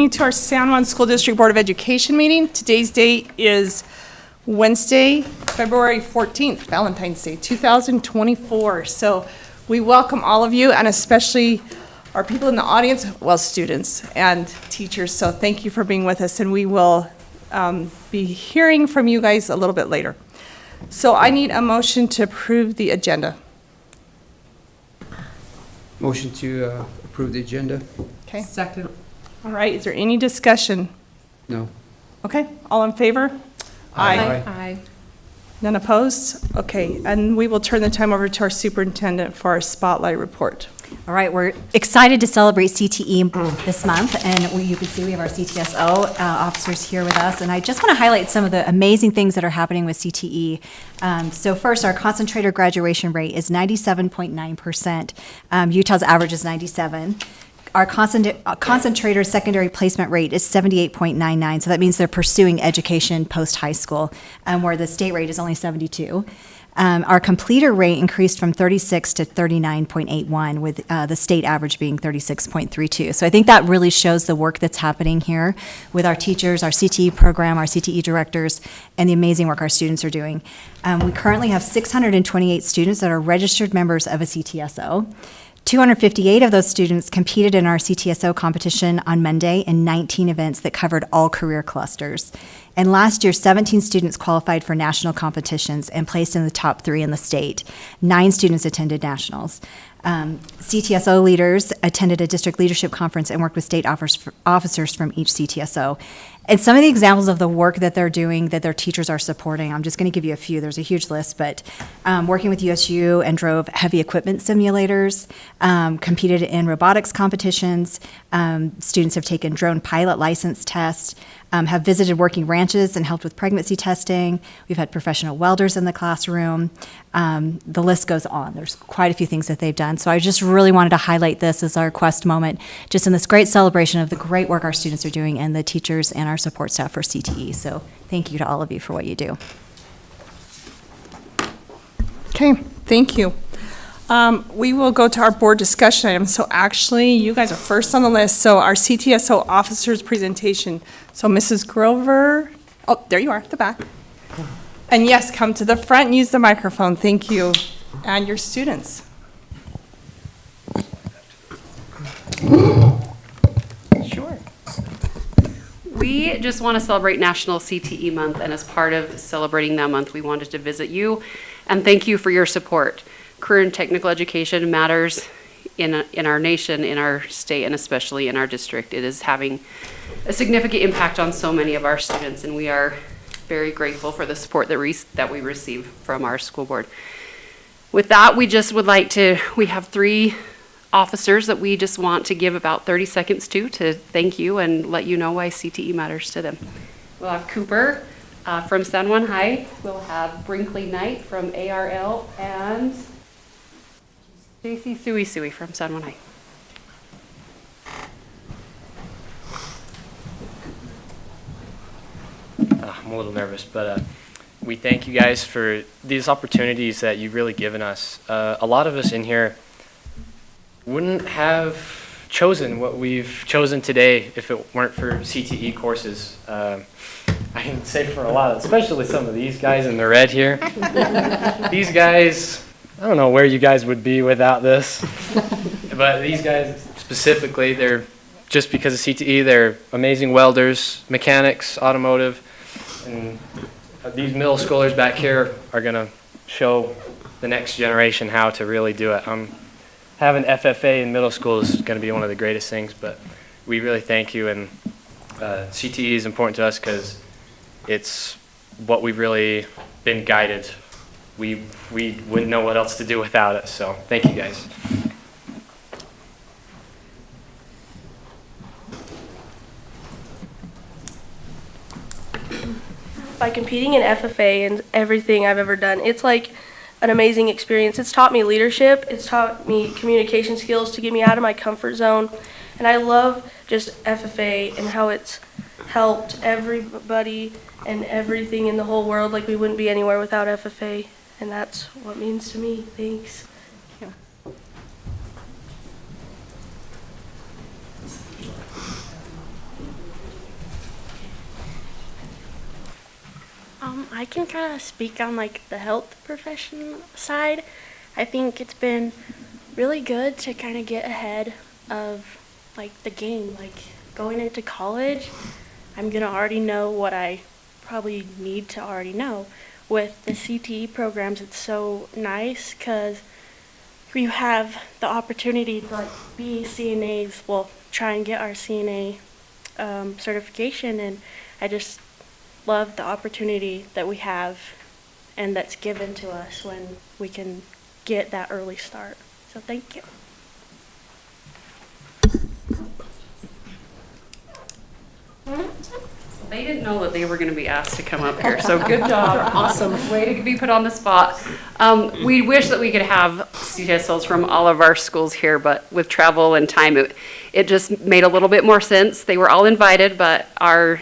evening to our San Juan School District Board of Education meeting. Today's date is Wednesday, February 14th, Valentine's Day, 2024. So we welcome all of you, and especially our people in the audience, well, students and teachers. So thank you for being with us, and we will be hearing from you guys a little bit later. So I need a motion to approve the agenda. Motion to approve the agenda? Okay. Second. All right, is there any discussion? No. Okay, all in favor? Aye. None opposed? Okay, and we will turn the time over to our superintendent for our spotlight report. All right, we're excited to celebrate CTE this month, and you can see we have our CTSO officers here with us, and I just want to highlight some of the amazing things that are happening with CTE. So first, our concentrator graduation rate is 97.9%. Utah's average is 97. Our concentrator secondary placement rate is 78.99, so that means they're pursuing education post-high school, where the state rate is only 72. Our completer rate increased from 36 to 39.81, with the state average being 36.32. So I think that really shows the work that's happening here with our teachers, our CTE program, our CTE directors, and the amazing work our students are doing. We currently have 628 students that are registered members of a CTSO. 258 of those students competed in our CTSO competition on Monday in 19 events that covered all career clusters. And last year, 17 students qualified for national competitions and placed in the top 3 in the state. 9 students attended nationals. CTSO leaders attended a district leadership conference and worked with state officers from each CTSO. And some of the examples of the work that they're doing, that their teachers are supporting, I'm just going to give you a few. There's a huge list, but working with USU and drove heavy equipment simulators, competed in robotics competitions, students have taken drone pilot license tests, have visited working ranches and helped with pregnancy testing. We've had professional welders in the classroom. The list goes on. There's quite a few things that they've done. So I just really wanted to highlight this as our Quest moment, just in this great celebration of the great work our students are doing and the teachers and our support staff for CTE. So thank you to all of you for what you do. Okay, thank you. We will go to our board discussion items. So actually, you guys are first on the list. So our CTSO officers presentation. So Mrs. Grover, oh, there you are at the back. And yes, come to the front and use the microphone. Thank you. And your students. Sure. We just want to celebrate National CTE Month, and as part of celebrating that month, we wanted to visit you and thank you for your support. Career and technical education matters in our nation, in our state, and especially in our district. It is having a significant impact on so many of our students, and we are very grateful for the support that we receive from our school board. With that, we just would like to, we have 3 officers that we just want to give about 30 seconds to thank you and let you know why CTE matters to them. We'll have Cooper from San Juan High. We'll have Brinkley Knight from ARL, and JC Sui from San Juan High. I'm a little nervous, but we thank you guys for these opportunities that you've really given us. A lot of us in here wouldn't have chosen what we've chosen today if it weren't for CTE courses. I can say for a lot, especially some of these guys in the red here. These guys, I don't know where you guys would be without this, but these guys specifically, they're just because of CTE, they're amazing welders, mechanics, automotive, and these middle schoolers back here are going to show the next generation how to really do it. Having FFA in middle school is going to be one of the greatest things, but we really thank you, and CTE is important to us because it's what we've really been guided. We wouldn't know what else to do without it, so thank you guys. By competing in FFA and everything I've ever done, it's like an amazing experience. It's taught me leadership, it's taught me communication skills to get me out of my comfort zone, and I love just FFA and how it's helped everybody and everything in the whole world. Like, we wouldn't be anywhere without FFA, and that's what it means to me. Thanks. I can kind of speak on like the health profession side. I think it's been really good to kind of get ahead of like the game. Like going into college, I'm gonna already know what I probably need to already know. With the CTE programs, it's so nice because you have the opportunity to like be CNAs. Well, try and get our CNA certification, and I just love the opportunity that we have and that's given to us when we can get that early start. So thank you. They didn't know that they were going to be asked to come up here, so good job. Awesome. Way to be put on the spot. We wish that we could have CTSLs from all of our schools here, but with travel and time, it just made a little bit more sense. They were all invited, but our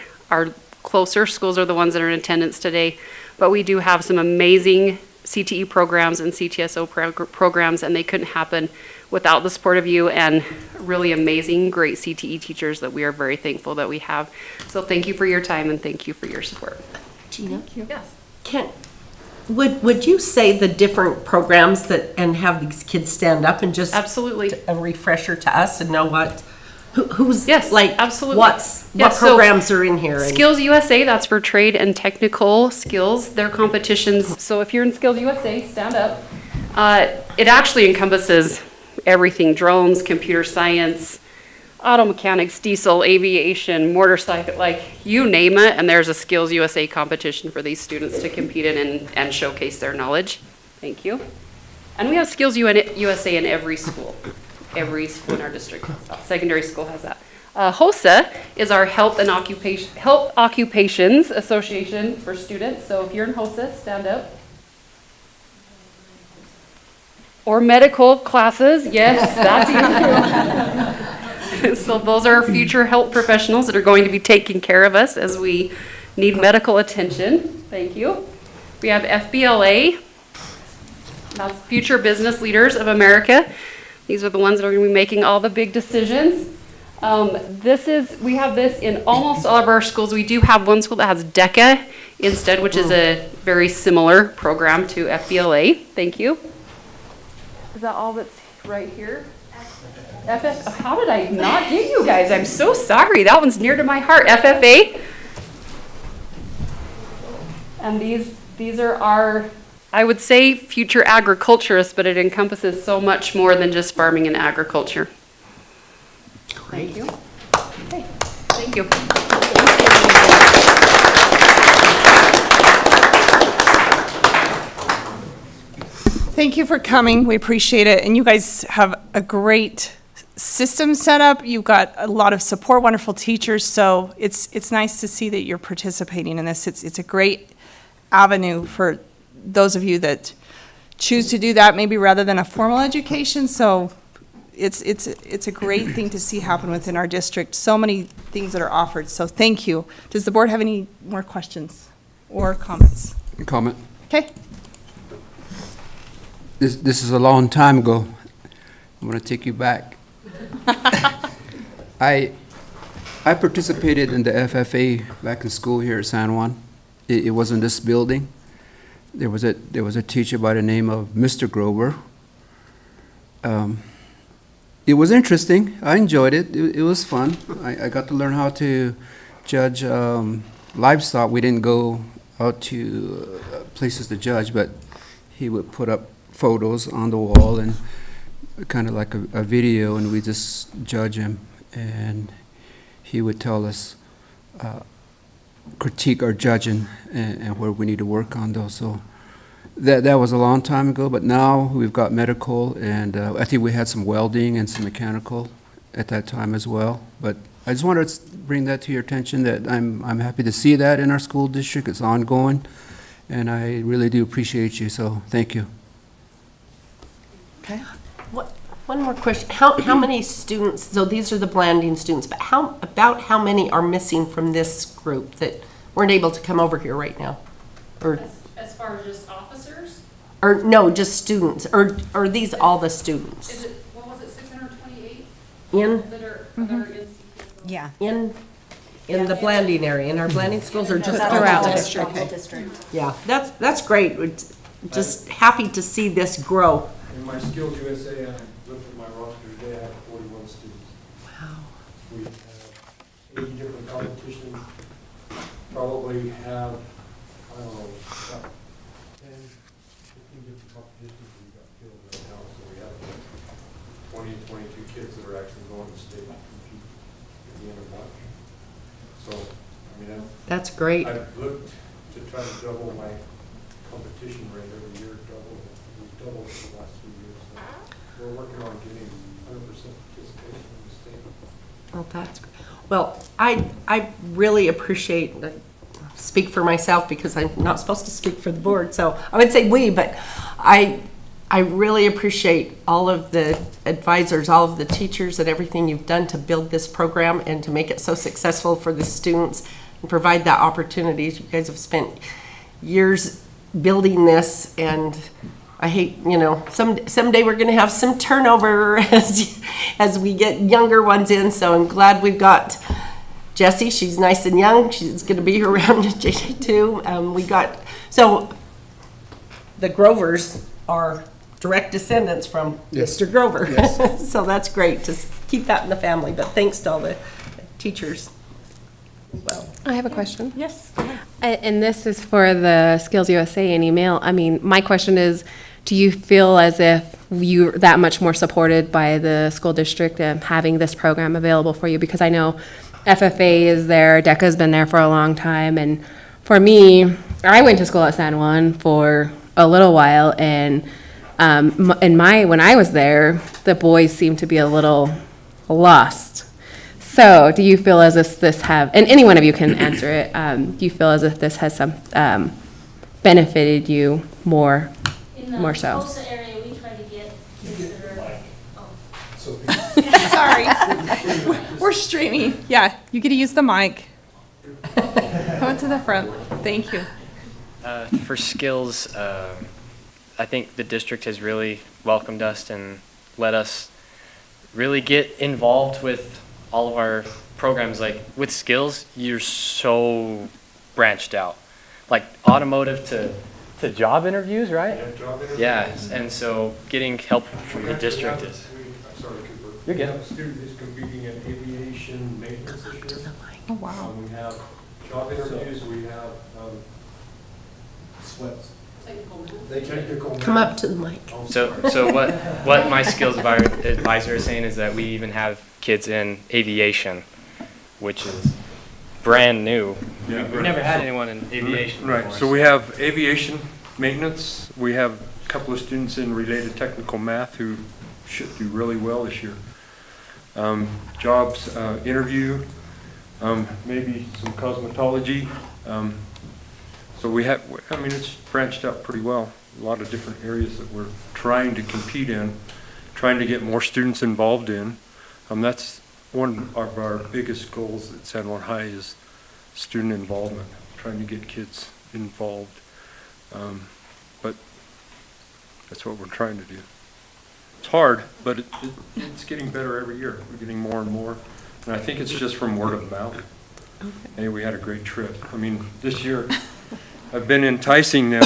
closer schools are the ones that are in attendance today. But we do have some amazing CTE programs and CTSO programs, and they couldn't happen without the support of you and really amazing, great CTE teachers that we are very thankful that we have. So thank you for your time and thank you for your support. Gina? Yes. Would you say the different programs that, and have these kids stand up and just Absolutely. a refresher to us and know who's Yes, like absolutely. what Yes, so programs are in here? And Skills USA, that's for trade and technical skills. Their competitions. So if you're in Skills USA, stand up. It actually encompasses everything: drones, computer science, auto mechanics, diesel, aviation, motorcycle, like you name it. And there's a Skills USA competition for these students to compete in and showcase their knowledge. Thank you. And we have Skills USA in every school. Every school in our district. Secondary school has that. HOSA is our Health Occupations Association for students. So if you're in HOSA, stand up. Or medical classes, yes, that's you too. So those are future health professionals that are going to be taking care of us as we need medical attention. Thank you. We have FBLA, that's Future Business Leaders of America. These are the ones that are going to be making all the big decisions. We have this in almost all of our schools. We do have one school that has DECA instead, which is a very similar program to FBLA. Thank you. Is that all that's right here? FF, how did I not get you guys? I'm so sorry. That one's near to my heart. FFA. And these are our, I would say, future agriculturists, but it encompasses so much more than just farming and agriculture. Great. Thank you. Okay. Thank you. Thank you for coming. We appreciate it. And you guys have a great system set up. You've got a lot of support, wonderful teachers. So it's nice to see that you're participating in this. It's a great avenue for those of you that choose to do that, maybe rather than a formal education. So it's a great thing to see happen within our district. So many things that are offered. So thank you. Does the board have any more questions or comments? Comment. Okay. This is a long time ago. I'm going to take you back. I participated in the FFA back in school here at San Juan. It was in this building. There was a teacher by the name of Mr. Grover. It was interesting. I enjoyed it. It was fun. I got to learn how to judge livestock. We didn't go out to places to judge, but he would put up photos on the wall and kind of like a video, and we just judge him, and he would tell us, critique our judging and where we need to work on those. So that was a long time ago, but now we've got medical, and I think we had some welding and some mechanical at that time as well. But I just wanted to bring that to your attention, that I'm happy to see that in our school district. It's ongoing, and I really do appreciate you, so thank you. Okay. One more question. How many students, so these are the blending students, but how many are missing from this group that weren't able to come over here right now? Or As far as just officers? Or no, just students, or are these all the students? Is it, what was it, 628 In, that are in CTSL? Yeah. in, in the Blanding area, in our Blanding schools, or just Throughout all the district? district. Yeah, that's great. We're just happy to see this grow. In my Skills USA, I looked at my roster today, I have 41 students. Wow. We have 80 different competitions, probably have, I don't know, about 10, 15 different competitions we've got filled right now. So we have 20, 22 kids that are actually going to state and compete at the end of March. So, I mean, That's great. I've looked to try to double my competition rate every year, we've doubled for the last 2 years. So we're working on getting 100% participation in the state. Well, that's great. Well, I really appreciate, speak for myself because I'm not supposed to speak for the board, so I would say we, but I really appreciate all of the advisors, all of the teachers and everything you've done to build this program and to make it so successful for the students and provide that opportunities. You guys have spent years building this, and I hate, someday we're going to have some turnover as we get younger ones in. So I'm glad we've got Jessie. She's nice and young. She's going to be around JJ too. So the Grovers are direct descendants from Mr. Grover. So that's great to keep that in the family. But thanks to all the teachers. Well, I have a question. Yes. And this is for the Skills USA and email. I mean, my question is, do you feel as if you're that much more supported by the school district and having this program available for you? Because I know FFA is there, DECA's been there for a long time. And for me, I went to school at San Juan for a little while, and when I was there, the boys seemed to be a little lost. So do you feel as if this and any one of you can answer it, do you feel as if this has benefited you more so? Tulsa area, we try to get kids that are, Sorry. We're streaming. Yeah, you get to use the mic. Come to the front. Thank you. For skills, I think the district has really welcomed us and let us really get involved with all of our programs. Like with skills, you're so branched out, like automotive to job interviews, right? Yeah, job interviews. Yeah, and so getting help from the district is. Sorry, Cooper. You're good. We have a student who's competing in aviation maintenance this year. Oh, wow. We have job interviews, we have sweats. Technical. come up to the mic. So what my skills advisor is saying is that we even have kids in aviation, which is brand new. Yeah, We've never had anyone in aviation Right, before. so we have aviation maintenance, we have a couple of students in related technical math who should do really well this year. Jobs, interview, maybe some cosmetology. So we have, I mean, it's branched out pretty well. A lot of different areas that we're trying to compete in, trying to get more students involved in. That's one of our biggest goals at San Juan High is student involvement, trying to get kids involved. But that's what we're trying to do. It's hard, but it's getting better every year. We're getting more and more. And I think it's just from word of mouth. Hey, we had a great trip. I mean, this year, I've been enticing them.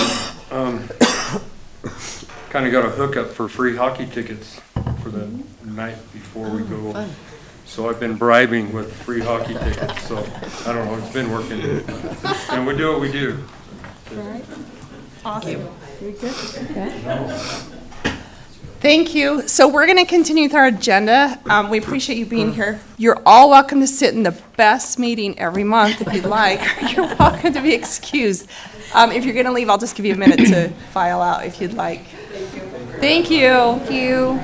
Kind of got a hookup for free hockey tickets for the night before we go. Fun. So I've been bribing with free hockey tickets. So I don't know, it's been working. And we do what we do. Awesome. Thank you. So we're going to continue with our agenda. We appreciate you being here. You're all welcome to sit in the best meeting every month if you'd like. You're welcome to be excused. If you're going to leave, I'll just give you a minute to file out if you'd like. Thank you. Thank you.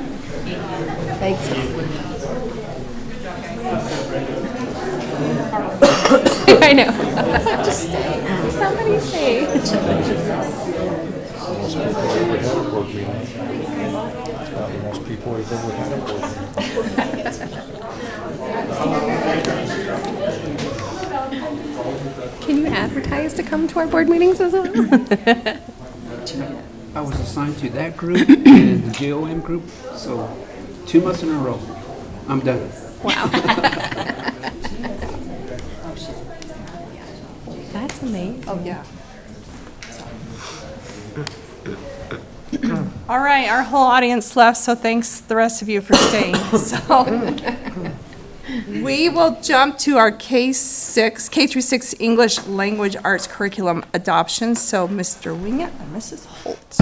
Thanks. I know. Somebody say. Most people have ever had a board meeting. Can you advertise to come to our board meetings as well? I was assigned to that group and the JOM group, so 2 months in a row. I'm done. Wow. That's amazing. Oh, yeah. All right, our whole audience left, so thanks the rest of you for staying. So we will jump to our K-6, K through 6 English Language Arts Curriculum adoption. So Mr. Wingett and Mrs. Holt,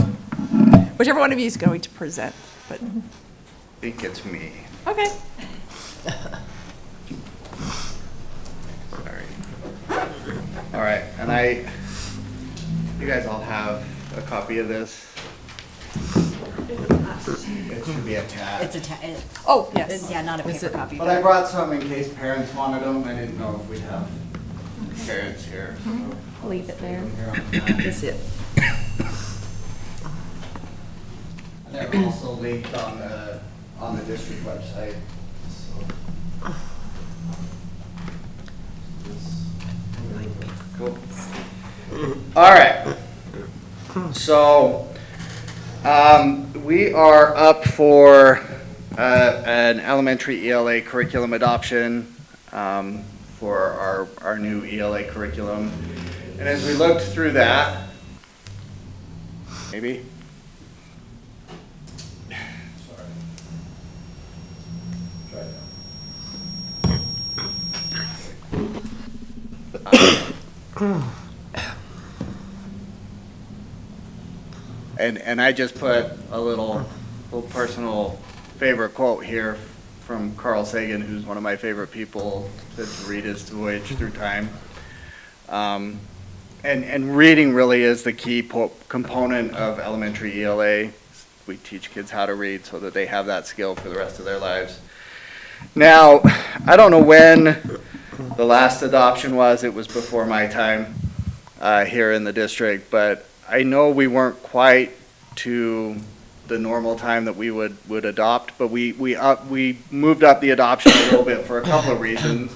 whichever one of you is going to present. But I think it's me. okay. Sorry. All right, and you guys all have a copy of this? It should be attached. Oh, yes. Yeah, not a paper copy. Well, I brought some in case parents wanted them. I didn't know if we'd have parents here. So Leave it there. That's it. And they're also linked on the district website. So. Cool. All right. So we are up for an elementary ELA curriculum adoption for our new ELA curriculum. And as we looked through that, maybe. Sorry. Try it. And I just put a little personal favorite quote here from Carl Sagan, who's one of my favorite people to read his Voyage Through Time. And reading really is the key component of elementary ELA. We teach kids how to read so that they have that skill for the rest of their lives. Now, I don't know when the last adoption was. It was before my time here in the district, but I know we weren't quite to the normal time that we would adopt, but we moved up the adoption a little bit for a couple of reasons.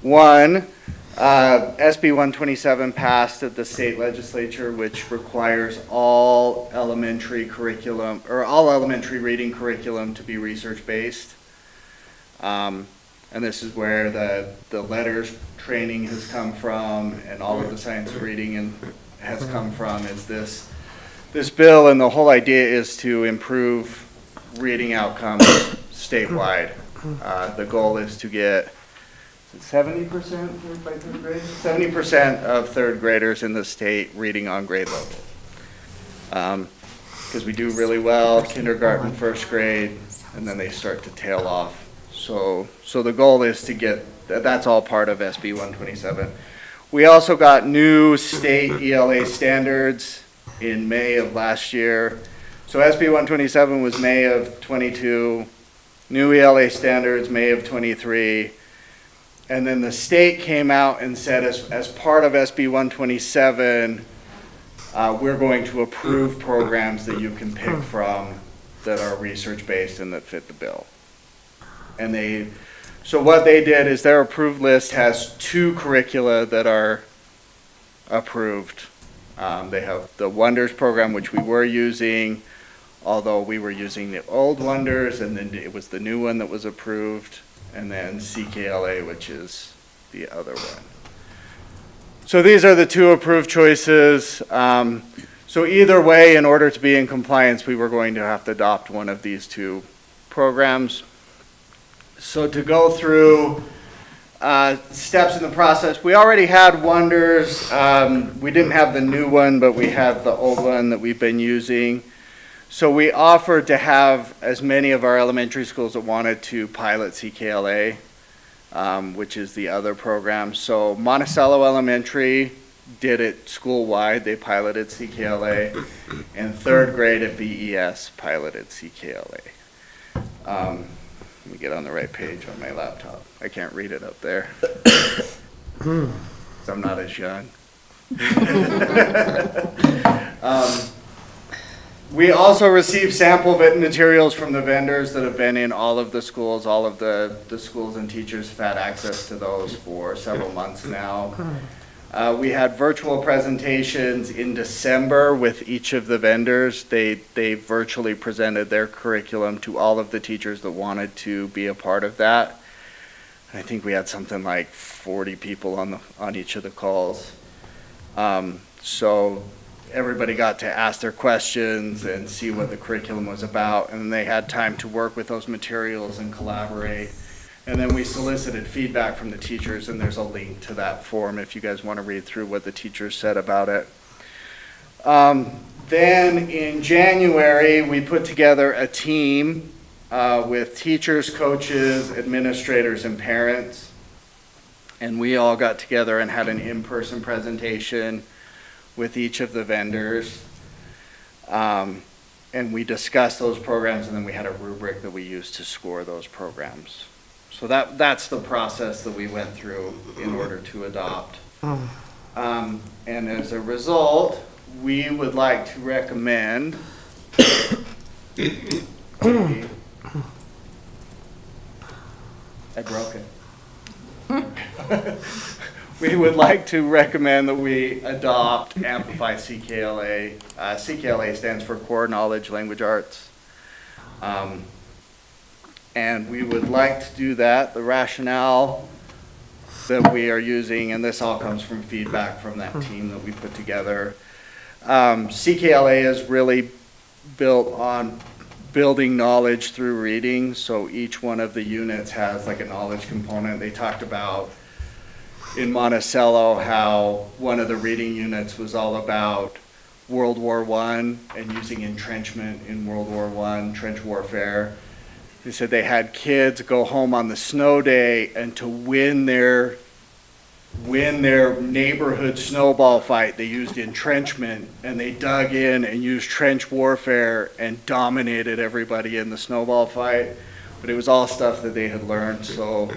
One, SB 127 passed at the state legislature, which requires all elementary curriculum, or all elementary reading curriculum to be research-based. And this is where the letters training has come from, and all of the science of reading has come from, is this bill, and the whole idea is to improve reading outcomes statewide. The goal is to get 70% by third grade? 70% of third graders in the state reading on grade level. Because we do really well, kindergarten, first grade, and then they start to tail off. So the goal is to get, that's all part of SB 127. We also got new state ELA standards in May of last year. So SB 127 was May of 22, new ELA standards May of 23, and then the state came out and said as part of SB 127, we're going to approve programs that you can pick from that are research-based and that fit the bill. And so what they did is their approved list has 2 curricula that are approved. They have the Wonders program, which we were using, although we were using the old Wonders, and then it was the new one that was approved, and then CKLA, which is the other one. So these are the 2 approved choices. So either way, in order to be in compliance, we were going to have to adopt one of these 2 programs. So to go through steps in the process, we already had Wonders. We didn't have the new one, but we have the old one that we've been using. So we offered to have as many of our elementary schools that wanted to pilot CKLA, which is the other program. So Monticello Elementary did it school-wide. They piloted CKLA, and third grade at BES piloted CKLA. Let me get on the right page on my laptop. I can't read it up there. So I'm not as young. We also received sample materials from the vendors that have been in all of the schools. All of the schools and teachers have had access to those for several months now. We had virtual presentations in December with each of the vendors. They virtually presented their curriculum to all of the teachers that wanted to be a part of that. I think we had something like 40 people on each of the calls. So everybody got to ask their questions and see what the curriculum was about, and they had time to work with those materials and collaborate. And then we solicited feedback from the teachers, and there's a link to that form if you guys want to read through what the teachers said about it. Then in January, we put together a team with teachers, coaches, administrators, and parents. And we all got together and had an in-person presentation with each of the vendors. And we discussed those programs, and then we had a rubric that we used to score those programs. So that's the process that we went through in order to adopt. And as a result, we would like to recommend I broke it. We would like to recommend that we adopt Amplify CKLA. CKLA stands for Core Knowledge Language Arts. And we would like to do that. The rationale that we are using, and this all comes from feedback from that team that we put together. CKLA is really built on building knowledge through reading. So each one of the units has like a knowledge component. They talked about in Monticello how one of the reading units was all about World War I and using entrenchment in World War I, trench warfare. They said they had kids go home on the snow day, and to win their neighborhood snowball fight, they used entrenchment, and they dug in and used trench warfare and dominated everybody in the snowball fight. But it was all stuff that they had learned. So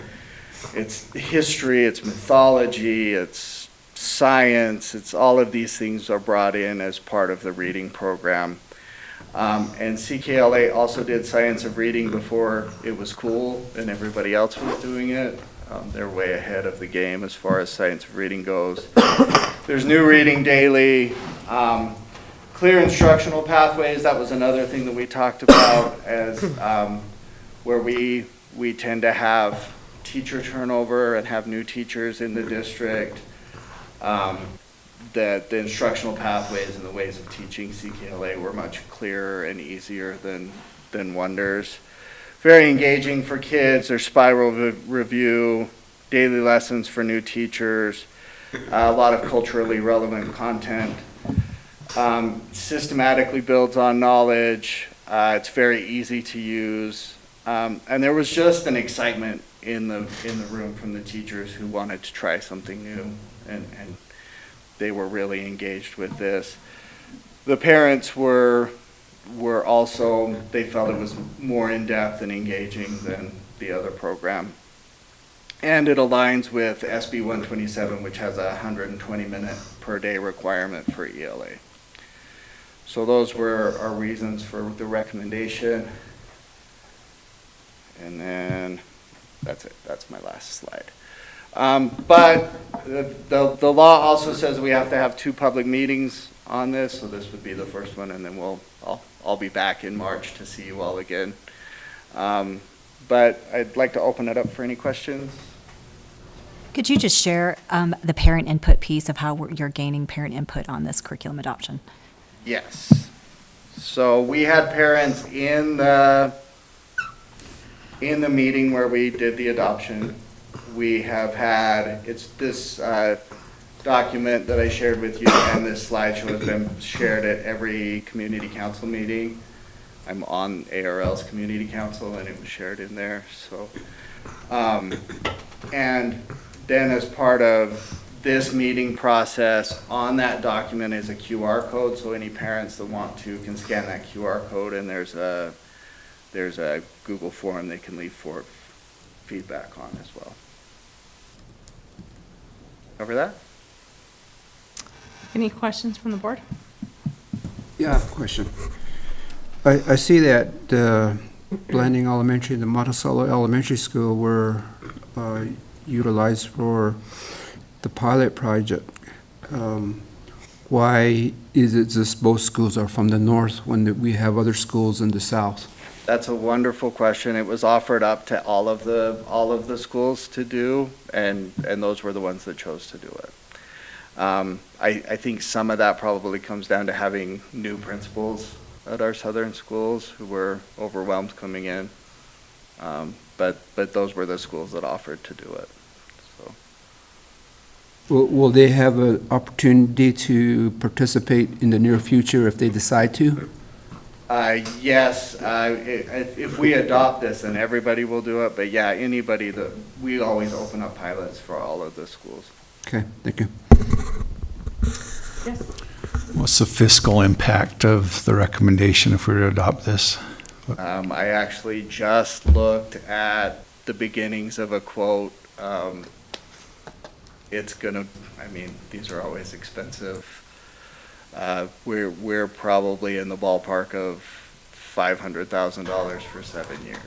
it's history, it's mythology, it's science, it's all of these things are brought in as part of the reading program. And CKLA also did science of reading before it was cool and everybody else was doing it. They're way ahead of the game as far as science of reading goes. There's new reading daily. Clear instructional pathways, that was another thing that we talked about as where we tend to have teacher turnover and have new teachers in the district. That the instructional pathways and the ways of teaching CKLA were much clearer and easier than Wonders. Very engaging for kids. There's spiral review, daily lessons for new teachers, a lot of culturally relevant content. Systematically builds on knowledge. It's very easy to use. And there was just an excitement in the room from the teachers who wanted to try something new, and they were really engaged with this. The parents were also, they felt it was more in-depth and engaging than the other program. And it aligns with SB 127, which has a 120-minute per day requirement for ELA. So those were our reasons for the recommendation. And then that's it. That's my last slide. But the law also says we have to have 2 public meetings on this, so this would be the first one, and then I'll be back in March to see you all again. But I'd like to open it up for any questions. Could you just share the parent input piece of how you're gaining parent input on this curriculum adoption? Yes. So we had parents in the meeting where we did the adoption. We have had, it's this document that I shared with you, and this slideshow has been shared at every community council meeting. I'm on ARL's community council, and it was shared in there. So, and then as part of this meeting process, on that document is a QR code, so any parents that want to can scan that QR code, and there's a Google form they can leave for feedback on as well. Cover that? Any questions from the board? Yeah, question. I see that the Blanding Elementary and the Monticello Elementary School were utilized for the pilot project. Why is it just both schools are from the north when we have other schools in the south? That's a wonderful question. It was offered up to all of the schools to do, and those were the ones that chose to do it. I think some of that probably comes down to having new principals at our southern schools who were overwhelmed coming in. But those were the schools that offered to do it, so. Will they have an opportunity to participate in the near future if they decide to? Yes, if we adopt this, then everybody will do it, but yeah, anybody that, we always open up pilots for all of the schools. Okay, thank you. What's the fiscal impact of the recommendation if we were to adopt this? I actually just looked at the beginnings of a quote. It's gonna, I mean, these are always expensive. We're probably in the ballpark of $500,000 for 7 years.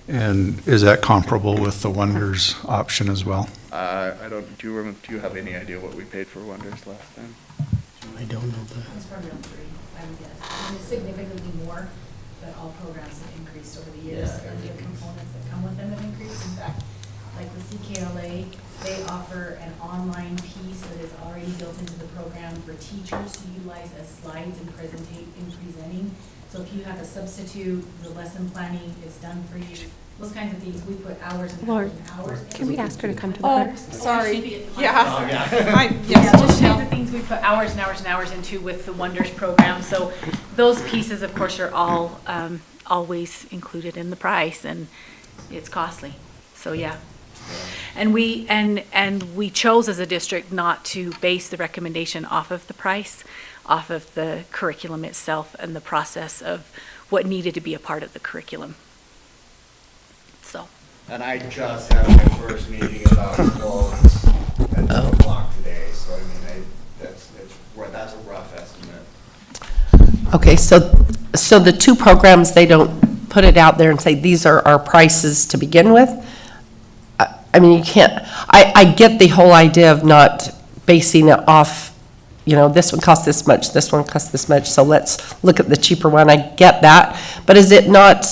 And is that comparable with the Wonders option as well? I don't, do you have any idea what we paid for Wonders last time? I don't know that. It's probably around 3, I would guess. I mean, it's significantly more, but all programs have increased over the years, and the components that come with them have increased. In fact, like the CKLA, they offer an online piece that is already built into the program for teachers to utilize as slides and presenting. So if you have a substitute, the lesson planning is done for you. Those kinds of things, we put hours and hours and hours. Can we ask her to come to the Oh, front? sorry. Oh, Yeah. Yeah, Yes, those Michelle. kinds of things we put hours and hours and hours into with the Wonders program. So those pieces, of course, are all always included in the price, and it's costly. So, yeah. And we chose as a district not to base the recommendation off of the price, off of the curriculum itself and the process of what needed to be a part of the curriculum. So. And I just had my first meeting about quotes at 2 o'clock today, so I mean, that's a rough estimate. Okay, so the two programs, they don't put it out there and say, these are our prices to begin with? I mean, you can't, I get the whole idea of not basing it off, you know, this one costs this much, this one costs this much, so let's look at the cheaper one. I get that, but is it not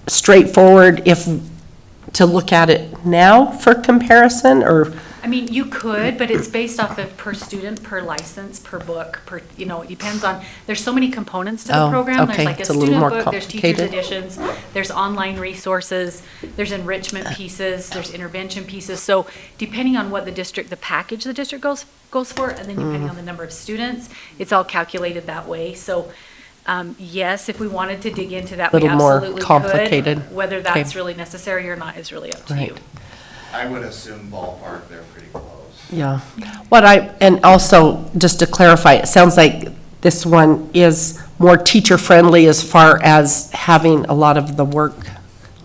straightforward to look at it now for comparison, or? I mean, you could, but it's based off of per student, per license, per book, it depends on, there's so many components to the Oh, program. okay, There's like a it's a little student more book, there's teacher's complicated. editions, there's online resources, there's enrichment pieces, there's intervention pieces. So depending on what the package the district goes for, and then depending on the number of students, it's all calculated that way. So, yes, if we wanted to dig into that, we Little more absolutely could. complicated. Whether that's Okay. really necessary or not is really up to Right. you. I would assume ballpark, they're pretty close. Yeah. And also, just to clarify, it sounds like this one is more teacher-friendly as far as having a lot of the work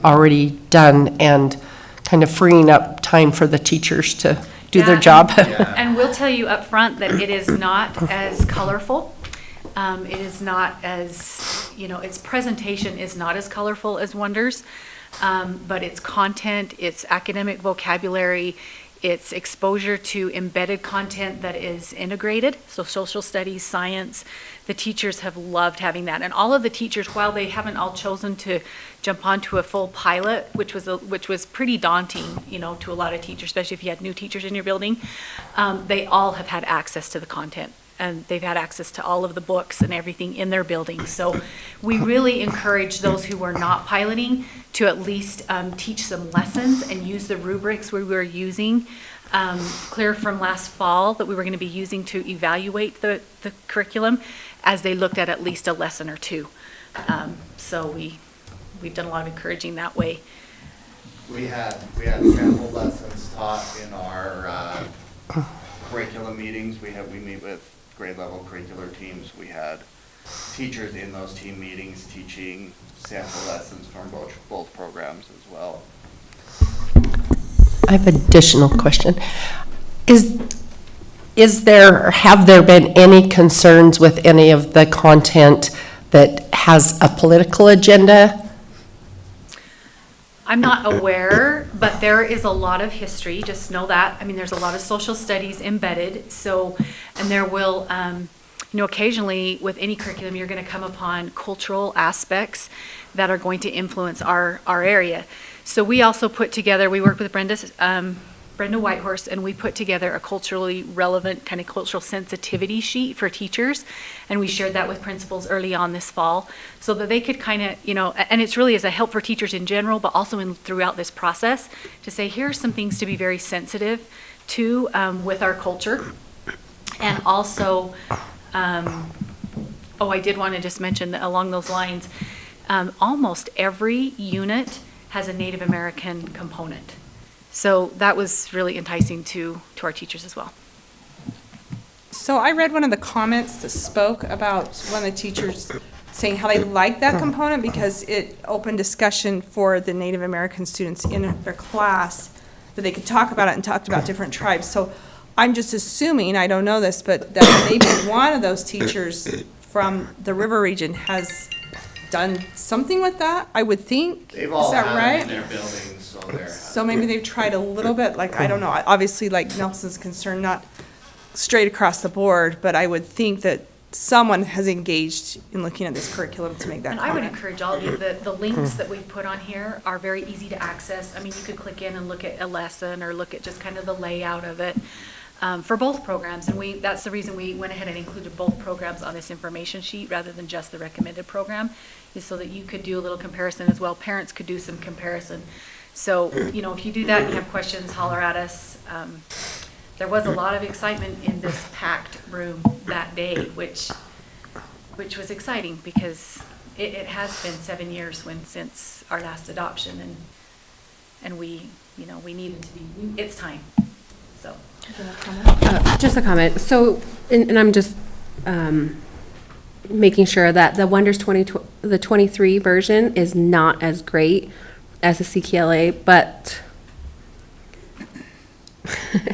already done and kind of freeing up time for the teachers to do their Yeah, job. And we'll tell you up front that it is not as colorful. It is not as, its presentation is not as colorful as Wonders, but its content, its academic vocabulary, its exposure to embedded content that is integrated, so social studies, science, the teachers have loved having that. And all of the teachers, while they haven't all chosen to jump onto a full pilot, which was pretty daunting, to a lot of teachers, especially if you had new teachers in your building, they all have had access to the content. And they've had access to all of the books and everything in their building. So we really encourage those who are not piloting to at least teach some lessons and use the rubrics we were using, clear from last fall, that we were going to be using to evaluate the curriculum as they looked at least a lesson or two. So we've done a lot of encouraging that way. We had sample lessons taught in our curriculum meetings. We meet with grade level curricular teams. We had teachers in those team meetings teaching sample lessons from both programs as well. I have an additional question. Have there been any concerns with any of the content that has a political agenda? I'm not aware, but there is a lot of history, just know that. I mean, there's a lot of social studies embedded, and there will, occasionally with any curriculum, you're going to come upon cultural aspects that are going to influence our area. So we also put together, we worked with Brenda Brenda Whitehorse, and we put together a culturally relevant kind of cultural sensitivity sheet for teachers. And we shared that with principals early on this fall so that they could kind of, and it's really as a help for teachers in general, but also throughout this process to say, here are some things to be very sensitive to with our culture. And also, I did want to just mention that along those lines, almost every unit has a Native American component. So that was really enticing to our teachers as well. So I read one of the comments that spoke about one of the teachers saying how they liked that component because it opened discussion for the Native American students in their class, that they could talk about it and talked about different tribes. So I'm just assuming, I don't know this, but that maybe one of those teachers from the river region has done something with that, I would think. They've all Is that had right? it in their buildings, so they're. So maybe they've tried a little bit, like, I don't know, obviously, like Nelson's concerned, not straight across the board, but I would think that someone has engaged in looking at this curriculum to make that And I would comment. encourage all of you, the links that we've put on here are very easy to access. I mean, you could click in and look at a lesson or look at just kind of the layout of it for both programs. And that's the reason we went ahead and included both programs on this information sheet rather than just the recommended program, is so that you could do a little comparison as well. Parents could do some comparison. So, if you do that and you have questions, holler at us. There was a lot of excitement in this packed room that day, which was exciting because it has been 7 years since our last adoption, and we needed to be. It's time. So. Just a comment. So, and I'm just making sure that the Wonders 23 version is not as great as the CKLA, but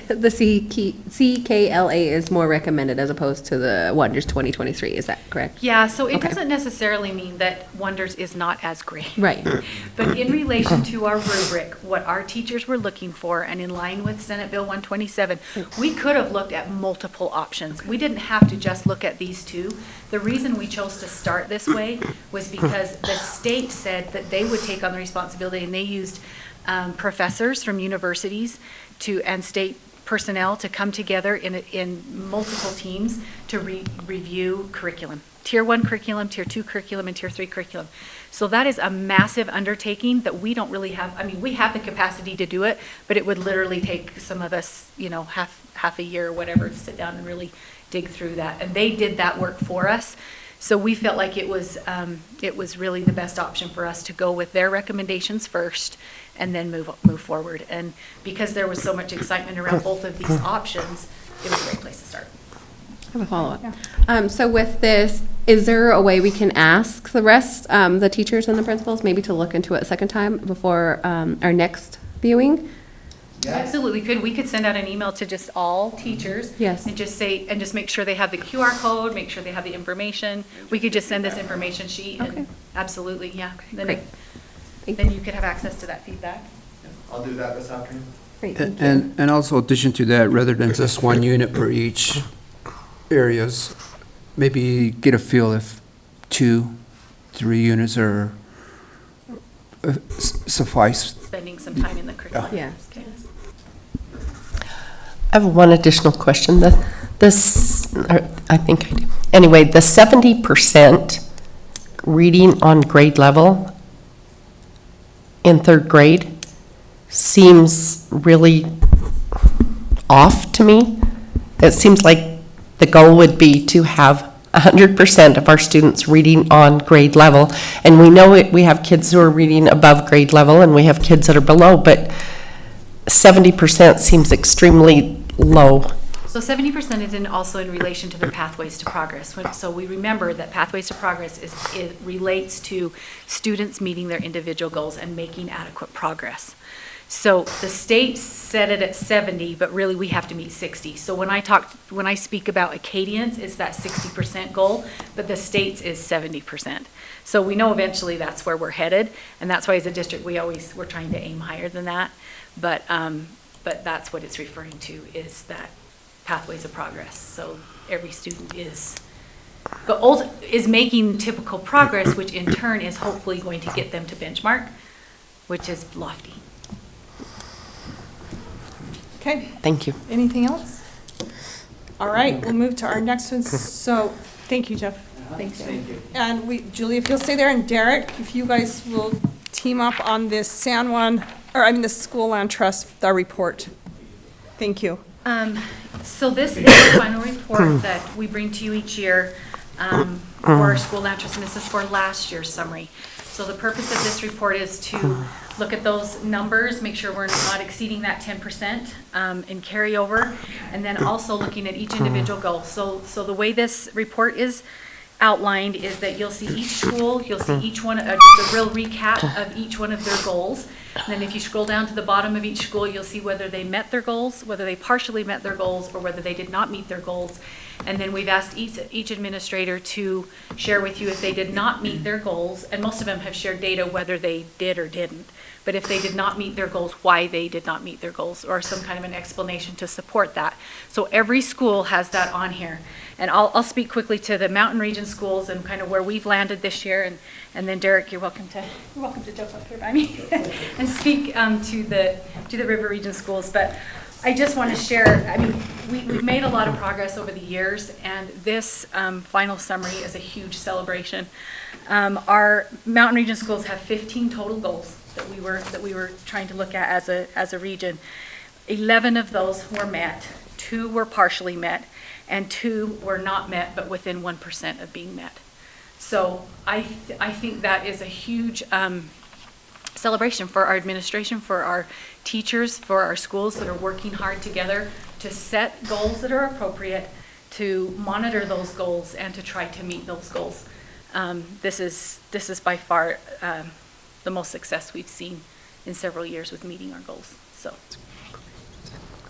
the CKLA is more recommended as opposed to the Wonders 2023. Is that correct? Yeah, so it Okay. doesn't necessarily mean that Wonders is not as great. Right. But in relation to our rubric, what our teachers were looking for, and in line with Senate Bill 127, we could have looked at multiple options. We didn't have to just look at these two. The reason we chose to start this way was because the state said that they would take on the responsibility, and they used professors from universities and state personnel to come together in multiple teams to review curriculum. Tier 1 curriculum, Tier 2 curriculum, and Tier 3 curriculum. So that is a massive undertaking that we don't really have. I mean, we have the capacity to do it, but it would literally take some of us, half a year or whatever to sit down and really dig through that. And they did that work for us. So we felt like it was really the best option for us to go with their recommendations first and then move forward. And because there was so much excitement around both of these options, it was a great place to start. I have a follow-up. So with this, is there a way we can ask the rest, the teachers and the principals, maybe to look into it a second time before our next viewing? Absolutely could. We could send out an email to just all teachers. Yes. And just make sure they have the QR code, make sure they have the information. We could just send this information sheet. Okay. And absolutely, yeah. Great. Then you could have access to that feedback. I'll do that this afternoon. Great, thank you. And also addition to that, rather than just one unit per each areas, maybe get a feel if 2, 3 units are suffice. Spending some time in the curriculum. Yeah. Okay. I have one additional question. I think I do. Anyway, the 70% reading on grade level in 3rd grade seems really off to me. It seems like the goal would be to have 100% of our students reading on grade level. And we know we have kids who are reading above grade level and we have kids that are below, but 70% seems extremely low. So 70% is also in relation to the Pathways to Progress. So we remember that Pathways to Progress it relates to students meeting their individual goals and making adequate progress. So the state set it at 70, but really we have to meet 60. So when I speak about Acadians, it's that 60% goal, but the state's is 70%. So we know eventually that's where we're headed, and that's why as a district we're trying to aim higher than that. But that's what it's referring to, is that Pathways of Progress. So every student is making typical progress, which in turn is hopefully going to get them to benchmark, which is lofty. Okay, Thank you. anything else? All right, we'll move to our next one. So, thank you, Jeff. Thank you. And Julie, if you'll stay there, and Derek, if you guys will team up on this the School Land Trust, our report. Thank you. So this is the final report that we bring to you each year for our school land trust, and this is for last year's summary. So the purpose of this report is to look at those numbers, make sure we're not exceeding that 10% and carry over, and then also looking at each individual goal. So the way this report is outlined is that you'll see each school, you'll see each one, just a real recap of each one of their goals. And then if you scroll down to the bottom of each school, you'll see whether they met their goals, whether they partially met their goals, or whether they did not meet their goals. And then we've asked each administrator to share with you if they did not meet their goals, and most of them have shared data whether they did or didn't. But if they did not meet their goals, why they did not meet their goals, or some kind of an explanation to support that. So every school has that on here. And I'll speak quickly to the Mountain Region schools and kind of where we've landed this year, and then Derek, you're welcome to jump up here by me and speak to the River Region schools. But I just want to share, I mean, we've made a lot of progress over the years, and this final summary is a huge celebration. Our Mountain Region schools have 15 total goals that we were trying to look at as a region. 11 of those were met, 2 were partially met, and 2 were not met, but within 1% of being met. So I think that is a huge celebration for our administration, for our teachers, for our schools that are working hard together to set goals that are appropriate, to monitor those goals, and to try to meet those goals. This is by far the most success we've seen in several years with meeting our goals. So.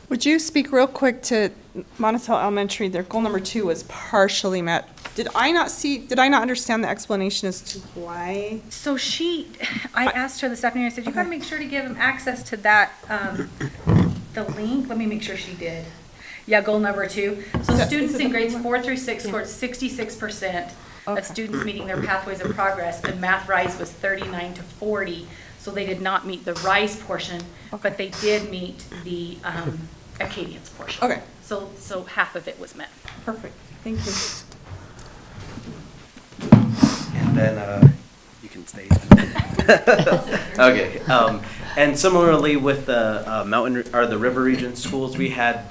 Would you speak real quick to Monticello Elementary? Their goal number 2 was partially met. Did I not understand the explanation as to why? So I asked her this afternoon, I said, you gotta make sure to give them access to that, the link. Let me make sure she did. Yeah, goal number 2. So students in grades 4 through 6 scored 66% of students meeting their pathways of progress, and Math Rise was 39 to 40. So they did not meet the Rise portion, but they did meet the Acadians portion. Okay. So half of it was met. Perfect. Thank you. And then you can stay. Okay. And similarly with the the River Region schools, we had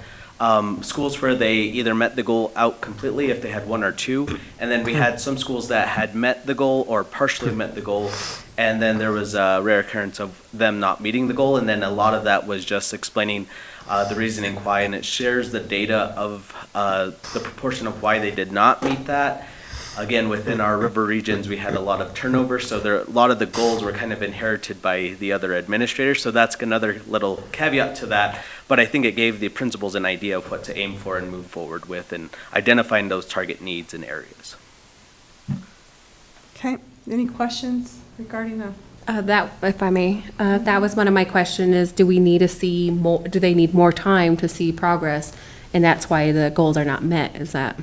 schools where they either met the goal out completely if they had 1 or 2, and then we had some schools that had met the goal or partially met the goal, and then there was a rare occurrence of them not meeting the goal, and then a lot of that was just explaining the reasoning why, and it shares the data of the proportion of why they did not meet that. Again, within our river regions, we had a lot of turnover, so a lot of the goals were kind of inherited by the other administrators, so that's another little caveat to that. But I think it gave the principals an idea of what to aim for and move forward with, and identifying those target needs and areas. Okay, any questions regarding that? That, if I may, that was one of my questions is, do we need to see more, do they need more time to see progress? And that's why the goals are not met, is that?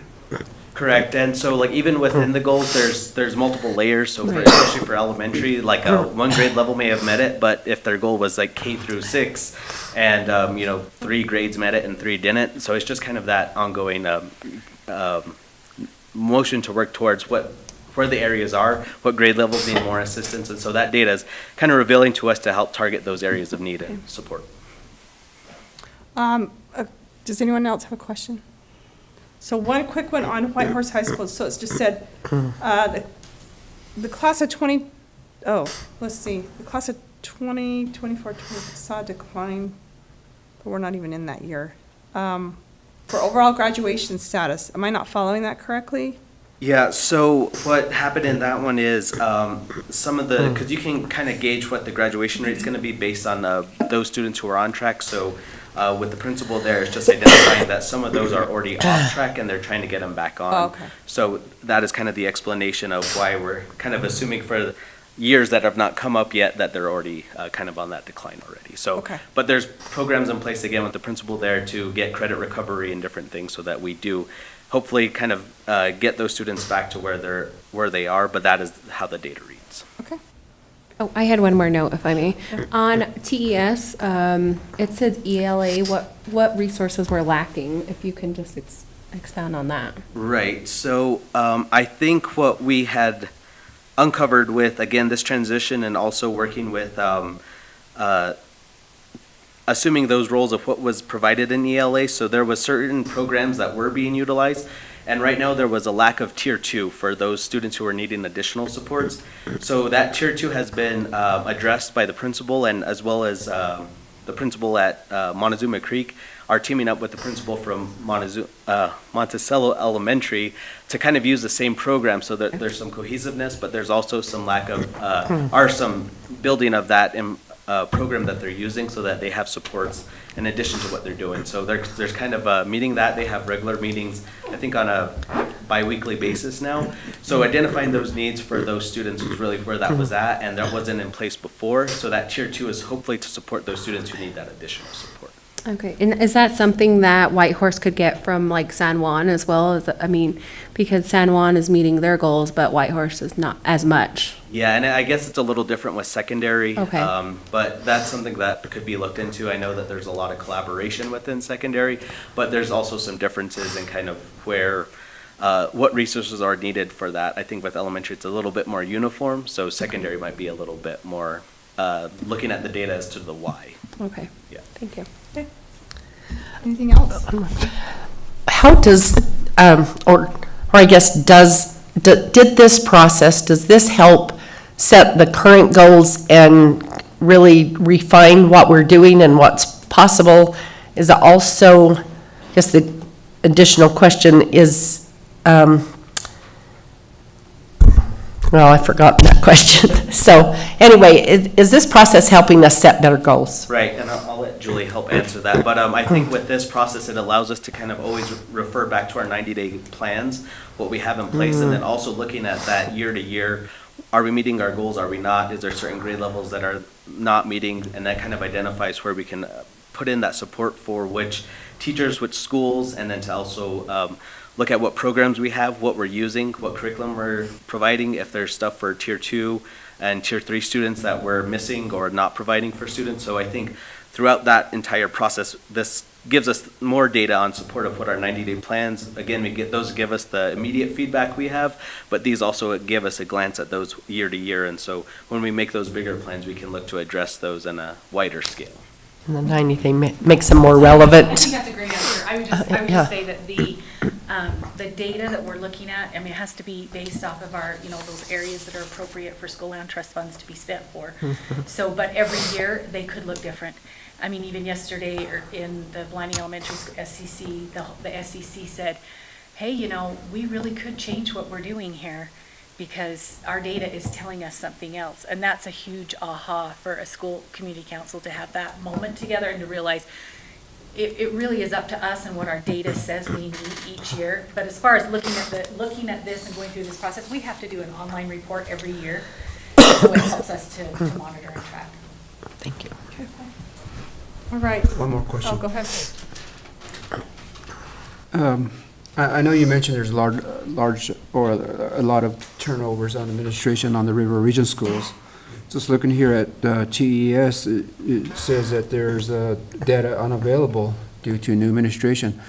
Correct, and so like even within the goals, there's multiple layers, so especially for elementary, like one grade level may have met it, but if their goal was like K through 6, and 3 grades met it and 3 didn't, so it's just kind of that ongoing motion to work towards where the areas are, what grade levels need more assistance, and so that data is kind of revealing to us to help target those areas of need and support. Does anyone else have a question? So one quick one on Whitehorse High School. So it's just said, the class of the class of 2024 saw a decline, but we're not even in that year. For overall graduation status, am I not following that correctly? Yeah, so what happened in that one is some of the, because you can kind of gauge what the graduation rate is going to be based on those students who are on track. So with the principal there, it's just identifying that some of those are already off track and they're trying to get them back on. Oh, okay. So that is kind of the explanation of why we're kind of assuming for years that have not come up yet that they're already kind of on that decline already. So, okay. But there's programs in place again with the principal there to get credit recovery and different things so that we do hopefully kind of get those students back to where they are, but that is how the data reads. Okay. Oh, I had one more note, if I may. On TES, it says ELA. What resources were lacking? If you can just expound on that. Right. So I think what we had uncovered with, again, this transition and also working with assuming those roles of what was provided in ELA, so there was certain programs that were being utilized, and right now there was a lack of Tier 2 for those students who are needing additional supports. So that Tier 2 has been addressed by the principal, and as well as the principal at Montezuma Creek are teaming up with the principal from Monticello Elementary to kind of use the same program, so that there's some cohesiveness, but there's also some lack of, or some building of that program that they're using, so that they have supports in addition to what they're doing. So there's kind of a meeting that they have regular meetings, I think on a bi-weekly basis now. So identifying those needs for those students was really where that was at, and that wasn't in place before. So that Tier 2 is hopefully to support those students who need that additional support. Okay, and is that something that Whitehorse could get from like San Juan as well? I mean, because San Juan is meeting their goals, but Whitehorse is not as much. Yeah, and I guess it's a little different with secondary. Okay. But that's something that could be looked into. I know that there's a lot of collaboration within secondary, but there's also some differences in kind of where, what resources are needed for that. I think with elementary, it's a little bit more uniform, so secondary might be a little bit more looking at the data as to the why. Okay. Yeah. Thank you. Anything else? How does, or I guess did this process, does this help set the current goals and really refine what we're doing and what's possible? Is it also, I guess the additional question is, well, I forgot that question. So anyway, is this process helping us set better goals? Right, and I'll let Julie help answer that. But I think with this process, it allows us to kind of always refer back to our 90-day plans, what we have in place, and then also looking at that year to year. Are we meeting our goals? Are we not? Is there certain grade levels that are not meeting? And that kind of identifies where we can put in that support for which teachers, which schools, and then to also look at what programs we have, what we're using, what curriculum we're providing, if there's stuff for Tier 2 and Tier 3 students that we're missing or not providing for students. So I think throughout that entire process, this gives us more data on support of what our 90-day plans. Again, those give us the immediate feedback we have, but these also give us a glance at those year to year. And so when we make those bigger plans, we can look to address those on a wider scale. And the 90-day makes them more relevant. I think that's a great answer. I would Yeah. just say that the data that we're looking at, I mean, it has to be based off of our, those areas that are appropriate for school land trust funds to be spent for. So, but every year, they could look different. I mean, even yesterday, or in the Bliney Elementary SCC, the SEC said, hey, we really could change what we're doing here, because our data is telling us something else. And that's a huge aha for a school community council, to have that moment together and to realize it really is up to us and what our data says we need each year. But as far as looking at this and going through this process, we have to do an online report every year. So it helps us to monitor and track. Thank you. Okay. All right. One more question. Oh, go ahead. I know you mentioned there's a lot of turnovers on administration on the River Region schools. Just looking here at TES, it says that there's data unavailable due to new administration.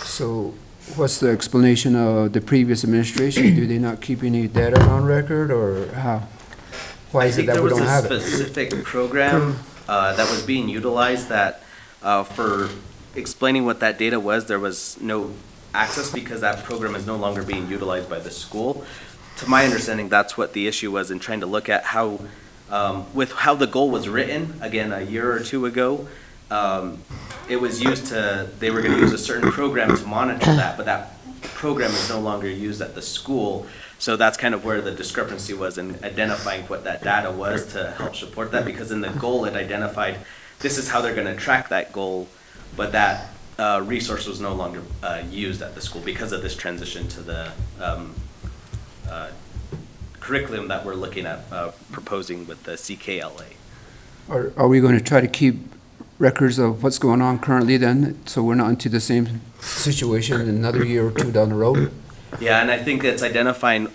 So what's the explanation of the previous administration? Do they not keep any data on record, or how? Why is it that we don't have it? I think there was a specific program that was being utilized that for explaining what that data was, there was no access because that program is no longer being utilized by the school. To my understanding, that's what the issue was in trying to look at how, with how the goal was written, again, a year or two ago, it was used they were gonna use a certain program to monitor that, but that program is no longer used at the school. So that's kind of where the discrepancy was in identifying what that data was to help support that, because in the goal, it identified this is how they're gonna track that goal, but that resource was no longer used at the school because of this transition to the curriculum that we're looking at proposing with the CKLA. Are we going to try to keep records of what's going on currently then, so we're not into the same situation in another year or two down the road? Yeah, and I think it's identifying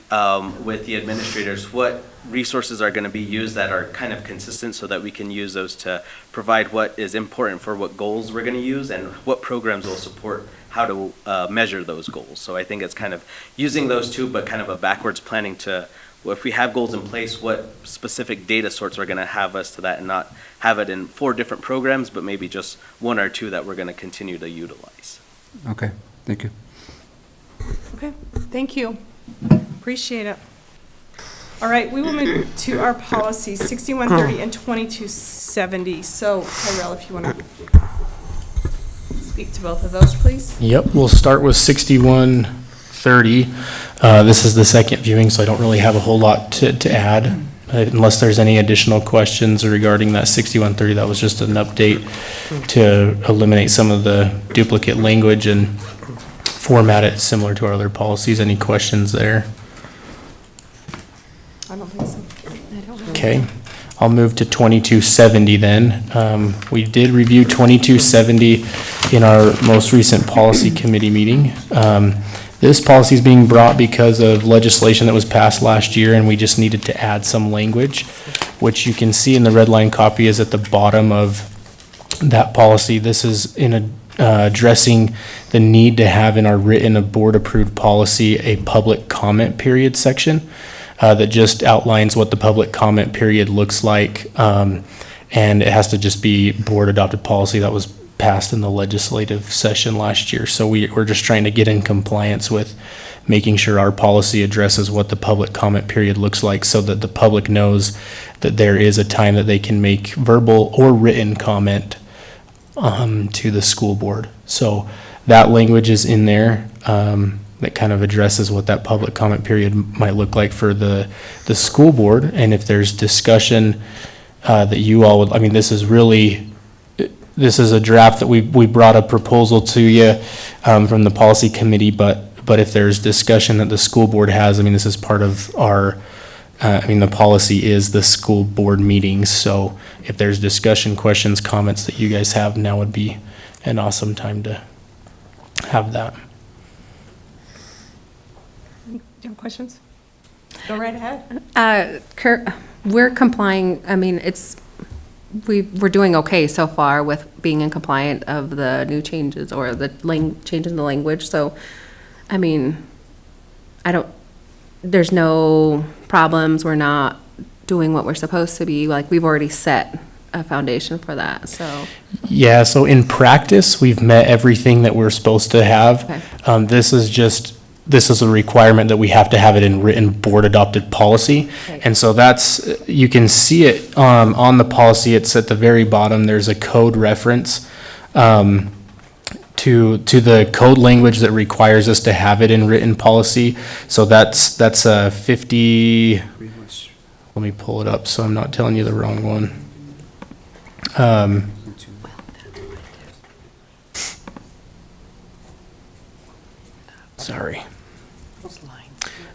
with the administrators what resources are going to be used that are kind of consistent so that we can use those to provide what is important for what goals we're going to use and what programs will support how to measure those goals. So I think it's kind of using those two, but kind of a backwards planning to, well, if we have goals in place, what specific data sorts are going to have us to that and not have it in 4 different programs, but maybe just 1 or 2 that we're going to continue to utilize. Okay, thank you. Okay, thank you. Appreciate it. All right, we will move to our policies, 6130 and 2270. So Tyrell, if you want to speak to both of those, please. Yep, we'll start with 6130. This is the second viewing, so I don't really have a whole lot to add, unless there's any additional questions regarding that 6130. That was just an update to eliminate some of the duplicate language and format it similar to our other policies. Any questions there? I don't think so. Okay, I'll move to 2270 then. We did review 2270 in our most recent policy committee meeting. This policy is being brought because of legislation that was passed last year, and we just needed to add some language, which you can see in the red line copy is at the bottom of that policy. This is in addressing the need to have in our written board-approved policy a public comment period section that just outlines what the public comment period looks like, and it has to just be board-adopted policy that was passed in the legislative session last year. So we're just trying to get in compliance with making sure our policy addresses what the public comment period looks like so that the public knows that there is a time that they can make verbal or written comment to the school board. So that language is in there that kind of addresses what that public comment period might look like for the school board. And if there's discussion that you all would, I mean, this is a draft that we brought a proposal to you from the policy committee, but if there's discussion that the school board has, I mean, this is part of our, the policy is the school board meetings. So if there's discussion, questions, comments that you guys have, now would be an awesome time to have that. Do you have questions? Go right ahead. We're complying, I mean, we're doing okay so far with being in compliant of the new changes or the change in the language. So, I mean, there's no problems. We're not doing what we're supposed to be. Like, we've already set a foundation for that, so. Yeah, so in practice, we've met everything that we're supposed to have. Okay. This is a requirement that we have to have it in written board-adopted policy. Right. And so you can see it on the policy. It's at the very bottom. There's a code reference to the code language that requires us to have it in written policy. So that's a 50, let me pull it up so I'm not telling you the wrong one. Sorry.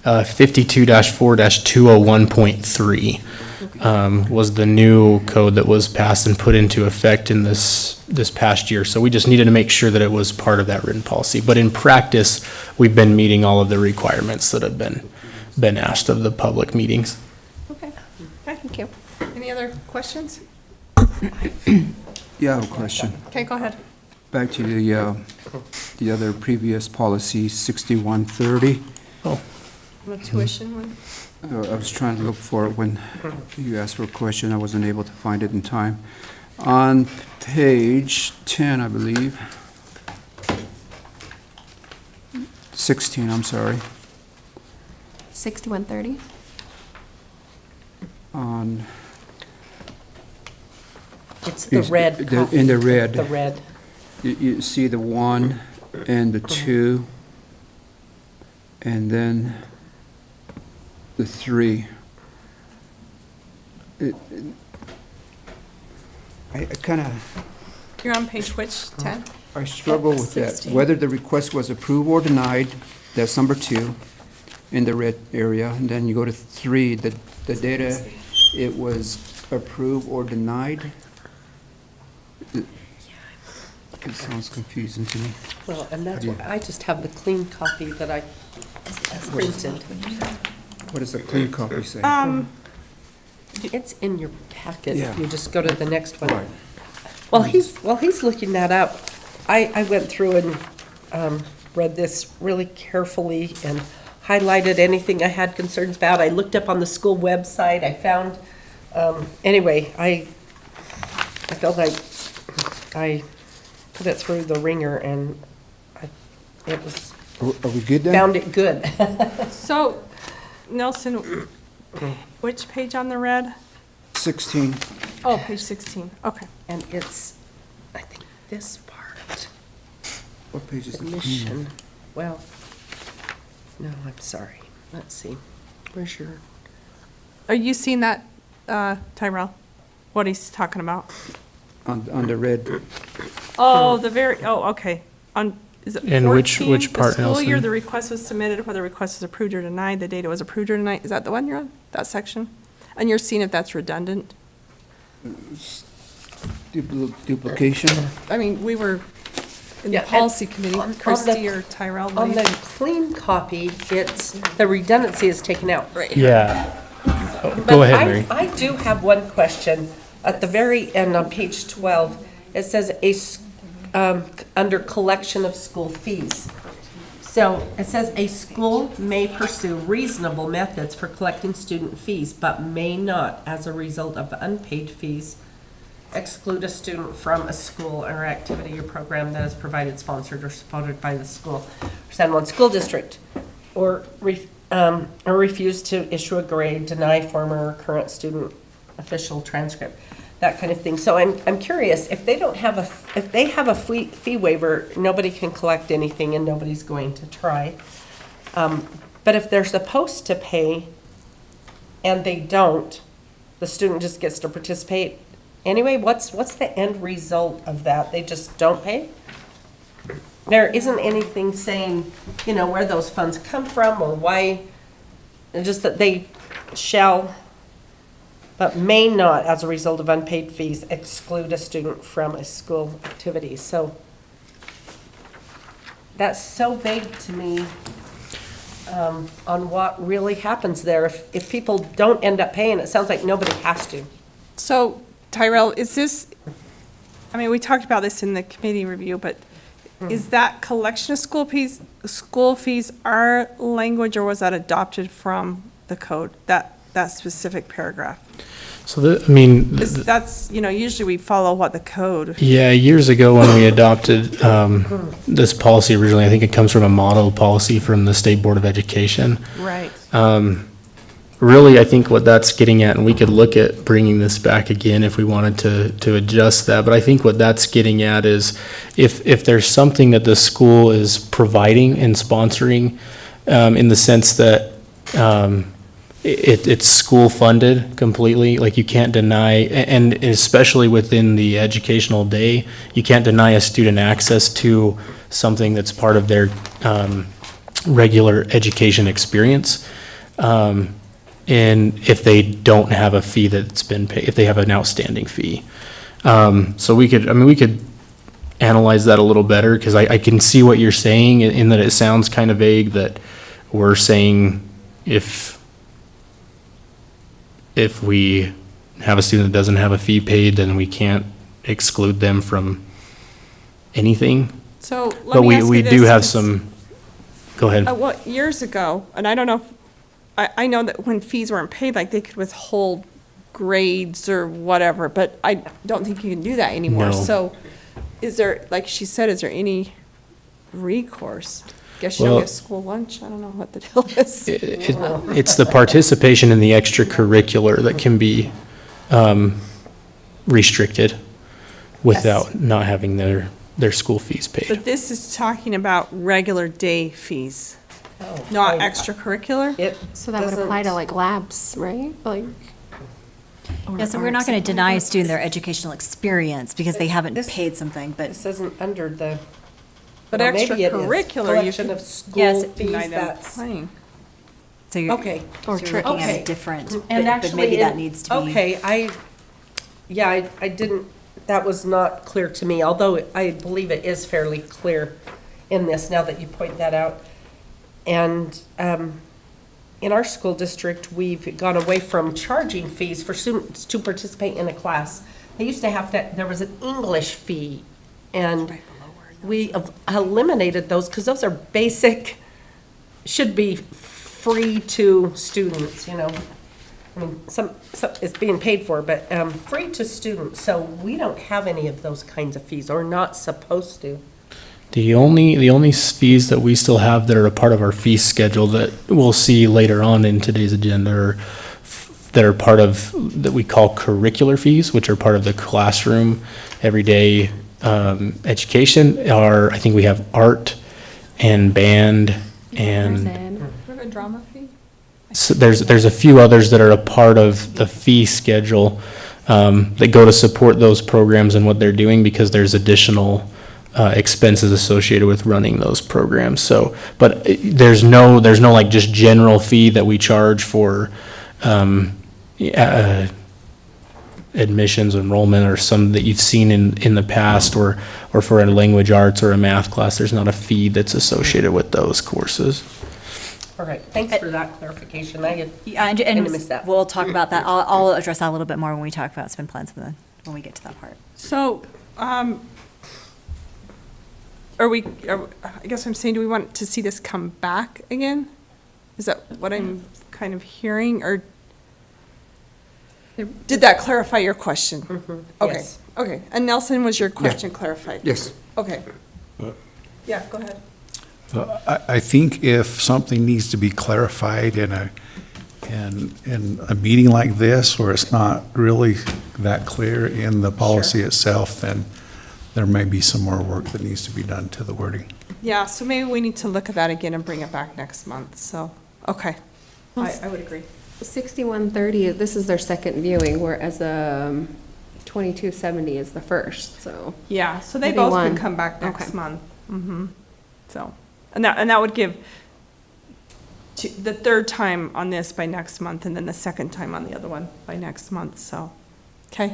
52-4-201.3 was the new code that was passed and put into effect in this past year. So we just needed to make sure that it was part of that written policy. But in practice, we've been meeting all of the requirements that have been asked of the public meetings. Okay. Thank you. Any other questions? Yeah, I have a question. Okay, go ahead. Back to the other previous policy, 6130. Oh. The tuition one? I was trying to look for it when you asked for a question. I wasn't able to find it in time. On page 10, I believe. 16, I'm sorry. 6130? On. It's the red copy. In the red. The red. You see the 1 and the 2, and then the 3. I kind of. You're on page which, 10? I struggle with that. 16. Whether the request was approved or denied, that's number 2 in the red area. And then you go to 3, the data, it was approved or denied. It sounds confusing to me. Well, and that's why I just have the clean copy that I printed. What does a clean copy say? It's in your packet. Yeah. If you just go to the next one. Right. While he's looking that up, I went through and read this really carefully and highlighted anything I had concerns about. I looked up on the school website. I found, anyway, I felt like I put it through the ringer and it was, Are we good then? found it good. So, Nelson, which page on the red? 16. Oh, page 16, okay. And it's, I think this part, What page is it? admission, well, no, I'm sorry. Let's see. Where's your, Are you seeing that, Tyrell? What he's talking about? On the red. Oh, okay. On, is it 14? And which part, The school year Nelson? the request was submitted, whether the request was approved or denied, the data was approved or denied. Is that the one you're on, that section? And you're seeing if that's redundant? Duplication. I mean, we were in Yeah, the and policy committee, on the- Christie or Tyrell. what on do the you- clean copy, it's, the redundancy is taken out. Yeah. Oh, But Go ahead, Mary. I do have one question. At the very end on page 12, it says under collection of school fees. So it says a school may pursue reasonable methods for collecting student fees, but may not, as a result of unpaid fees, exclude a student from a school or activity or program that is provided, sponsored, or supported by the school or San Juan School District, or refuse to issue a grade, deny former or current student official transcript, that kind of thing. So I'm curious, if they have a fee waiver, nobody can collect anything and nobody's going to try. But if they're supposed to pay and they don't, the student just gets to participate anyway. What's the end result of that? They just don't pay? There isn't anything saying, where those funds come from or why, just that they shall, but may not, as a result of unpaid fees, exclude a student from a school activity. So that's so vague to me on what really happens there. If people don't end up paying, it sounds like nobody has to. So, Tyrell, is this, I mean, we talked about this in the committee review, but is that collection of school fees our language, or was that adopted from the code, that specific paragraph? So the, That's, usually we follow what the code. yeah, years ago when we adopted this policy originally, I think it comes from a model policy from the State Board of Education. Right. Really, I think what that's getting at, and we could look at bringing this back again if we wanted to adjust that, but I think what that's getting at is if there's something that the school is providing and sponsoring, in the sense that it's school funded completely, like you can't deny, and especially within the educational day, you can't deny a student access to something that's part of their regular education experience. And if they don't have a fee that's been paid, if they have an outstanding fee. So we could analyze that a little better, because I can see what you're saying in that it sounds kind of vague, that we're saying if we have a student that doesn't have a fee paid, then we can't exclude them from anything. So let But me ask you we this, do have is- some, go ahead. Well, years ago, and I don't know, I know that when fees weren't paid, like they could withhold grades or whatever, but I don't think you can do that anymore. No. So is there, like she said, is there any recourse? Guess you don't Well- get school lunch, I don't know what the deal is. It's the participation in the extracurricular that can be restricted without not having their school fees paid. But this is talking about regular day fees, not extracurricular? So that would apply to like labs, right? Like. Yeah, so we're not going to deny a student their educational experience because they haven't paid something, but. This isn't under the, But well, maybe it is. extracurricular, you Collection can. of school Yes, fees, deny them that's. playing. So you're, Okay. or So you're looking at okay. it different, And but actually, maybe that needs to be. Okay, I didn't that was not clear to me, although I believe it is fairly clear in this now that you point that out. And in our school district, we've gone away from charging fees for students to participate in a class. They used to have to, there was an English fee, and we have eliminated those because those are basic, should be free to students, you know. I mean, some it's being paid for, but free to students. So we don't have any of those kinds of fees, or not supposed to. The only fees that we still have that are a part of our fee schedule that we'll see later on in today's agenda are that are part of, that we call curricular fees, which are part of the classroom, everyday education, are, I think we have art and band and We have a drama fee? so there's a few others that are a part of the fee schedule that go to support those programs and what they're doing, because there's additional expenses associated with running those programs. So, but there's no like just general fee that we charge for admissions, enrollment, or some that you've seen in the past, or for a language arts or a math class. There's not a fee that's associated with those courses. All right, thanks for that clarification. I had And kinda missed that. we'll talk about that. I'll address that a little bit more when we talk about spend plans when we get to that part. So, I guess I'm saying, do we want to see this come back again? Is that what I'm kind of hearing, or did that clarify your question? Okay, Yes. okay. And Nelson, was your question clarified? Yes. Okay. Yeah, go ahead. I think if something needs to be clarified in a meeting like this, where it's not really that clear in the policy itself, then there may be some more work that needs to be done to the wording. Yeah, so maybe we need to look at that again and bring it back next month, so, okay. I would agree. 6130, this is their second viewing, whereas 2270 is the first, so. Yeah, so they Maybe both one. could come back next Okay. month. So, and that would give the third time on this by next month, and then the second time on the other one by next month, so, okay.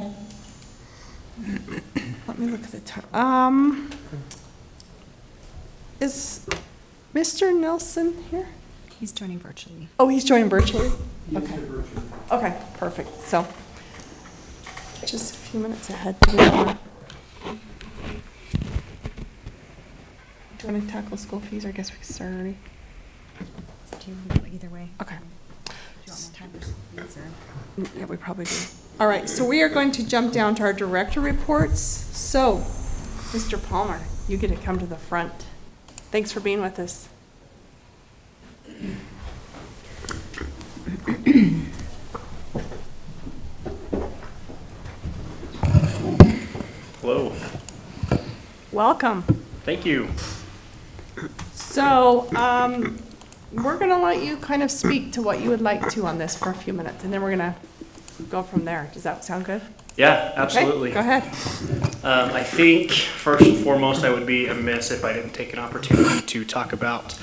Let me look at the time. Is Mr. Nelson here? He's joining virtually. Oh, he's joining virtually? Okay. Okay, perfect, so, just a few minutes ahead. Do you want to tackle school fees, or I guess we can start already? Either way. Okay. Do you want more time for these, or? Yeah, we probably do. All right, so we are going to jump down to our director reports. So, Mr. Palmer, you get to come to the front. Thanks for being with us. Hello. Welcome. Thank you. So, we're going to let you kind of speak to what you would like to on this for a few minutes, and then we're going to go from there. Does that sound good? Yeah, Okay, absolutely. go ahead. I think first and foremost, I would be amiss if I didn't take an opportunity to talk about,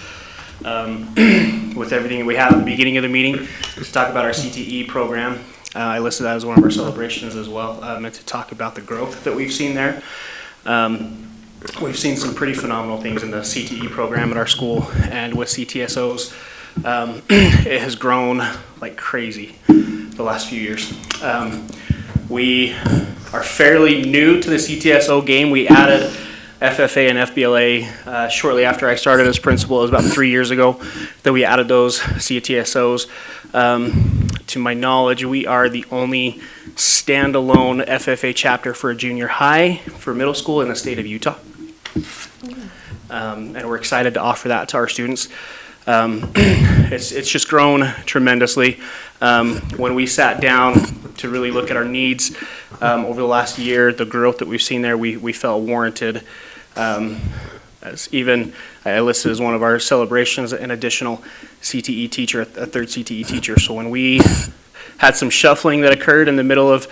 with everything we had at the beginning of the meeting, to talk about our CTE program. I listed that as one of our celebrations as well, and to talk about the growth that we've seen there. We've seen some pretty phenomenal things in the CTE program at our school, and with CTSOs, it has grown like crazy the last few years. We are fairly new to the CTSO game. We added FFA and FBLA shortly after I started as principal. It was about 3 years ago that we added those CTSOs. To my knowledge, we are the only standalone FFA chapter for a junior high for middle school in the state of Utah. And we're excited to offer that to our students. It's just grown tremendously. When we sat down to really look at our needs over the last year, the growth that we've seen there, we felt warranted. As even I listed as one of our celebrations an additional CTE teacher, a third CTE teacher. So when we had some shuffling that occurred in the middle of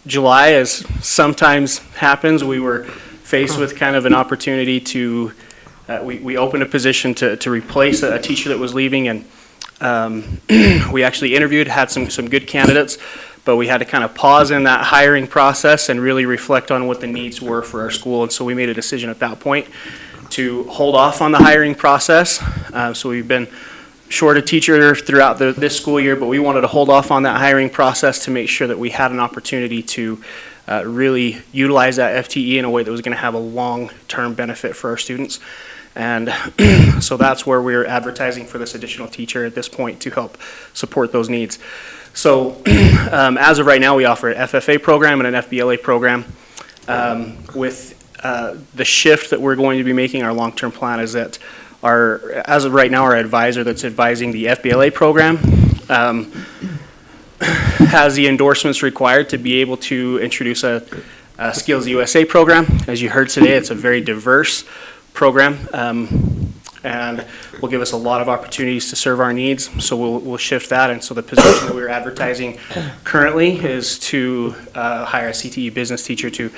July, as sometimes happens, we were faced with kind of an opportunity to, we opened a position to replace a teacher that was leaving, and we actually interviewed, had some good candidates, but we had to kind of pause in that hiring process and really reflect on what the needs were for our school. And so we made a decision at that point to hold off on the hiring process. So we've been short a teacher throughout this school year, but we wanted to hold off on that hiring process to make sure that we had an opportunity to really utilize that FTE in a way that was going to have a long-term benefit for our students. And so that's where we're advertising for this additional teacher at this point to help support those needs. So as of right now, we offer an FFA program and an FBLA program. With the shift that we're going to be making, our long-term plan is that as of right now, our advisor that's advising the FBLA program has the endorsements required to be able to introduce a Skills USA program. As you heard today, it's a very diverse program, and will give us a lot of opportunities to serve our needs. So we'll shift that, and so the position that we're advertising currently is to hire a CTE business teacher to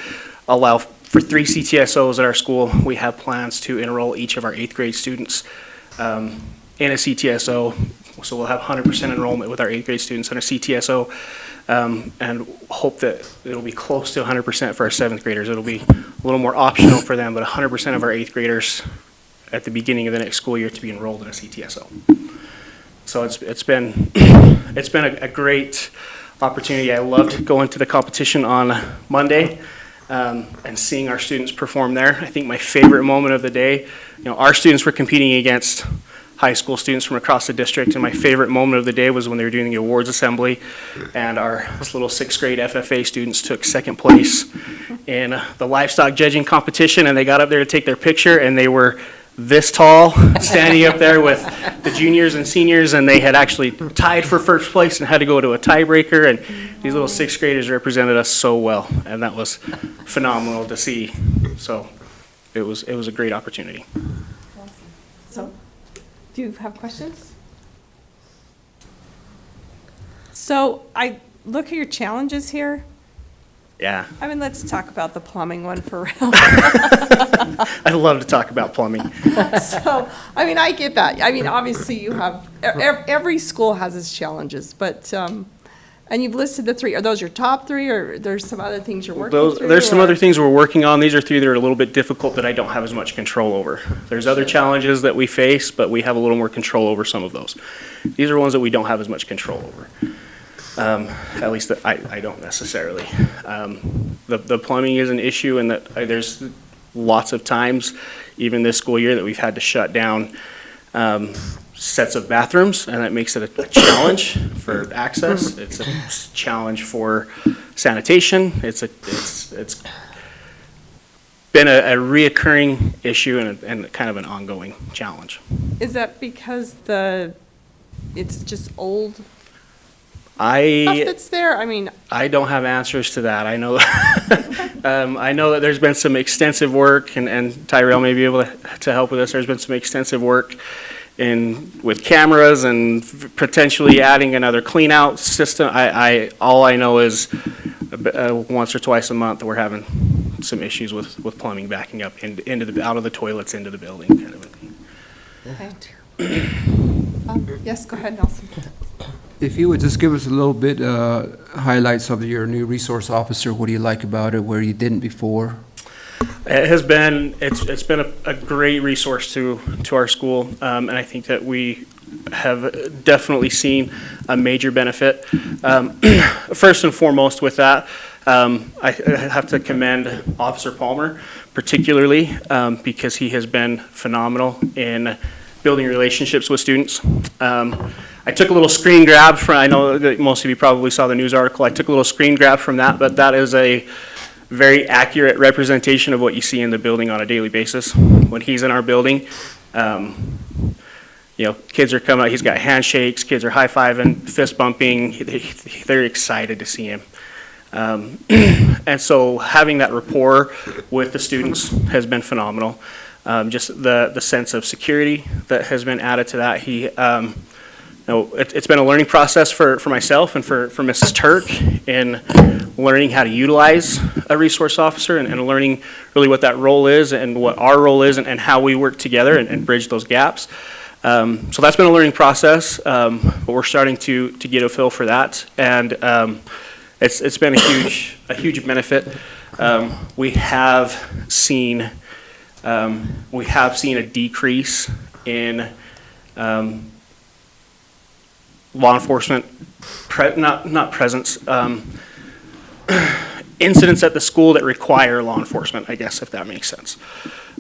allow for 3 CTSOs at our school. We have plans to enroll each of our 8th grade students in a CTSO. So we'll have 100% enrollment with our 8th grade students in a CTSO, and hope that it'll be close to 100% for our 7th graders. It'll be a little more optional for them, but 100% of our 8th graders at the beginning of the next school year to be enrolled in a CTSO. So it's been a great opportunity. I loved going to the competition on Monday. And seeing our students perform there. I think my favorite moment of the day, our students were competing against high school students from across the district, and my favorite moment of the day was when they were doing the awards assembly, and our little 6th grade FFA students took 2nd place in the livestock judging competition, and they got up there to take their picture, and they were this tall, standing up there with the juniors and seniors, and they had actually tied for first place and had to go to a tiebreaker, and these little 6th graders represented us so well, and that was phenomenal to see. So it was a great opportunity. So, do you have questions? So I look at your challenges here. Yeah. I mean, let's talk about the plumbing one for real. I love to talk about plumbing. So, I mean, I get that. I mean, obviously you have, every school has its challenges, but, and you've listed the 3. Are those your top 3, or there's some other things you're working through? There's some other things we're working on. These are 3 that are a little bit difficult that I don't have as much control over. There's other challenges that we face, but we have a little more control over some of those. These are ones that we don't have as much control over. At least that I don't necessarily. The plumbing is an issue, and that there's lots of times, even this school year, that we've had to shut down sets of bathrooms, and that makes it a challenge for access. It's a challenge for sanitation. It's been a reoccurring issue and kind of an ongoing challenge. Is that because it's just old stuff I that's there? I mean, don't have answers to that. I know I know that there's been some extensive work, and Tyrell may be able to help with this. There's been some extensive work with cameras and potentially adding another clean out system. All I know is once or twice a month we're having some issues with plumbing backing up out of the toilets into the building, kind of a thing. okay. Yes, go ahead, Nelson. If you would just give us a little bit, highlights of your new resource officer, what do you like about it, where you didn't before? It's been a great resource to our school, and I think that we have definitely seen a major benefit. First and foremost with that, I have to commend Officer Palmer particularly, because he has been phenomenal in building relationships with students. I took a little screen grab I know that most of you probably saw the news article. I took a little screen grab from that, but that is a very accurate representation of what you see in the building on a daily basis. When he's in our building, kids are coming out, he's got handshakes, kids are high-fiving, fist bumping, they're excited to see him. And so having that rapport with the students has been phenomenal. Just the sense of security that has been added to that. It's been a learning process for myself and for Mrs. Turk in learning how to utilize a resource officer and learning really what that role is and what our role is and how we work together and bridge those gaps. So that's been a learning process, but we're starting to get a feel for that. And it's been a huge benefit. We have seen a decrease in law enforcement, not presence, incidents at the school that require law enforcement, I guess, if that makes sense.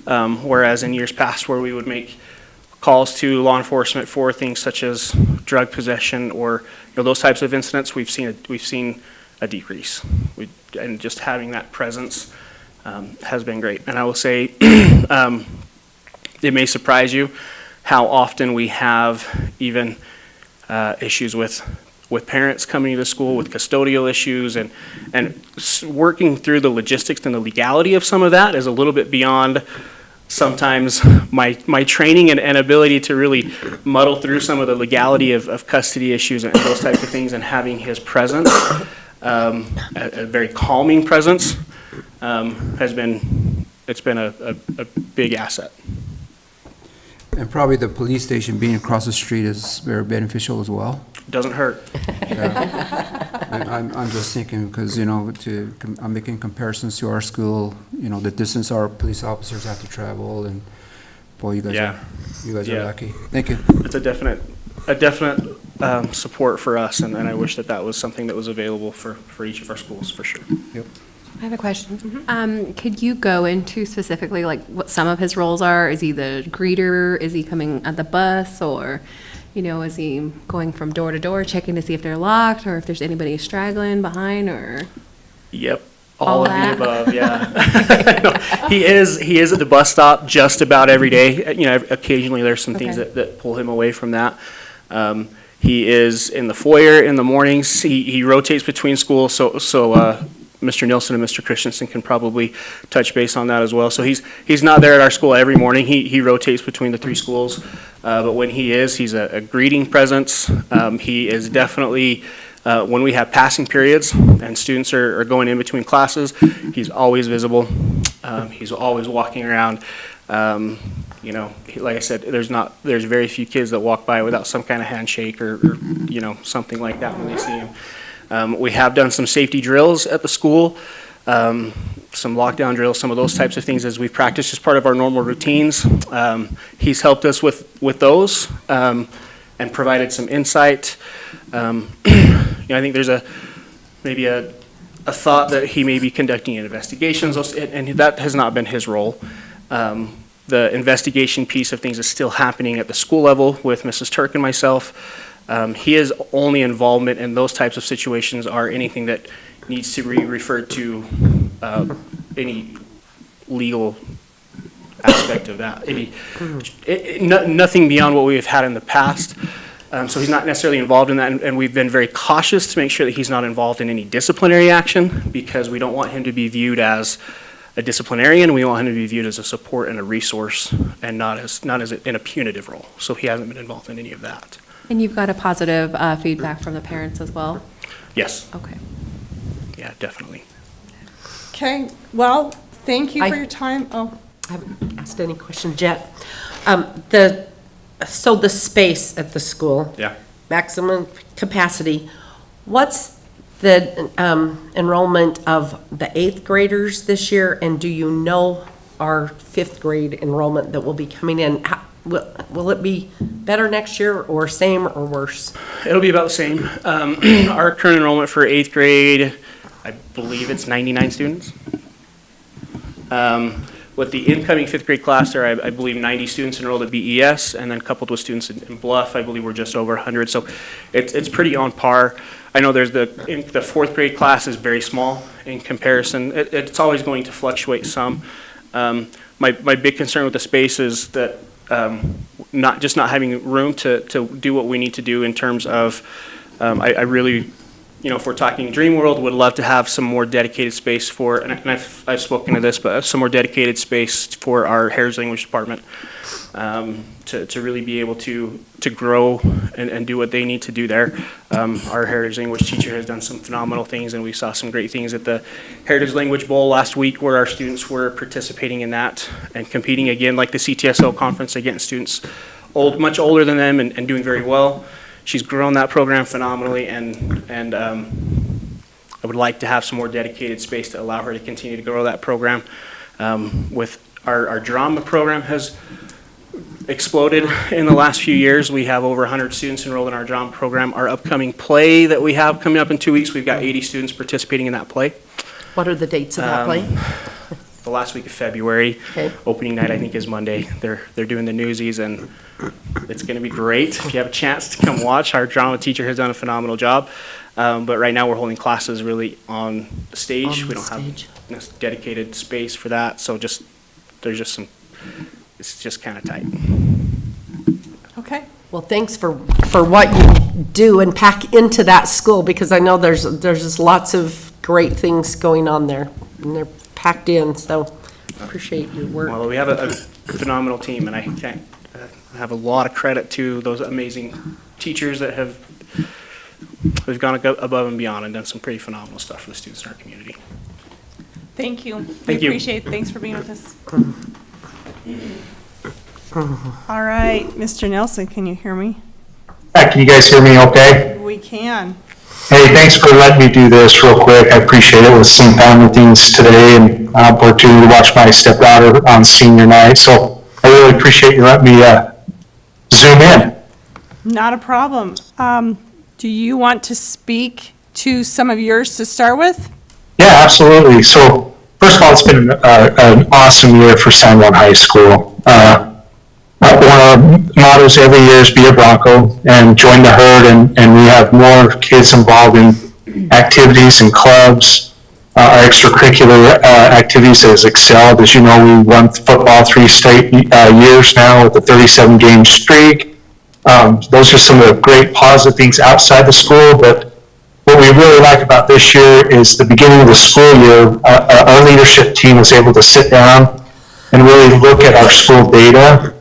Whereas in years past where we would make calls to law enforcement for things such as drug possession or those types of incidents, we've seen a decrease. And just having that presence has been great. And I will say, it may surprise you how often we have even issues with parents coming to school with custodial issues, and working through the logistics and the legality of some of that is a little bit beyond sometimes my training and ability to really muddle through some of the legality of custody issues and those types of things, and having his presence, a very calming presence, it's been a big asset. And probably the police station being across the street is very beneficial as well. Doesn't hurt. I'm just thinking because, I'm making comparisons to our school, the distance our police officers have to travel, and boy, you guys are lucky. Thank you. It's a definite support for us, and I wish that was something that was available for each of our schools, for sure. Yep. I have a question. Could you go into specifically like what some of his roles are? Is he the greeter? Is he coming at the bus? Or, is he going from door to door checking to see if they're locked or if there's anybody straggling behind or? Yep. All of the above, yeah. He is at the bus stop just about every day. Occasionally there's some things that pull him away from that. He is in the foyer in the mornings. He rotates between schools, so Mr. Nilsson and Mr. Christensen can probably touch base on that as well. So he's not there at our school every morning. He rotates between the three schools, but when he's a greeting presence. He is definitely, when we have passing periods and students are going in between classes, he's always visible. He's always walking around. Like I said, there's very few kids that walk by without some kind of handshake or something like that when they see him. We have done some safety drills at the school, some lockdown drills, some of those types of things as we've practiced as part of our normal routines. He's helped us with those and provided some insight. I think there's maybe a thought that he may be conducting investigations, and that has not been his role. The investigation piece of things is still happening at the school level with Mrs. Turk and myself. His only involvement in those types of situations are anything that needs to be referred to any legal aspect of that. Nothing beyond what we've had in the past. So he's not necessarily involved in that, and we've been very cautious to make sure that he's not involved in any disciplinary action because we don't want him to be viewed as a disciplinarian. We want him to be viewed as a support and a resource, and not as in a punitive role. So he hasn't been involved in any of that. And you've got a positive feedback from the parents as well? Yes. Okay. Yeah, definitely. Okay, well, thank you for your time. Oh, I haven't asked any questions yet. So the space at the school. Yeah. Maximum capacity. What's the enrollment of the 8th graders this year? And do you know our 5th grade enrollment that will be coming in? Will it be better next year or same or worse? It'll be about the same. Our current enrollment for 8th grade, I believe it's 99 students. With the incoming 5th grade class there, I believe 90 students enrolled at BES, and then coupled with students in Bluff, I believe we're just over 100. So it's pretty on par. I know the 4th grade class is very small in comparison. It's always going to fluctuate some. My big concern with the space is that not having room to do what we need to do in terms of, I really, if we're talking Dream World, would love to have some more dedicated space for, and I've spoken to this, but some more dedicated space for our Heritage Language Department to really be able to grow and do what they need to do there. Our Heritage Language teacher has done some phenomenal things, and we saw some great things at the Heritage Language Bowl last week where our students were participating in that and competing again, like the CTSO conference, against students much older than them and doing very well. She's grown that program phenomenally, and I would like to have some more dedicated space to allow her to continue to grow that program. With our drama program has exploded in the last few years. We have over 100 students enrolled in our drama program. Our upcoming play that we have coming up in 2 weeks, we've got 80 students participating in that play. What are the dates of that play? The last week of February. Okay. Opening night, I think, is Monday. They're doing the Newsies, and it's going to be great. If you have a chance to come watch, our drama teacher has done a phenomenal job. But right now, we're holding classes really on the stage. We don't have dedicated space for that, so there's just some. It's just kind of tight. Okay. Well, thanks for what you do and pack into that school, because I know there's just lots of great things going on there, and they're packed in, so appreciate your work. Well, we have a phenomenal team, and I can't have a lot of credit to those amazing teachers that we've gone above and beyond and done some pretty phenomenal stuff for the students in our community. Thank you. Thank we you. appreciate it. Thanks for being with us. All right, Mr. Nelson, can you hear me? Can you guys hear me okay? We can. Hey, thanks for letting me do this real quick. I appreciate it with some family things today and opportunity to watch my stepdaughter on senior night. So I really appreciate you letting me zoom in. Not a problem. Do you want to speak to some of yours to start with? Yeah, absolutely. So first of all, it's been an awesome year for San Juan High School. One of our mottos every year is be a Bronco and join the herd, and we have more kids involved in activities and clubs. Our extracurricular activities has excelled. As you know, we won football 3 straight years now with a 37-game streak. Those are some of the great positive things outside the school, but what we really like about this year is the beginning of the school year, our leadership team was able to sit down and really look at our school data.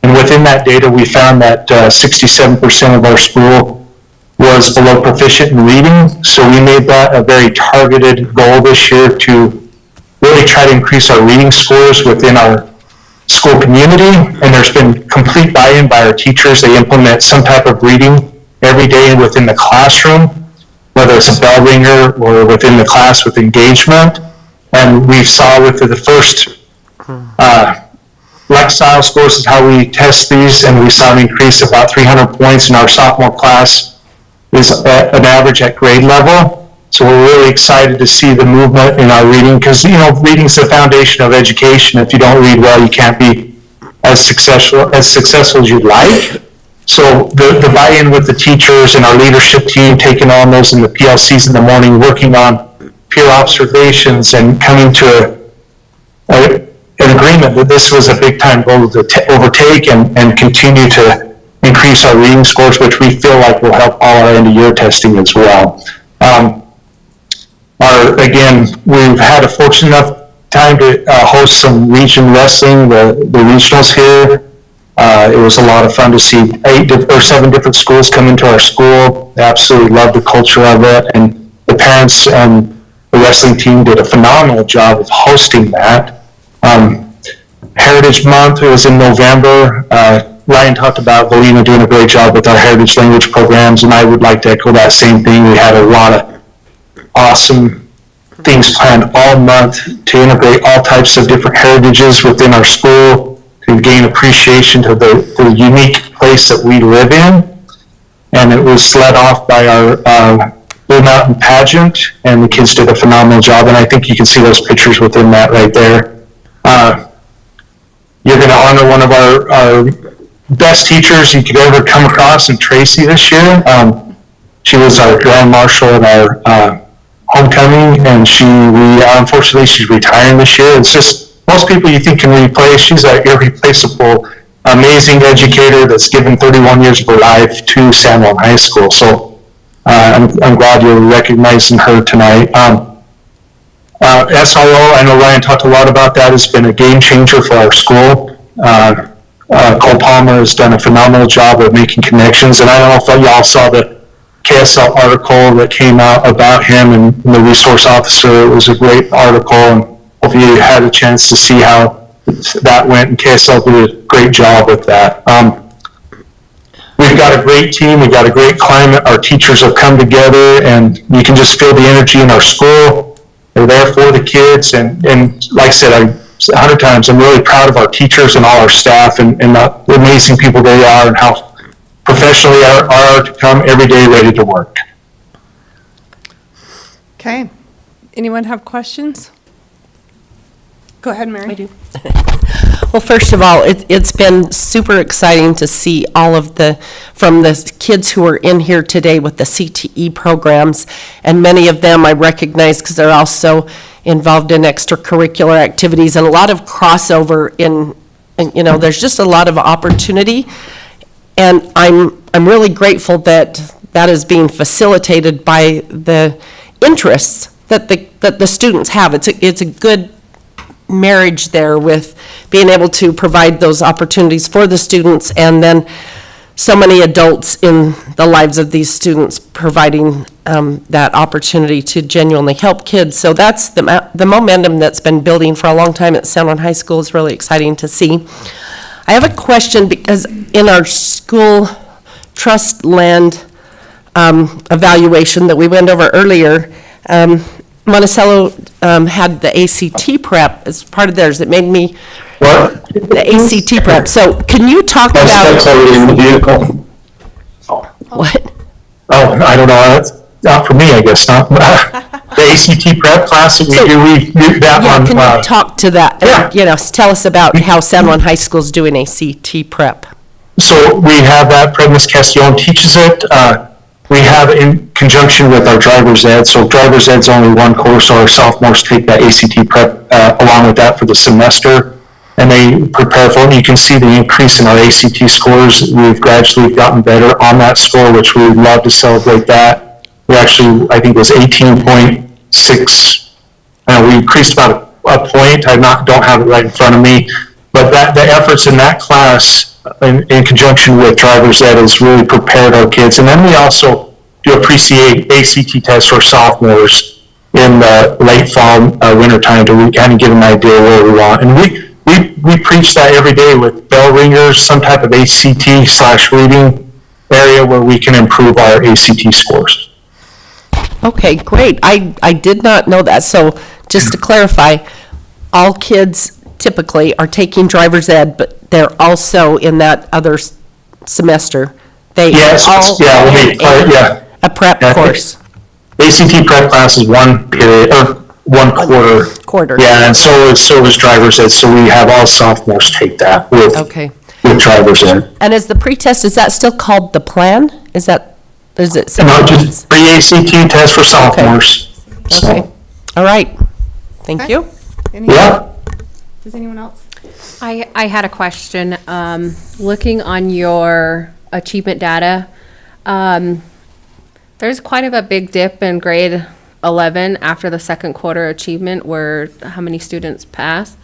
And within that data, we found that 67% of our school was below proficient in reading. So we made that a very targeted goal this year to really try to increase our reading scores within our school community. And there's been complete buy-in by our teachers. They implement some type of reading every day within the classroom, whether it's a bell ringer or within the class with engagement. And we saw with the first Lexile scores is how we test these, and we saw an increase of about 300 points in our sophomore class is an average at grade level. So we're really excited to see the movement in our reading, because reading's the foundation of education. If you don't read well, you can't be as successful as you'd like. So the buy-in with the teachers and our leadership team, taking on those in the PLCs in the morning, working on peer observations and coming to an agreement that this was a big time goal to overtake and continue to increase our reading scores, which we feel like will help all our end of year testing as well. Again, we've had a fortunate enough time to host some region wrestling, the regionals here. It was a lot of fun to see 8 or 7 different schools come into our school. They absolutely loved the culture of it, and the parents and the wrestling team did a phenomenal job of hosting that. Heritage Month, it was in November. Ryan talked about Valina doing a great job with our heritage language programs, and I would like to echo that same thing. We had a lot of awesome things planned all month to integrate all types of different heritages within our school, to gain appreciation to the unique place that we live in. And it was led off by our Blue Mountain pageant, and the kids did a phenomenal job, and I think you can see those pictures within that right there. You're going to honor one of our best teachers you could ever come across in Tracy this year. She was our grand marshal at our homecoming, and unfortunately she's retiring this year. It's just, most people you think can replace, she's an irreplaceable, amazing educator that's given 31 years of her life to San Juan High School. So I'm glad you're recognizing her tonight. SRO, I know Ryan talked a lot about that. It's been a game changer for our school. Cole Palmer has done a phenomenal job of making connections, and I don't know if y'all saw the KSL article that came out about him and the resource officer. It was a great article, and hopefully you had a chance to see how that went, and KSL did a great job with that. we've got a great team, we've got a great climate, our teachers have come together, and you can just feel the energy in our school. They're there for the kids, and like I said, 100 times, I'm really proud of our teachers and all our staff and the amazing people they are and how professionally they are to come every day ready to work. Okay. Anyone have questions? Go ahead, Mary. I do. Well, first of all, it's been super exciting to see all of from the kids who are in here today with the CTE programs, and many of them I recognize because they're also involved in extracurricular activities and a lot of crossover and there's just a lot of opportunity, and I'm really grateful that that is being facilitated by the interests that the students have. It's a good marriage there with being able to provide those opportunities for the students, and then so many adults in the lives of these students providing that opportunity to genuinely help kids. So that's the momentum that's been building for a long time at San Juan High School is really exciting to see. I have a question because in our school trust land evaluation that we went over earlier, Monticello had the ACT prep as part of theirs. It made me, the ACT prep. So can you talk about? That's already in the vehicle. What? Oh, I don't know, that's not for me, I guess, not. The ACT prep class that we do that Yeah, one. can you talk to that? Yeah. Tell us about how San Juan High School's doing ACT prep. So we have that, Ms. Castillon teaches it. We have in conjunction with our driver's ed. So driver's ed's only one course, so our sophomores take that ACT prep along with that for the semester, and they prepare for it. You can see the increase in our ACT scores. We've gradually gotten better on that score, which we would love to celebrate that. We actually, I think it was 18.6. We increased about a point. I don't have it right in front of me, but the efforts in that class in conjunction with driver's ed has really prepared our kids. And then we also do a pre-ACT test for sophomores in the late fall, winter time to kind of get an idea where we want. And we preach that every day with bell ringers, some type of ACT/reading area where we can improve our ACT scores. Okay, great. I did not know that. So just to clarify, all kids typically are taking driver's ed, but they're also in that other semester. They all a prep course. ACT prep class is one period, or one quarter. Yeah, and so is driver's ed. So we have all sophomores take that with driver's ed. And is the pretest, is that still called the plan? Is it? No, just pre-ACT test for sophomores. Okay. All right. Thank you. Yeah. Does anyone else? I had a question. Looking on your achievement data, there's quite of a big dip in grade 11 after the second quarter achievement, where how many students pass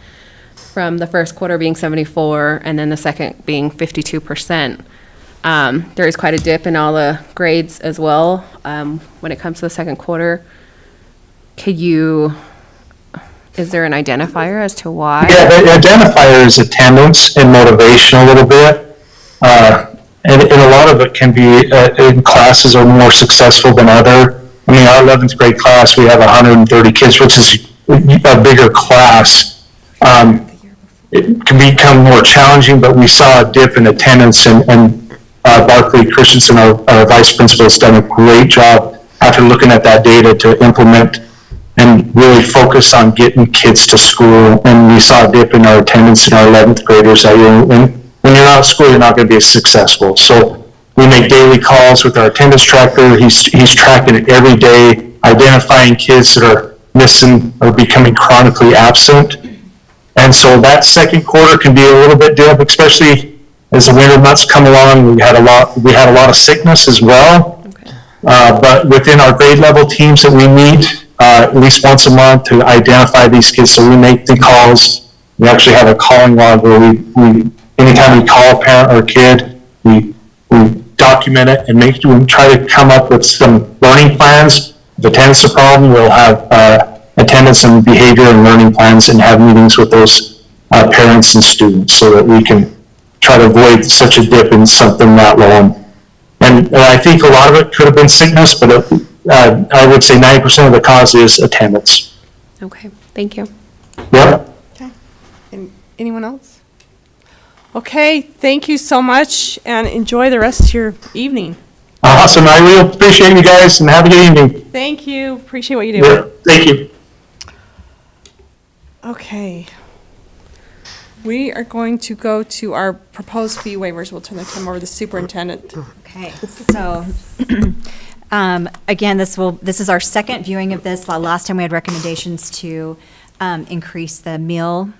from the first quarter being 74 and then the second being 52%. There is quite a dip in all the grades as well when it comes to the second quarter. Is there an identifier as to why? Yeah, the identifier is attendance and motivation a little bit. And a lot of it can be in classes are more successful than other. I mean, our 11th grade class, we have 130 kids, which is a bigger class. It can become more challenging, but we saw a dip in attendance, and Barclay Christensen, our vice principal, has done a great job after looking at that data to implement and really focus on getting kids to school. And we saw a dip in our attendance in our 11th graders that year. And when you're not at school, you're not going to be as successful. So we make daily calls with our attendance tracker. He's tracking it every day, identifying kids that are missing or becoming chronically absent. And so that second quarter can be a little bit dip, especially as the winter months come along. We had a lot of sickness as well. But within our grade level teams that we meet at least once a month to identify these kids, so we make the calls. We actually have a calling log where we anytime we call a parent or a kid, we document it and we try to come up with some learning plans. If attendance is a problem, we'll have attendance and behavior and learning plans and have meetings with those parents and students so that we can try to avoid such a dip in something that low. And I think a lot of it could have been sickness, but I would say 90% of the cause is attendance. Okay, thank you. Yep. Anyone else? Okay, thank you so much, and enjoy the rest of your evening. Awesome. I really appreciate you guys, and have a good evening. Thank you. Appreciate what you do. Yeah, thank you. Okay. We are going to go to our proposed fee waivers. We'll turn the time over to the superintendent. Okay, so, again, this is our second viewing of this. Last time we had recommendations to increase the meal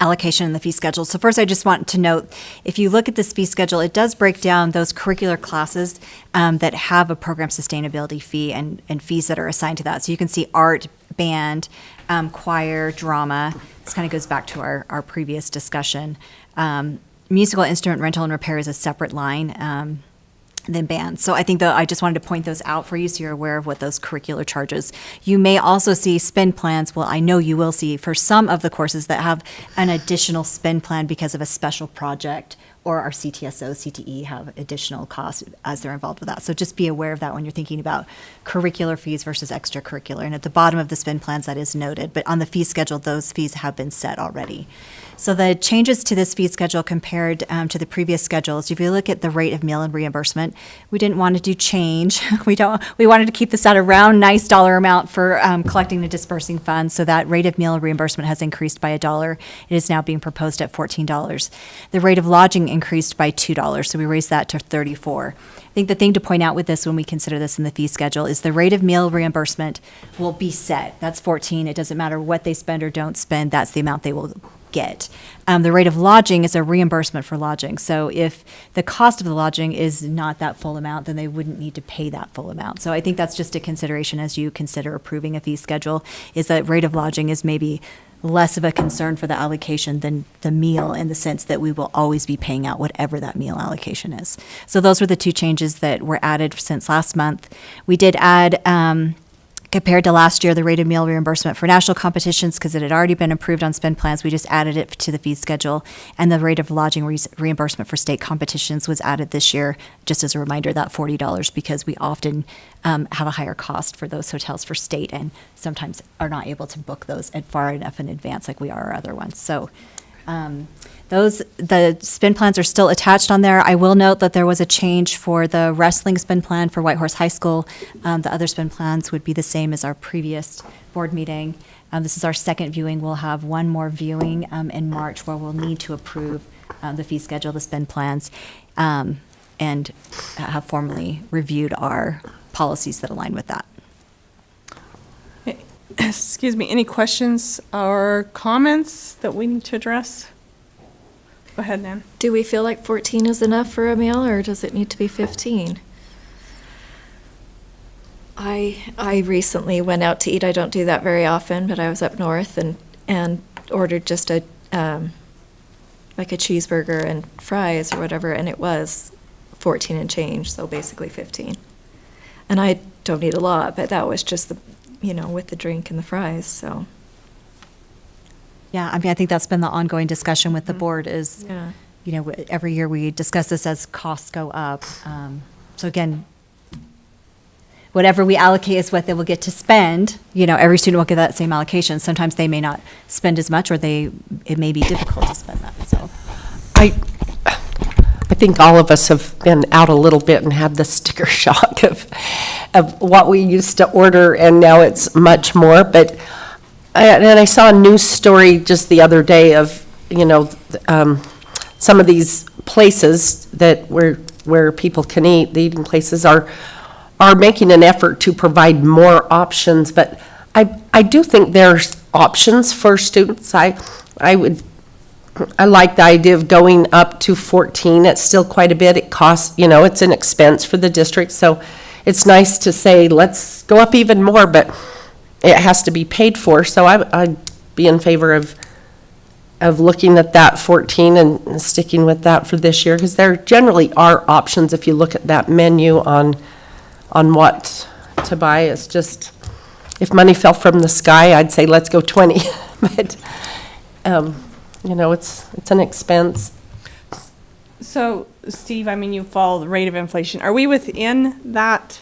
allocation in the fee schedule. So first, I just want to note, if you look at this fee schedule, it does break down those curricular classes that have a program sustainability fee and fees that are assigned to that. So you can see art, band, choir, drama. This kind of goes back to our previous discussion. Musical instrument rental and repair is a separate line than band. So I think that I just wanted to point those out for you so you're aware of what those curricular charges. You may also see spend plans. Well, I know you will see for some of the courses that have an additional spend plan because of a special project, or our CTSO, CTE have additional costs as they're involved with that. So just be aware of that when you're thinking about curricular fees versus extracurricular. And at the bottom of the spend plans, that is noted. But on the fee schedule, those fees have been set already. So the changes to this fee schedule compared to the previous schedules, if you look at the rate of meal and reimbursement, we didn't want to do change. We wanted to keep this at a round, nice dollar amount for collecting the dispersing funds. So that rate of meal reimbursement has increased by $1. It is now being proposed at $14. The rate of lodging increased by $2, so we raised that to $34. I think the thing to point out with this when we consider this in the fee schedule is the rate of meal reimbursement will be set. That's 14. It doesn't matter what they spend or don't spend. That's the amount they will get. The rate of lodging is a reimbursement for lodging. So if the cost of the lodging is not that full amount, then they wouldn't need to pay that full amount. So I think that's just a consideration as you consider approving a fee schedule, is that rate of lodging is maybe less of a concern for the allocation than the meal, in the sense that we will always be paying out whatever that meal allocation is. So those were the two changes that were added since last month. We did add, compared to last year, the rate of meal reimbursement for national competitions, because it had already been approved on spend plans. We just added it to the fee schedule. And the rate of lodging reimbursement for state competitions was added this year, just as a reminder, that $40, because we often have a higher cost for those hotels for state, and sometimes are not able to book those far enough in advance like we are our other ones. So the spend plans are still attached on there. I will note that there was a change for the wrestling spend plan for Whitehorse High School. The other spend plans would be the same as our previous board meeting. This is our second viewing. We'll have one more viewing in March where we'll need to approve the fee schedule, the spend plans, and have formally reviewed our policies that align with that. Excuse me, any questions or comments that we need to address? Go ahead, Nan. Do we feel like 14 is enough for a meal, or does it need to be 15? I recently went out to eat. I don't do that very often, but I was up north and ordered just a like a cheeseburger and fries or whatever, and it was 14 and change, so basically 15. And I don't eat a lot, but that was just with the drink and the fries, so. Yeah, I mean, I think that's been the ongoing discussion with the board is, every year we discuss this as costs go up. So again, whatever we allocate is what they will get to spend. Every student will get that same allocation. Sometimes they may not spend as much, or it may be difficult to spend that, so. I think all of us have been out a little bit and had the sticker shock of what we used to order, and now it's much more. But I saw a news story just the other day of some of these places that where people can eat. The eating places are making an effort to provide more options. But I do think there's options for students. I like the idea of going up to 14. It's still quite a bit. It costs, it's an expense for the district. So it's nice to say, let's go up even more, but it has to be paid for. So I'd be in favor of looking at that 14 and sticking with that for this year, because there generally are options if you look at that menu on what to buy. It's just, if money fell from the sky, I'd say let's go 20. But, it's an expense. So, Steve, I mean, you follow the rate of inflation. Are we within that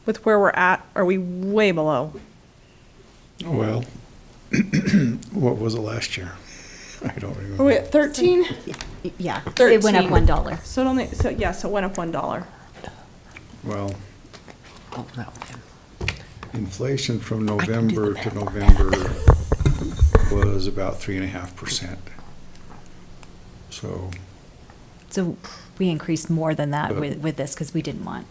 with where we're at? Are we way below? Well, what was it last year? I don't remember. Are we at 13? Yeah, 13. it went up $1. So it only, so yes, it went up $1. Well, inflation from November to November was about 3.5%. So, So we increased more than that But- with this because we didn't want.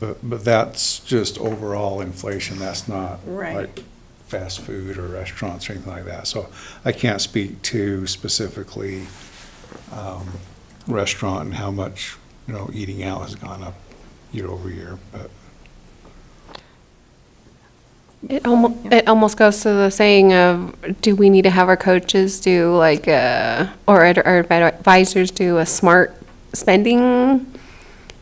but that's just overall inflation. That's not Right. like fast food or restaurants or anything like that. So I can't speak to specifically restaurant and how much, eating out has gone up year over year, but. It almost goes to the saying of, do we need to have our coaches do like, or our advisors do a smart spending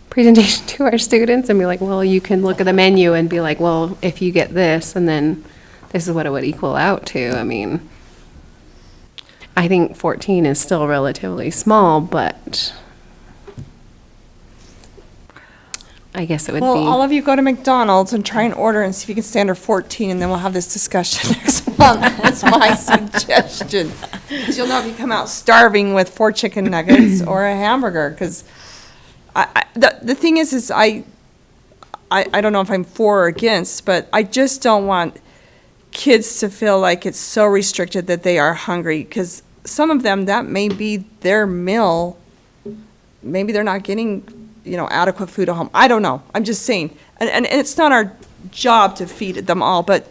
presentation to our students and be like, well, you can look at the menu and be like, well, if you get this, and then this is what it would equal out to. I mean, I think 14 is still relatively small, but I guess it would Well, be. all of you go to McDonald's and try and order and see if you can stay under 14, and then we'll have this discussion next month. That's my suggestion. Because you'll know if you come out starving with 4 chicken nuggets or a hamburger. Because the thing is I don't know if I'm for or against, but I just don't want kids to feel like it's so restricted that they are hungry. Because some of them, that may be their meal. Maybe they're not getting adequate food at home. I don't know. I'm just saying. And it's not our job to feed them all, but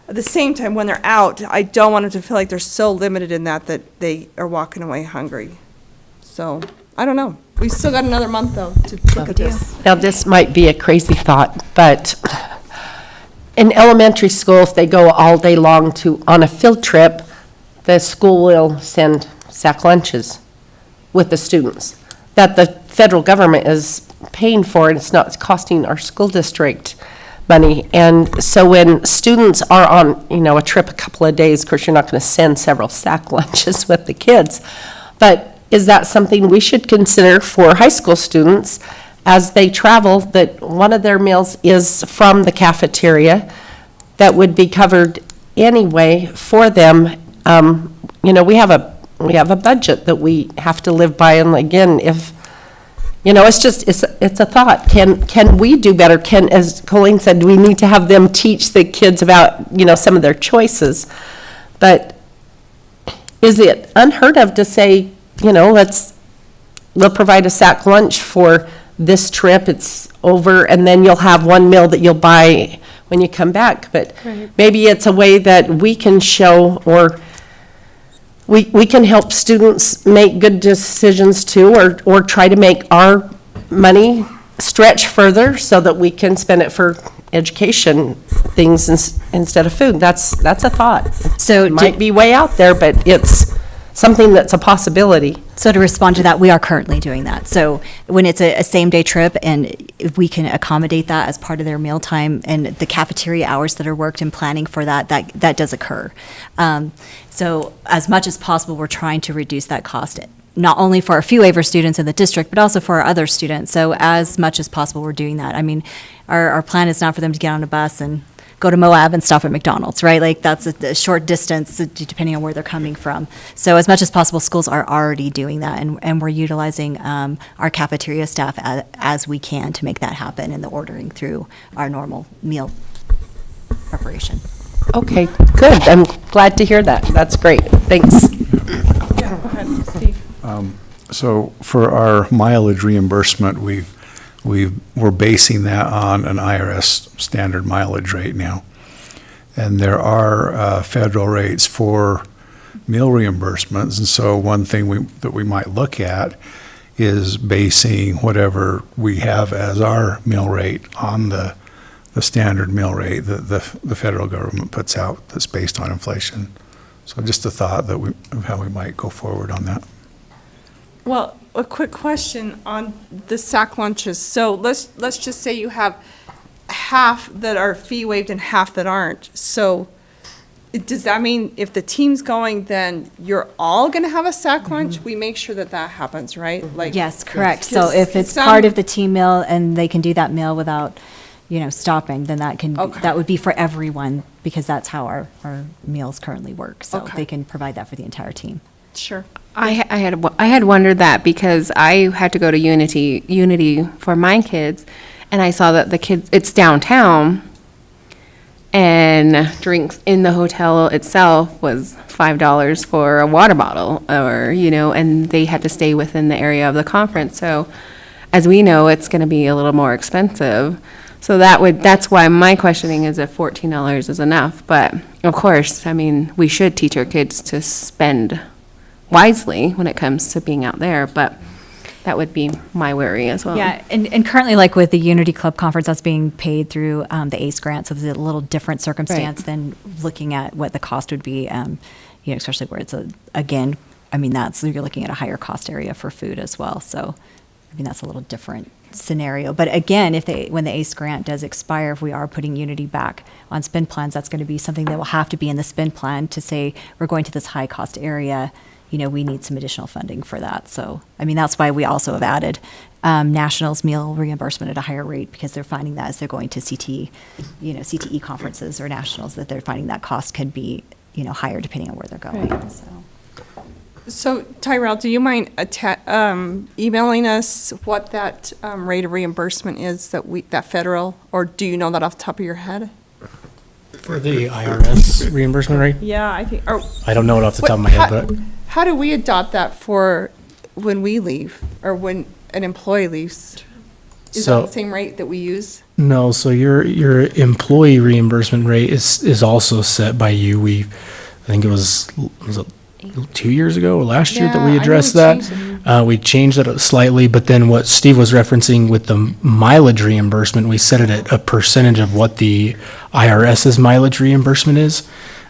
at the same time, when they're out, I don't want them to feel like they're so limited in that they are walking away hungry. So, I don't know. We've still got another month, though, to look at this. Now, this might be a crazy thought, but in elementary school, if they go all day long on a field trip, the school will send sack lunches with the students that the federal government is paying for, and it's not costing our school district money. And so when students are on, a trip a couple of days, of course, you're not going to send several sack lunches with the kids. But is that something we should consider for high school students as they travel, that one of their meals is from the cafeteria that would be covered anyway for them? We have a budget that we have to live by, and again, if, it's a thought. Can we do better? As Colleen said, we need to have them teach the kids about, some of their choices. But is it unheard of to say, we'll provide a sack lunch for this trip, it's over, and then you'll have one meal that you'll buy when you come back? But maybe it's a way that we can show, or we can help students make good decisions too, or try to make our money stretch further so that we can spend it for education things instead of food. That's a thought. So It might be way out there, but it's something that's a possibility. So to respond to that, we are currently doing that. So when it's a same-day trip, and if we can accommodate that as part of their mealtime and the cafeteria hours that are worked and planning for that does occur. So as much as possible, we're trying to reduce that cost, not only for our fee waiver students in the district, but also for our other students. So as much as possible, we're doing that. I mean, our plan is not for them to get on a bus and go to Moab and stop at McDonald's, right? Like, that's a short distance depending on where they're coming from. So as much as possible, schools are already doing that, and we're utilizing our cafeteria staff as we can to make that happen, and the ordering through our normal meal preparation. Okay, good. I'm glad to hear that. That's great. Thanks. Yeah, go ahead, Steve. So for our mileage reimbursement, we're basing that on an IRS standard mileage rate now. And there are federal rates for meal reimbursements. And so one thing that we might look at is basing whatever we have as our meal rate on the standard meal rate that the federal government puts out that's based on inflation. So just a thought of how we might go forward on that. Well, a quick question on the sack lunches. So let's just say you have half that are fee waived and half that aren't. So does that mean if the team's going, then you're all gonna have a sack lunch? We make sure that that happens, right? Like Yes, correct. So Because if it's some- part of the team meal and they can do that meal without, stopping, then that would be for everyone, because that's how our meals currently work. So Okay. they can provide that for the entire team. Sure. I had wondered that because I had to go to Unity for my kids, and I saw that the kids, it's downtown, and drinks in the hotel itself was $5 for a water bottle, or, and they had to stay within the area of the conference. So as we know, it's going to be a little more expensive. So that's why my questioning is if $14 is enough. But of course, we should teach our kids to spend wisely when it comes to being out there, but that would be my worry as well. Yeah, and currently, like with the Unity Club Conference, that's being paid through the ACE grant, so there's a little different circumstance than looking at what the cost would be, especially where it's you're looking at a higher cost area for food as well. So, that's a little different scenario. But again, when the ACE grant does expire, if we are putting Unity back on spend plans, that's going to be something that will have to be in the spend plan to say we're going to this high cost area. We need some additional funding for that. So, that's why we also have added Nationals meal reimbursement at a higher rate, because they're finding that as they're going to CTE conferences or Nationals, that they're finding that cost could be, higher depending on where they're going. Right. So Tyrell, do you mind emailing us what that rate of reimbursement is that federal, or do you know that off the top of your head? For the IRS reimbursement rate? Yeah, I think. I don't know it off the top of my head, but How do we adopt that for when we leave, or when an employee leaves? Is that the same rate that we use? no. So your employee reimbursement rate is also set by you. I think it was it 2 years ago or last year that Yeah, we I know addressed we that. changed it. We changed it slightly, but then what Steve was referencing with the mileage reimbursement, we set it at a percentage of what the IRS's mileage reimbursement is.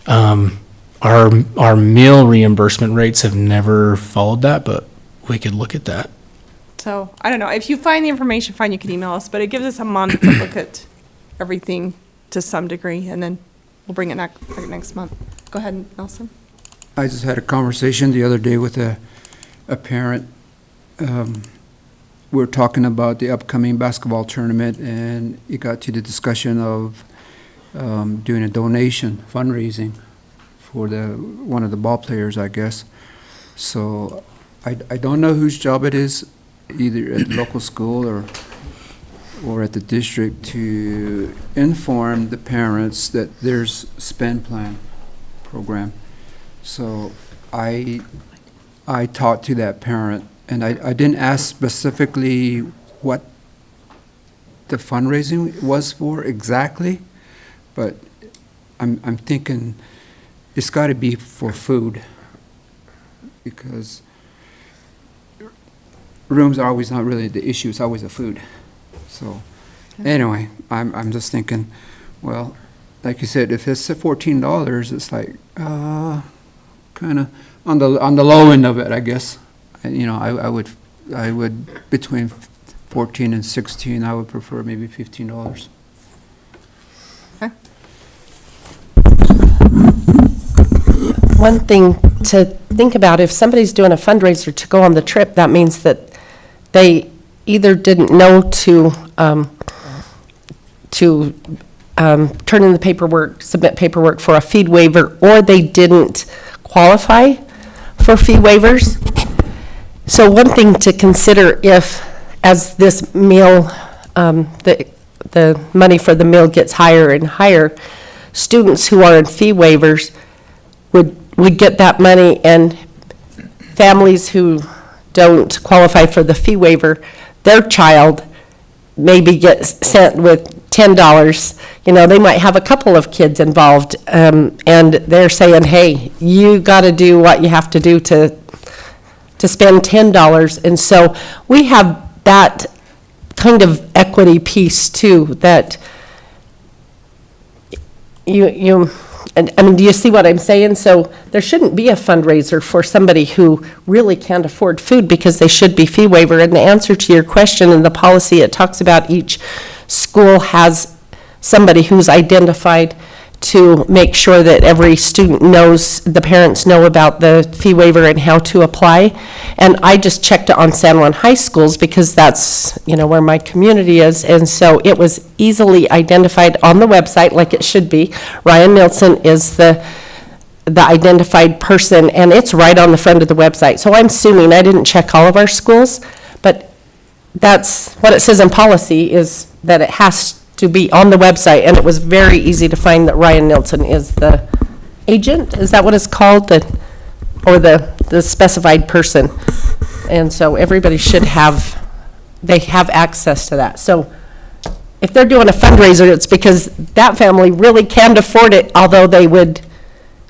Our meal reimbursement rates have never followed that, but we could look at that. So, I don't know. If you find the information, fine, you can email us, but it gives us a month to look at everything to some degree, and then we'll bring it next month. Go ahead, Nelson. I just had a conversation the other day with a parent. We were talking about the upcoming basketball tournament, and it got to the discussion of doing a donation, fundraising for one of the ball players, I guess. So I don't know whose job it is, either at the local school or at the district, to inform the parents that there's spend plan program. So I talked to that parent, and I didn't ask specifically what the fundraising was for exactly, but I'm thinking it's got to be for food, because rooms are always not really the issue, it's always the food. So anyway, I'm just thinking, well, like you said, if it's $14, it's like, kind of on the low end of it, I guess. I would between 14 and 16, I would prefer maybe $15. One thing to think about, if somebody's doing a fundraiser to go on the trip, that means that they either didn't know to turn in the paperwork, submit paperwork for a fee waiver, or they didn't qualify for fee waivers. So one thing to consider, if, as this meal, the money for the meal gets higher and higher, students who are in fee waivers would get that money, and families who don't qualify for the fee waiver, their child maybe gets sent with $10. They might have a couple of kids involved, and they're saying, hey, you got to do what you have to do to spend $10. And so we have that kind of equity piece too, that do you see what I'm saying? So there shouldn't be a fundraiser for somebody who really can't afford food, because they should be fee waiver. And the answer to your question in the policy, it talks about each school has somebody who's identified to make sure that every student knows, the parents know about the fee waiver and how to apply. And I just checked it on San Juan High Schools because that's, where my community is. And so it was easily identified on the website like it should be. Ryan Nilsson is the identified person, and it's right on the front of the website. So I'm assuming, I didn't check all of our schools, but that's what it says in policy, is that it has to be on the website, and it was very easy to find that Ryan Nilsson is the agent, is that what it's called? Or the specified person. And so everybody should have, they have access to that. So if they're doing a fundraiser, it's because that family really can't afford it, although they would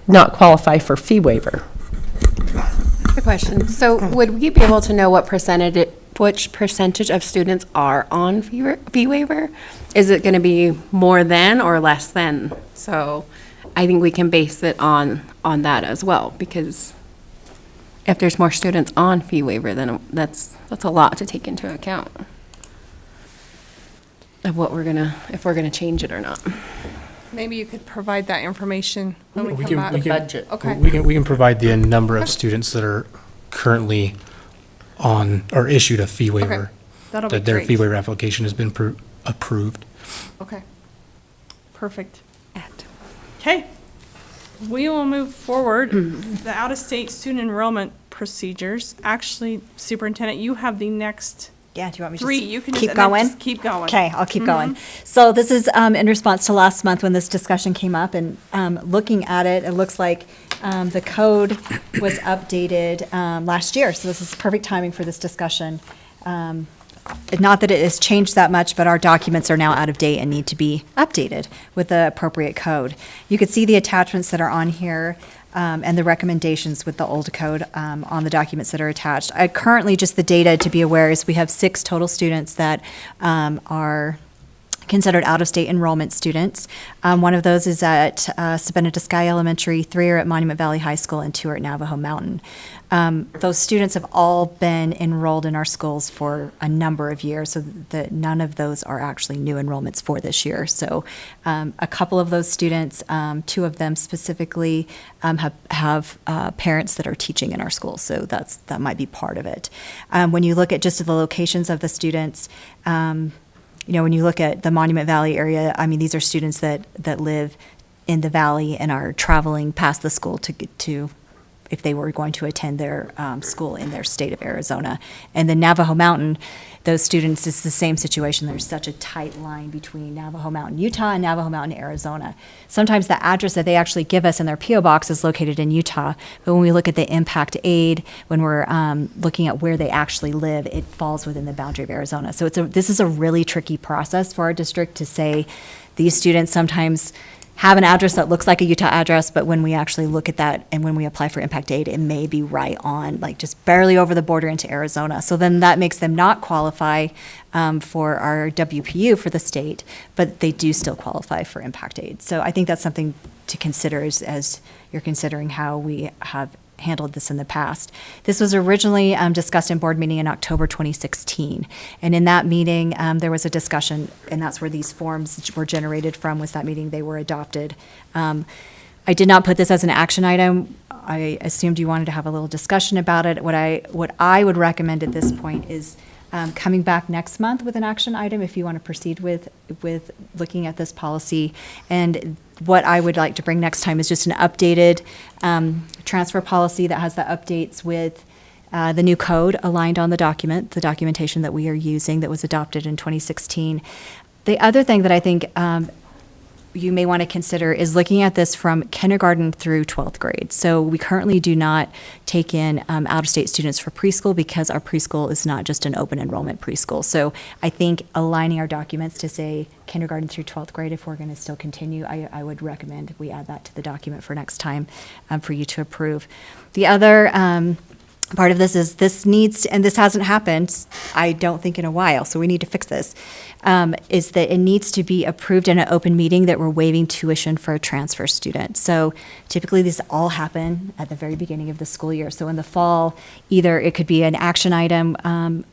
not qualify for fee waiver. Good question. So would we be able to know which percentage of students are on fee waiver? Is it going to be more than or less than? So I think we can base it on that as well, because if there's more students on fee waiver, then that's a lot to take into account of if we're gonna change it or not. Maybe you could provide that information when we We come can, back. Okay. we can provide the number of students that are currently on, or issued a fee waiver. That'll be That their great. fee waiver application has been approved. Okay. Perfect. Okay. We will move forward. The out-of-state student enrollment procedures. Actually, Superintendent, you have the next Yeah, do you want me to three. just You can keep and then going? just keep going. Okay, I'll keep going. So this is in response to last month when this discussion came up, and looking at it, it looks like the code was updated last year. So this is perfect timing for this discussion. Not that it has changed that much, but our documents are now out of date and need to be updated with the appropriate code. You could see the attachments that are on here and the recommendations with the old code on the documents that are attached. Currently, just the data to be aware is we have 6 total students that are considered out-of-state enrollment students. One of those is at Sabina de Sky Elementary, 3 are at Monument Valley High School, and 2 are at Navajo Mountain. Those students have all been enrolled in our schools for a number of years, so that none of those are actually new enrollments for this year. So a couple of those students, 2 of them specifically, have parents that are teaching in our schools, so that might be part of it. When you look at just the locations of the students, when you look at the Monument Valley area, I mean, these are students that live in the valley and are traveling past the school to if they were going to attend their school in their state of Arizona. And then Navajo Mountain, those students, it's the same situation. There's such a tight line between Navajo Mountain, Utah, and Navajo Mountain, Arizona. Sometimes the address that they actually give us in their P.O. box is located in Utah, but when we look at the impact aid, when we're looking at where they actually live, it falls within the boundary of Arizona. So this is a really tricky process for our district to say these students sometimes have an address that looks like a Utah address, but when we actually look at that and when we apply for impact aid, it may be right on, like just barely over the border into Arizona. So then that makes them not qualify for our WPU for the state, but they do still qualify for impact aid. So I think that's something to consider as you're considering how we have handled this in the past. This was originally discussed in board meeting in October 2016. And in that meeting, there was a discussion, and that's where these forms were generated from, was that meeting they were adopted. I did not put this as an action item. I assumed you wanted to have a little discussion about it. What I would recommend at this point is coming back next month with an action item if you want to proceed with looking at this policy. And what I would like to bring next time is just an updated transfer policy that has the updates with the new code aligned on the documentation that we are using that was adopted in 2016. The other thing that I think you may want to consider is looking at this from kindergarten through 12th grade. So we currently do not take in out-of-state students for preschool because our preschool is not just an open enrollment preschool. So I think aligning our documents to say kindergarten through 12th grade, if we're going to still continue, I would recommend we add that to the document for next time for you to approve. The other part of this is this needs, and this hasn't happened, I don't think in a while, so we need to fix this, is that it needs to be approved in an open meeting that we're waiving tuition for a transfer student. So typically these all happen at the very beginning of the school year. So in the fall, either it could be an action item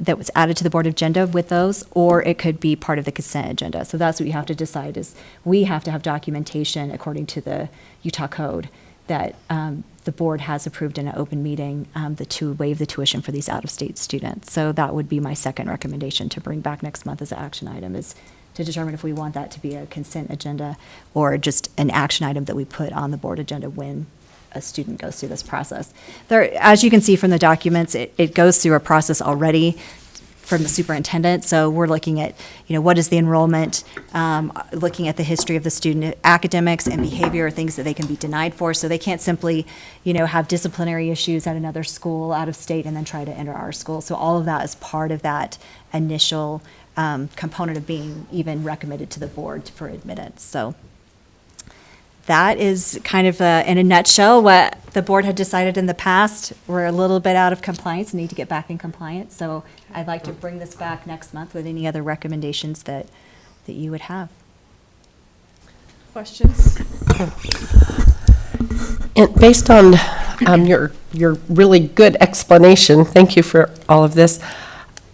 that was added to the board agenda with those, or it could be part of the consent agenda. So that's what you have to decide is we have to have documentation according to the Utah code that the board has approved in an open meeting to waive the tuition for these out-of-state students. So that would be my second recommendation to bring back next month as an action item, is to determine if we want that to be a consent agenda or just an action item that we put on the board agenda when a student goes through this process. There, as you can see from the documents, it goes through a process already from the superintendent. So we're looking at, what is the enrollment, looking at the history of the student, academics and behavior, things that they can be denied for. So they can't simply, have disciplinary issues at another school out of state and then try to enter our school. So all of that is part of that initial component of being even recommended to the board for admittance. So that is kind of, in a nutshell, what the board had decided in the past. We're a little bit out of compliance, need to get back in compliance. So I'd like to bring this back next month with any other recommendations that you would have. Questions? And based on your really good explanation, thank you for all of this.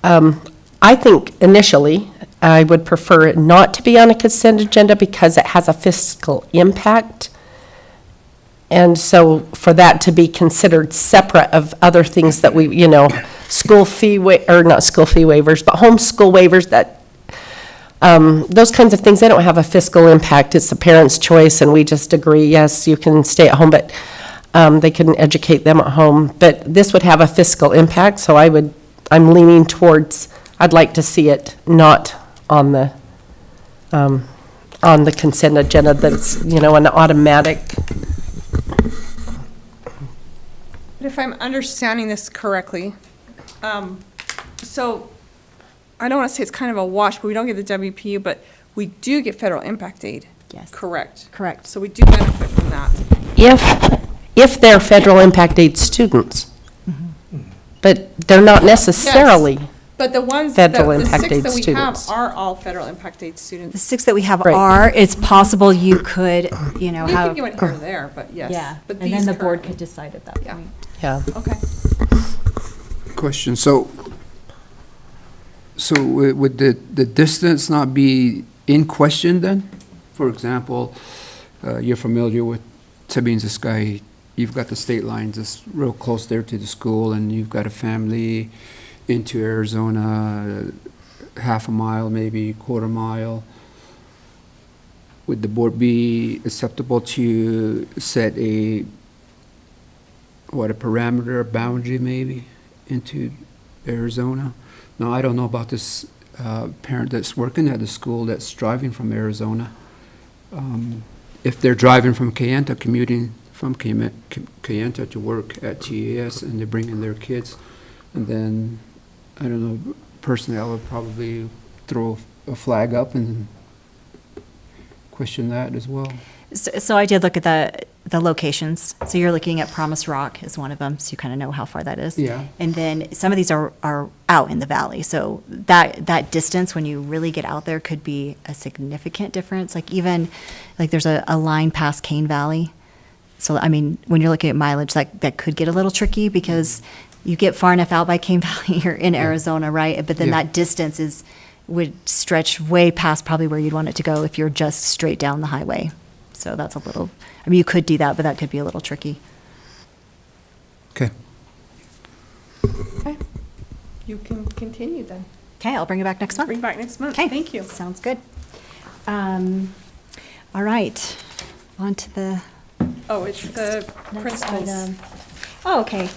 I think initially I would prefer it not to be on a consent agenda because it has a fiscal impact. And so for that to be considered separate of other things that we, school fee, or not school fee waivers, but homeschool waivers, that those kinds of things, they don't have a fiscal impact. It's the parent's choice, and we just agree, yes, you can stay at home, but they can educate them at home. But this would have a fiscal impact, so I'm leaning towards, I'd like to see it not on the consent agenda that's, an automatic. But if I'm understanding this correctly, so I don't want to say it's kind of a wash, but we don't get the WPU, but we do get federal impact aid. Yes. Correct. Correct. So we do benefit from that. If they're federal impact aid students. But they're not necessarily. But the ones, Federal the impact 6 aid that we have students. are all federal impact aid students. The 6 that we have Right. are, it's possible you could, You have. could go in here or there, but yes. Yeah, But and these then the board currently- could decide at that Yeah. point. Yeah. Okay. Question, so would the distance not be in question then? For example, you're familiar with Sabine-Sky, you've got the state lines just real close there to the school, and you've got a family into Arizona, half a mile, maybe quarter mile. Would the board be acceptable to set a parameter, a boundary maybe, into Arizona? Now, I don't know about this parent that's working at the school that's driving from Arizona. If they're driving from Kayenta, commuting from Kayenta to work at TAS, and they're bringing their kids, and then, I don't know, personally, I would probably throw a flag up and question that as well. So I did look at the locations. So you're looking at Promise Rock is one of them, so you kind of know how far that is. Yeah. And then some of these are out in the valley. So that distance, when you really get out there, could be a significant difference. Like even, like there's a line past Cane Valley. So, I mean, when you're looking at mileage, that could get a little tricky because you get far enough out by Cane Valley, you're in Arizona, right? But then Yeah. that distance would stretch way past probably where you'd want it to go if you're just straight down the highway. So that's a little, I mean, you could do that, but that could be a little tricky. Okay. Okay. You can continue then. Okay, I'll bring it back next month. Bring back next month. Okay. Thank you. Sounds good. All right, on to the Oh, it's the next principals. item. Oh, okay.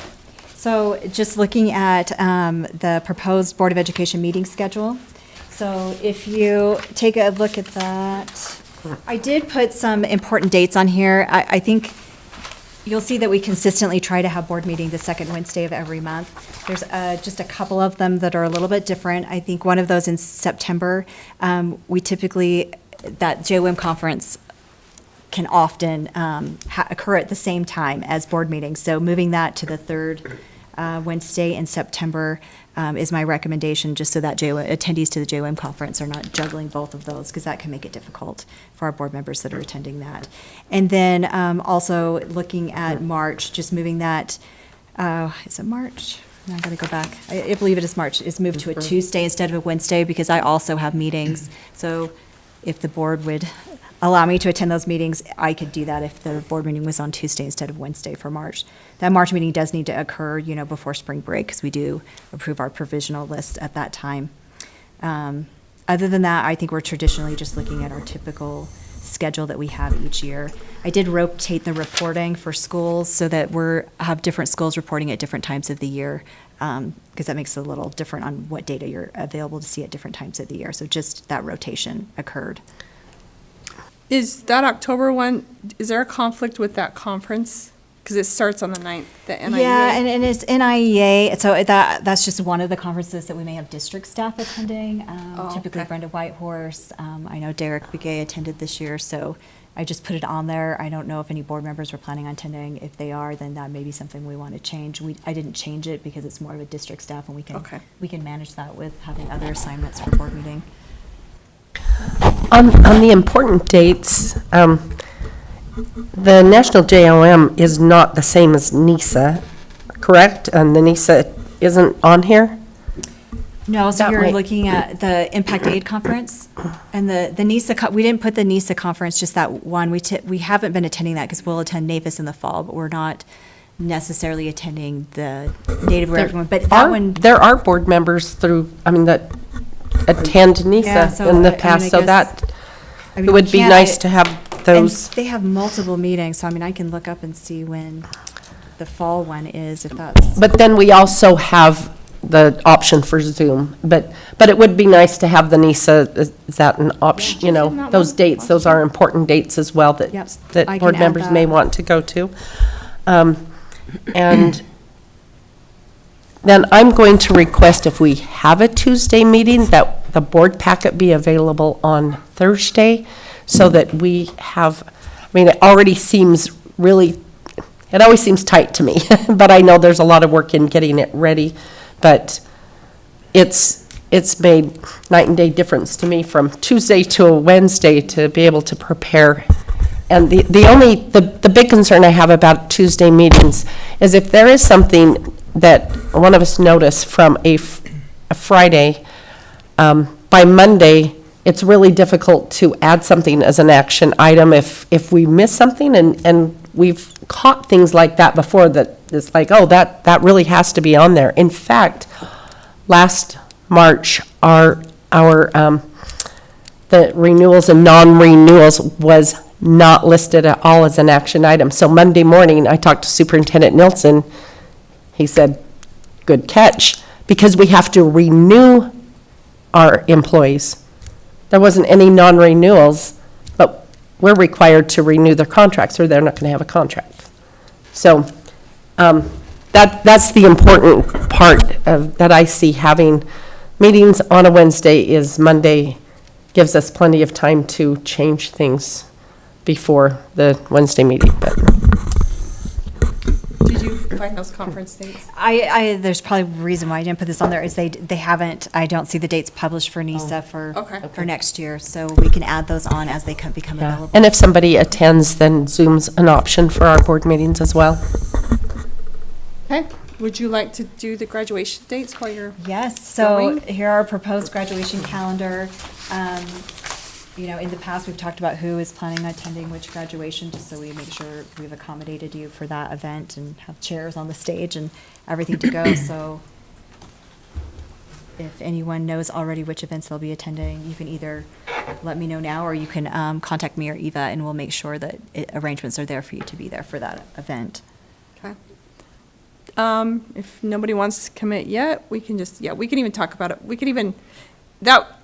So just looking at the proposed Board of Education meeting schedule. So if you take a look at that, I did put some important dates on here. I think you'll see that we consistently try to have board meeting the second Wednesday of every month. There's just a couple of them that are a little bit different. I think one of those in September, we typically, that JWIM conference can often occur at the same time as board meetings. So moving that to the third Wednesday in September is my recommendation, just so that attendees to the JOM conference are not juggling both of those, because that can make it difficult for our board members that are attending that. And then also looking at March, just moving that, is it March? No, I gotta go back. I believe it is March. It's moved to a Tuesday instead of a Wednesday, because I also have meetings. So if the board would allow me to attend those meetings, I could do that if the board meeting was on Tuesday instead of Wednesday for March. That March meeting does need to occur, before spring break, because we do approve our provisional list at that time. Other than that, I think we're traditionally just looking at our typical schedule that we have each year. I did rotate the reporting for schools so that have different schools reporting at different times of the year, because that makes it a little different on what data you're available to see at different times of the year. So just that rotation occurred. Is that October one, is there a conflict with that conference? Because it starts on the 9th, the NIEA. Yeah, and it's NIEA, so that's just one of the conferences that we may have district staff attending. Typically Brenda Whitehorse. I know Derek Begay attended this year, so I just put it on there. I don't know if any board members were planning on attending. If they are, then that may be something we want to change. I didn't change it because it's more of a district staff, and we can manage that with having other assignments for board meeting. On the important dates, the National JOM is not the same as NISA, correct? And the NISA isn't on here? No, so you're looking at the Impact Aid Conference, and the NISA, we didn't put the NISA conference, just that one. We haven't been attending that because we'll attend NAVIS in the fall, but we're not necessarily attending the Native American one. But that one, there are board members that attend NISA in the past, so that it would be nice to have those. And they have multiple meetings, so I can look up and see when the fall one is, if that's. But then we also have the option for Zoom, but it would be nice to have the NISA, is that an option, those dates, those are important dates as well that board members may want to go to. And then I'm going to request, if we have a Tuesday meeting, that the board packet be available on Thursday, so that we have, it already seems it always seems tight to me, but I know there's a lot of work in getting it ready. But it's made night and day difference to me from Tuesday to a Wednesday to be able to prepare. And the big concern I have about Tuesday meetings is if there is something that one of us noticed from a Friday, by Monday, it's really difficult to add something as an action item if we miss something, and we've caught things like that before, that it's like, oh, that really has to be on there. In fact, last March, the renewals and non-renewals was not listed at all as an action item. So Monday morning, I talked to Superintendent Nilsson. He said, good catch, because we have to renew our employees. There wasn't any non-renewals, but we're required to renew their contracts, or they're not going to have a contract. So that's the important part that I see. Having meetings on a Wednesday is Monday gives us plenty of time to change things before the Wednesday meeting. But did you find those conference dates? There's probably a reason why I didn't put this on there is they haven't. I don't see the dates published for NISA for next year, so we can add those on as they become available. And if somebody attends, then Zoom's an option for our board meetings as well. Okay. Would you like to do the graduation dates while you're Yes. So here are our proposed graduation calendar. In the past, we've talked about who is planning on attending which graduation, just so we make sure we've accommodated you for that event and have chairs on the stage and everything to go. So if anyone knows already which events they'll be attending, you can either let me know now, or you can contact me or Eva, and we'll make sure that arrangements are there for you to be there for that event. Okay. If nobody wants to commit yet, we can even talk about it. We could even,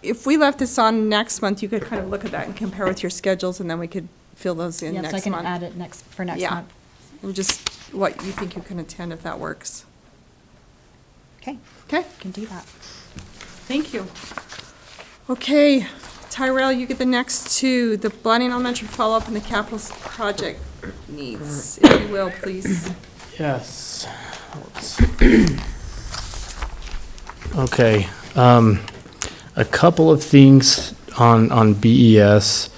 if we left this on next month, you could kind of look at that and compare with your schedules, and then we could fill those in next month. So I can add it next month. And just what you think you can attend, if that works. Okay. Okay. Can do that. Thank you. Okay, Tyrell, you get the next two, the Blanding Elementary follow-up and the capital project needs, if you will, please. Yes. Okay, a couple of things on BES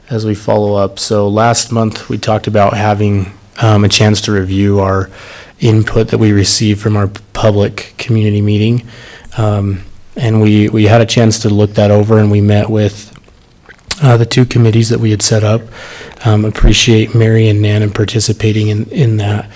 as we follow up. So last month, we talked about having a chance to review our input that we received from our public community meeting. And we had a chance to look that over, and we met with the two committees that we had set up. Appreciate Mary and Nan in participating in that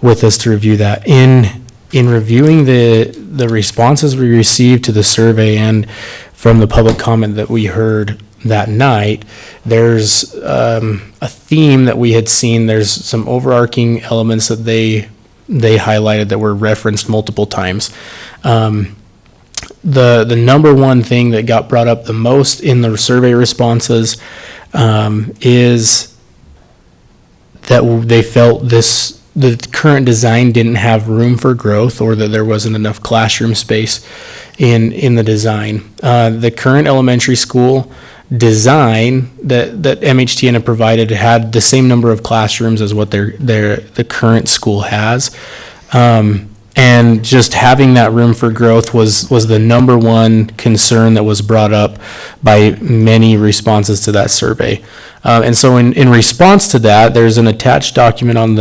with us to review that. In reviewing the responses we received to the survey and from the public comment that we heard that night, there's a theme that we had seen. There's some overarching elements that they highlighted that were referenced multiple times. The number one thing that got brought up the most in the survey responses is that they felt the current design didn't have room for growth, or that there wasn't enough classroom space in the design. The current elementary school design that MHTN had provided had the same number of classrooms as what the current school has. And just having that room for growth was the number one concern that was brought up by many responses to that survey. And so in response to that, there's an attached document on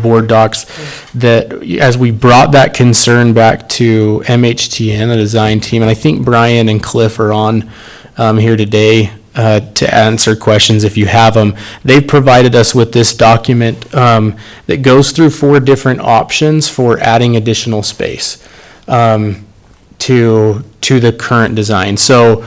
board docs that as we brought that concern back to MHTN, the design team, and I think Brian and Cliff are on here today to answer questions if you have them. They've provided us with this document that goes through 4 different options for adding additional space to the current design. So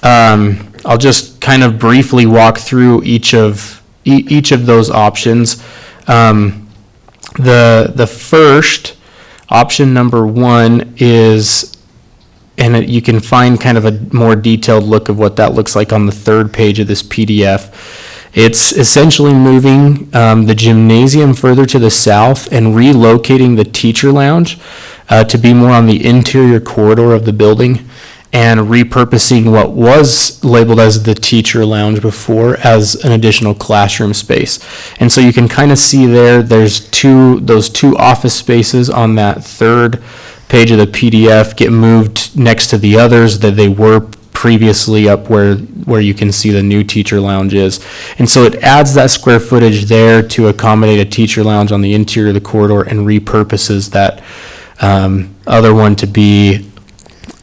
I'll just kind of briefly walk through each of those options. The first option, number 1, is, and you can find kind of a more detailed look of what that looks like on the 3rd page of this PDF. It's essentially moving the gymnasium further to the south and relocating the teacher lounge to be more on the interior corridor of the building, and repurposing what was labeled as the teacher lounge before as an additional classroom space. And so you can kind of see there's those two office spaces on that 3rd page of the PDF get moved next to the others that they were previously up where you can see the new teacher lounge is. And so it adds that square footage there to accommodate a teacher lounge on the interior of the corridor, and repurposes that other one to be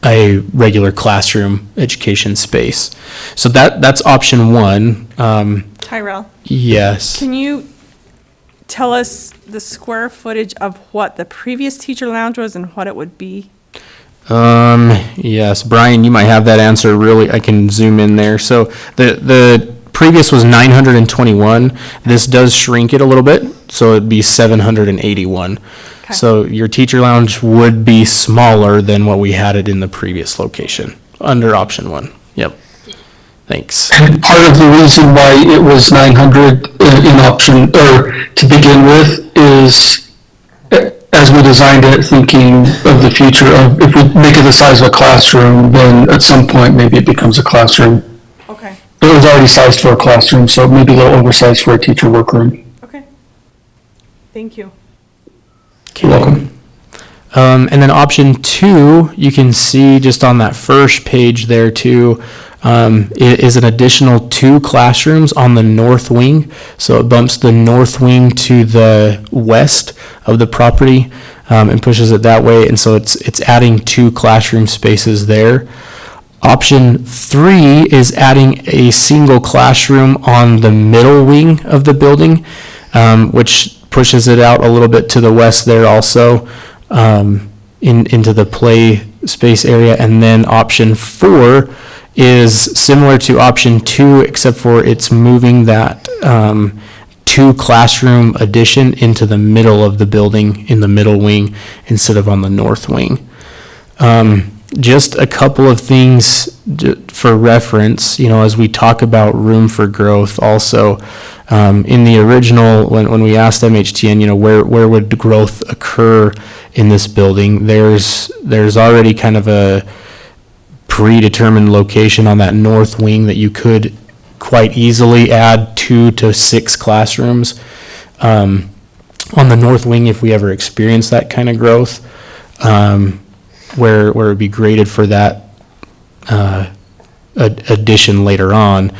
a regular classroom education space. So that's option 1. Tyrell, Yes. can you tell us the square footage of what the previous teacher lounge was and what it would be? Yes, Brian, you might have that answer. Really, I can zoom in there. So the previous was 921. This does shrink it a little bit, so it'd be 781. Okay. So your teacher lounge would be smaller than what we had it in the previous location under option 1. Yep. Thanks. And part of the reason why it was 900 in option, or to begin with, is as we designed it, thinking of the future of, if we make it the size of a classroom, then at some point maybe it becomes a classroom. Okay. But it was already sized for a classroom, so maybe a little oversized for a teacher workroom. Okay. Thank you. You're welcome. And then option 2, you can see just on that first page there too, is an additional 2 classrooms on the north wing. So it bumps the north wing to the west of the property and pushes it that way. And so it's adding 2 classroom spaces there. Option 3 is adding a single classroom on the middle wing of the building, which pushes it out a little bit to the west there also, into the play space area. And then option 4 is similar to option 2, except for it's moving that 2 classroom addition into the middle of the building in the middle wing instead of on the north wing. Just a couple of things for reference, as we talk about room for growth also. In the original, when we asked MHTN, where would growth occur in this building, there's already kind of a predetermined location on that north wing that you could quite easily add 2 to 6 classrooms. on the north wing if we ever experience that kind of growth, where it would be graded for that addition later on.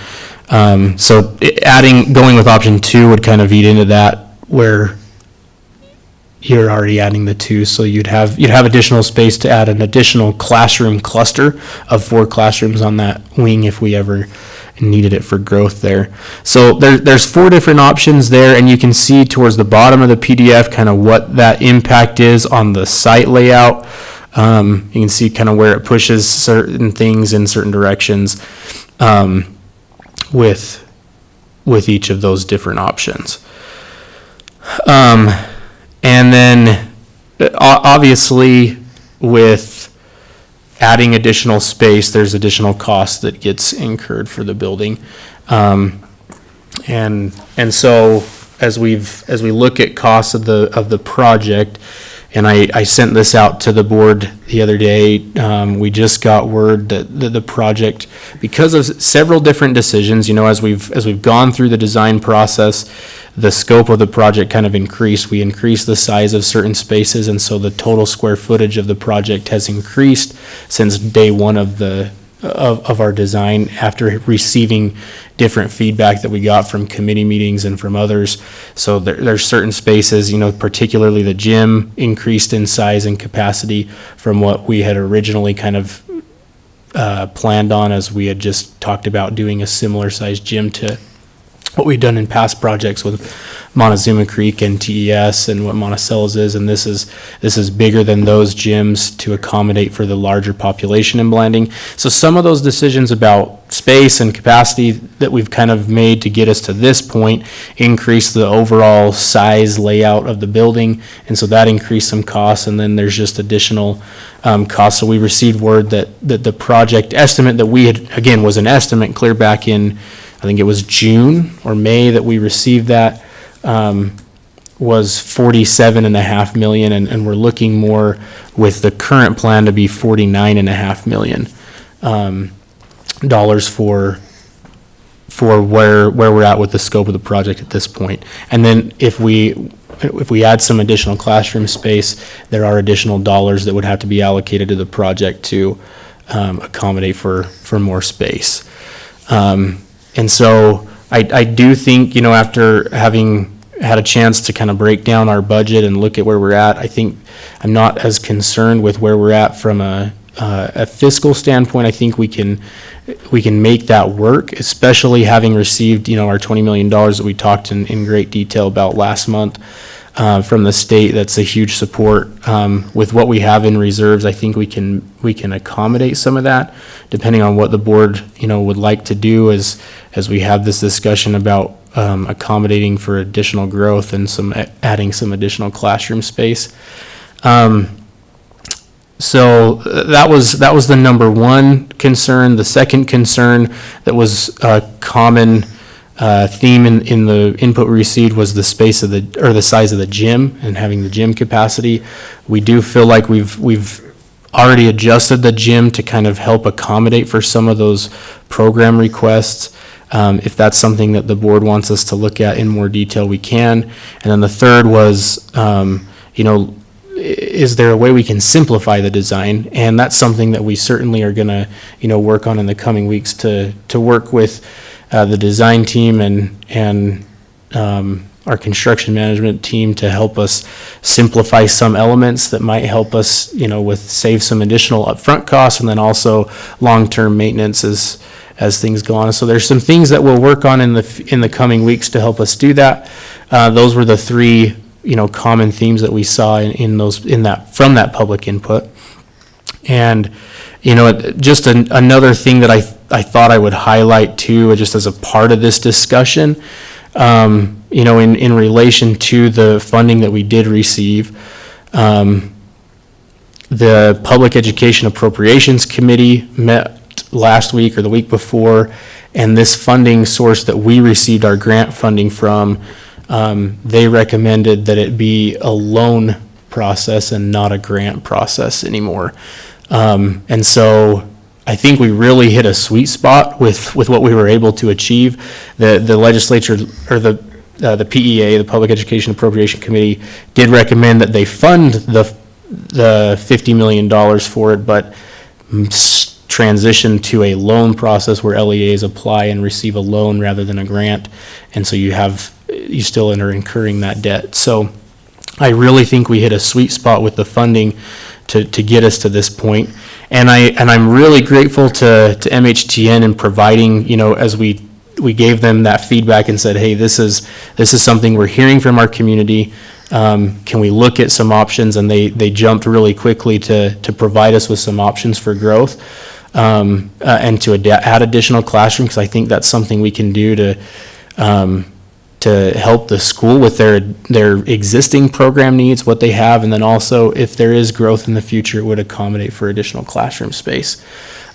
So going with option 2 would kind of eat into that, where you're already adding the 2, so you'd have additional space to add an additional classroom cluster of 4 classrooms on that wing if we ever needed it for growth there. So there's 4 different options there, and you can see towards the bottom of the PDF kind of what that impact is on the site layout. You can see kind of where it pushes certain things in certain directions with each of those different options. And then obviously with adding additional space, there's additional cost that gets incurred for the building. And so as we look at costs of the project, and I sent this out to the board the other day, we just got word that the project, because of several different decisions, as we've gone through the design process, the scope of the project kind of increased. We increased the size of certain spaces, and so the total square footage of the project has increased since day one of our design, after receiving different feedback that we got from committee meetings and from others. So there's certain spaces, particularly the gym increased in size and capacity from what we had originally kind of planned on, as we had just talked about doing a similar sized gym to what we've done in past projects with Montezuma Creek and TES and what Monticello's is, and this is bigger than those gyms to accommodate for the larger population in Blanding. So some of those decisions about space and capacity that we've kind of made to get us to this point increase the overall size layout of the building, and so that increased some costs, and then there's just additional costs. So we received word that the project estimate that we had, again, was an estimate clear back in, I think it was June or May that we received that, was $47.5 million, and we're looking more with the current plan to be $49.5 million dollars for where we're at with the scope of the project at this point. And then if we add some additional classroom space, there are additional dollars that would have to be allocated to the project to accommodate for more space. And so I do think, after having had a chance to kind of break down our budget and look at where we're at, I think I'm not as concerned with where we're at from a fiscal standpoint. I think we can make that work, especially having received, our $20 million that we talked in great detail about last month from the state. That's a huge support. With what we have in reserves, I think we can accommodate some of that, depending on what the board, would like to do as we have this discussion about accommodating for additional growth and adding some additional classroom space. So that was the number one concern. The second concern that was a common theme in the input we received was the size of the gym and having the gym capacity. We do feel like we've already adjusted the gym to kind of help accommodate for some of those program requests. If that's something that the board wants us to look at in more detail, we can. And then the third was, is there a way we can simplify the design? And that's something that we certainly are going to, work on in the coming weeks to work with the design team and our construction management team to help us simplify some elements that might help us, save some additional upfront costs, and then also long-term maintenance as things go on. So there's some things that we'll work on in the coming weeks to help us do that. Those were the three common themes that we saw from that public input. And just another thing that I thought I would highlight too, just as a part of this discussion, in relation to the funding that we did receive, the Public Education Appropriations Committee met last week or the week before, and this funding source that we received our grant funding from, they recommended that it be a loan process and not a grant process anymore. And so I think we really hit a sweet spot with what we were able to achieve. The legislature, or the the PEA, the Public Education Appropriation Committee, did recommend that they fund the $50 million for it, but transition to a loan process where LEAs apply and receive a loan rather than a grant. And so you still are incurring that debt. So I really think we hit a sweet spot with the funding to get us to this point. And I'm really grateful to MHTN in providing, as we gave them that feedback and said, hey, this is something we're hearing from our community. Can we look at some options? And they jumped really quickly to provide us with some options for growth, and to add additional classrooms, because I think that's something we can do to help the school with their existing program needs, what they have, and then also if there is growth in the future, it would accommodate for additional classroom space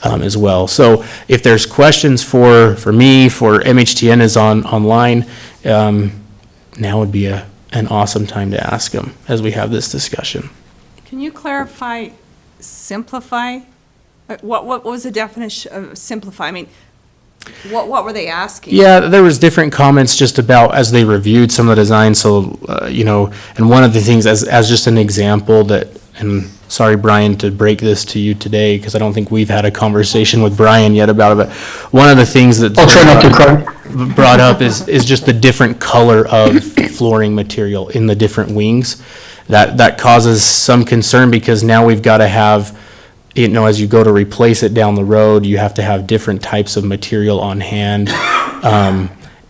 as well. So if there's questions for me, for MHTN is online, now would be an awesome time to ask them as we have this discussion. Can you clarify, simplify? What was the definition of simplify? I mean, what were they asking? Yeah, there was different comments just about as they reviewed some of the design. So, and one of the things as just an example that, and sorry, Brian, to break this to you today, because I don't think we've had a conversation with Brian yet about it, but one of the things that I'll try not to cry. Brought up is just the different color of flooring material in the different wings. That causes some concern because now we've got to have, as you go to replace it down the road, you have to have different types of material on hand,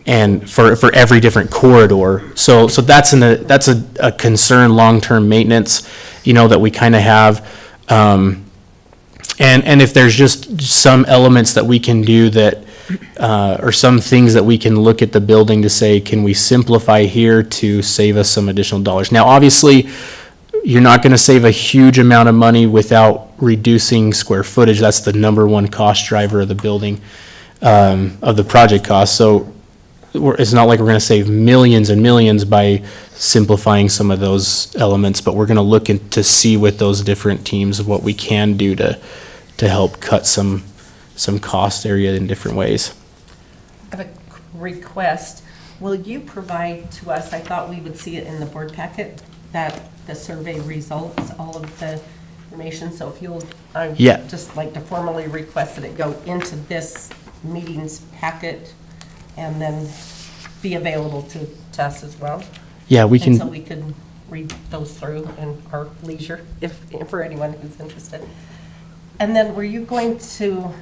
and for every different corridor. So that's a concern, long-term maintenance, that we kind of have. And if there's just some elements that we can do that, or some things that we can look at the building to say, can we simplify here to save us some additional dollars? Now, obviously, you're not going to save a huge amount of money without reducing square footage. That's the number one cost driver of the building, of the project cost. So it's not like we're going to save millions and millions by simplifying some of those elements, but we're going to look to see with those different teams what we can do to help cut some cost area in different ways. I have a request. Will you provide to us, I thought we would see it in the board packet, that the survey results, all of the information, so if you'll, just like to formally request that it go into this meeting's packet and then be available to us as well. Yeah, we can. And so we can read those through in our leisure, if for anyone who's interested. And then were you going to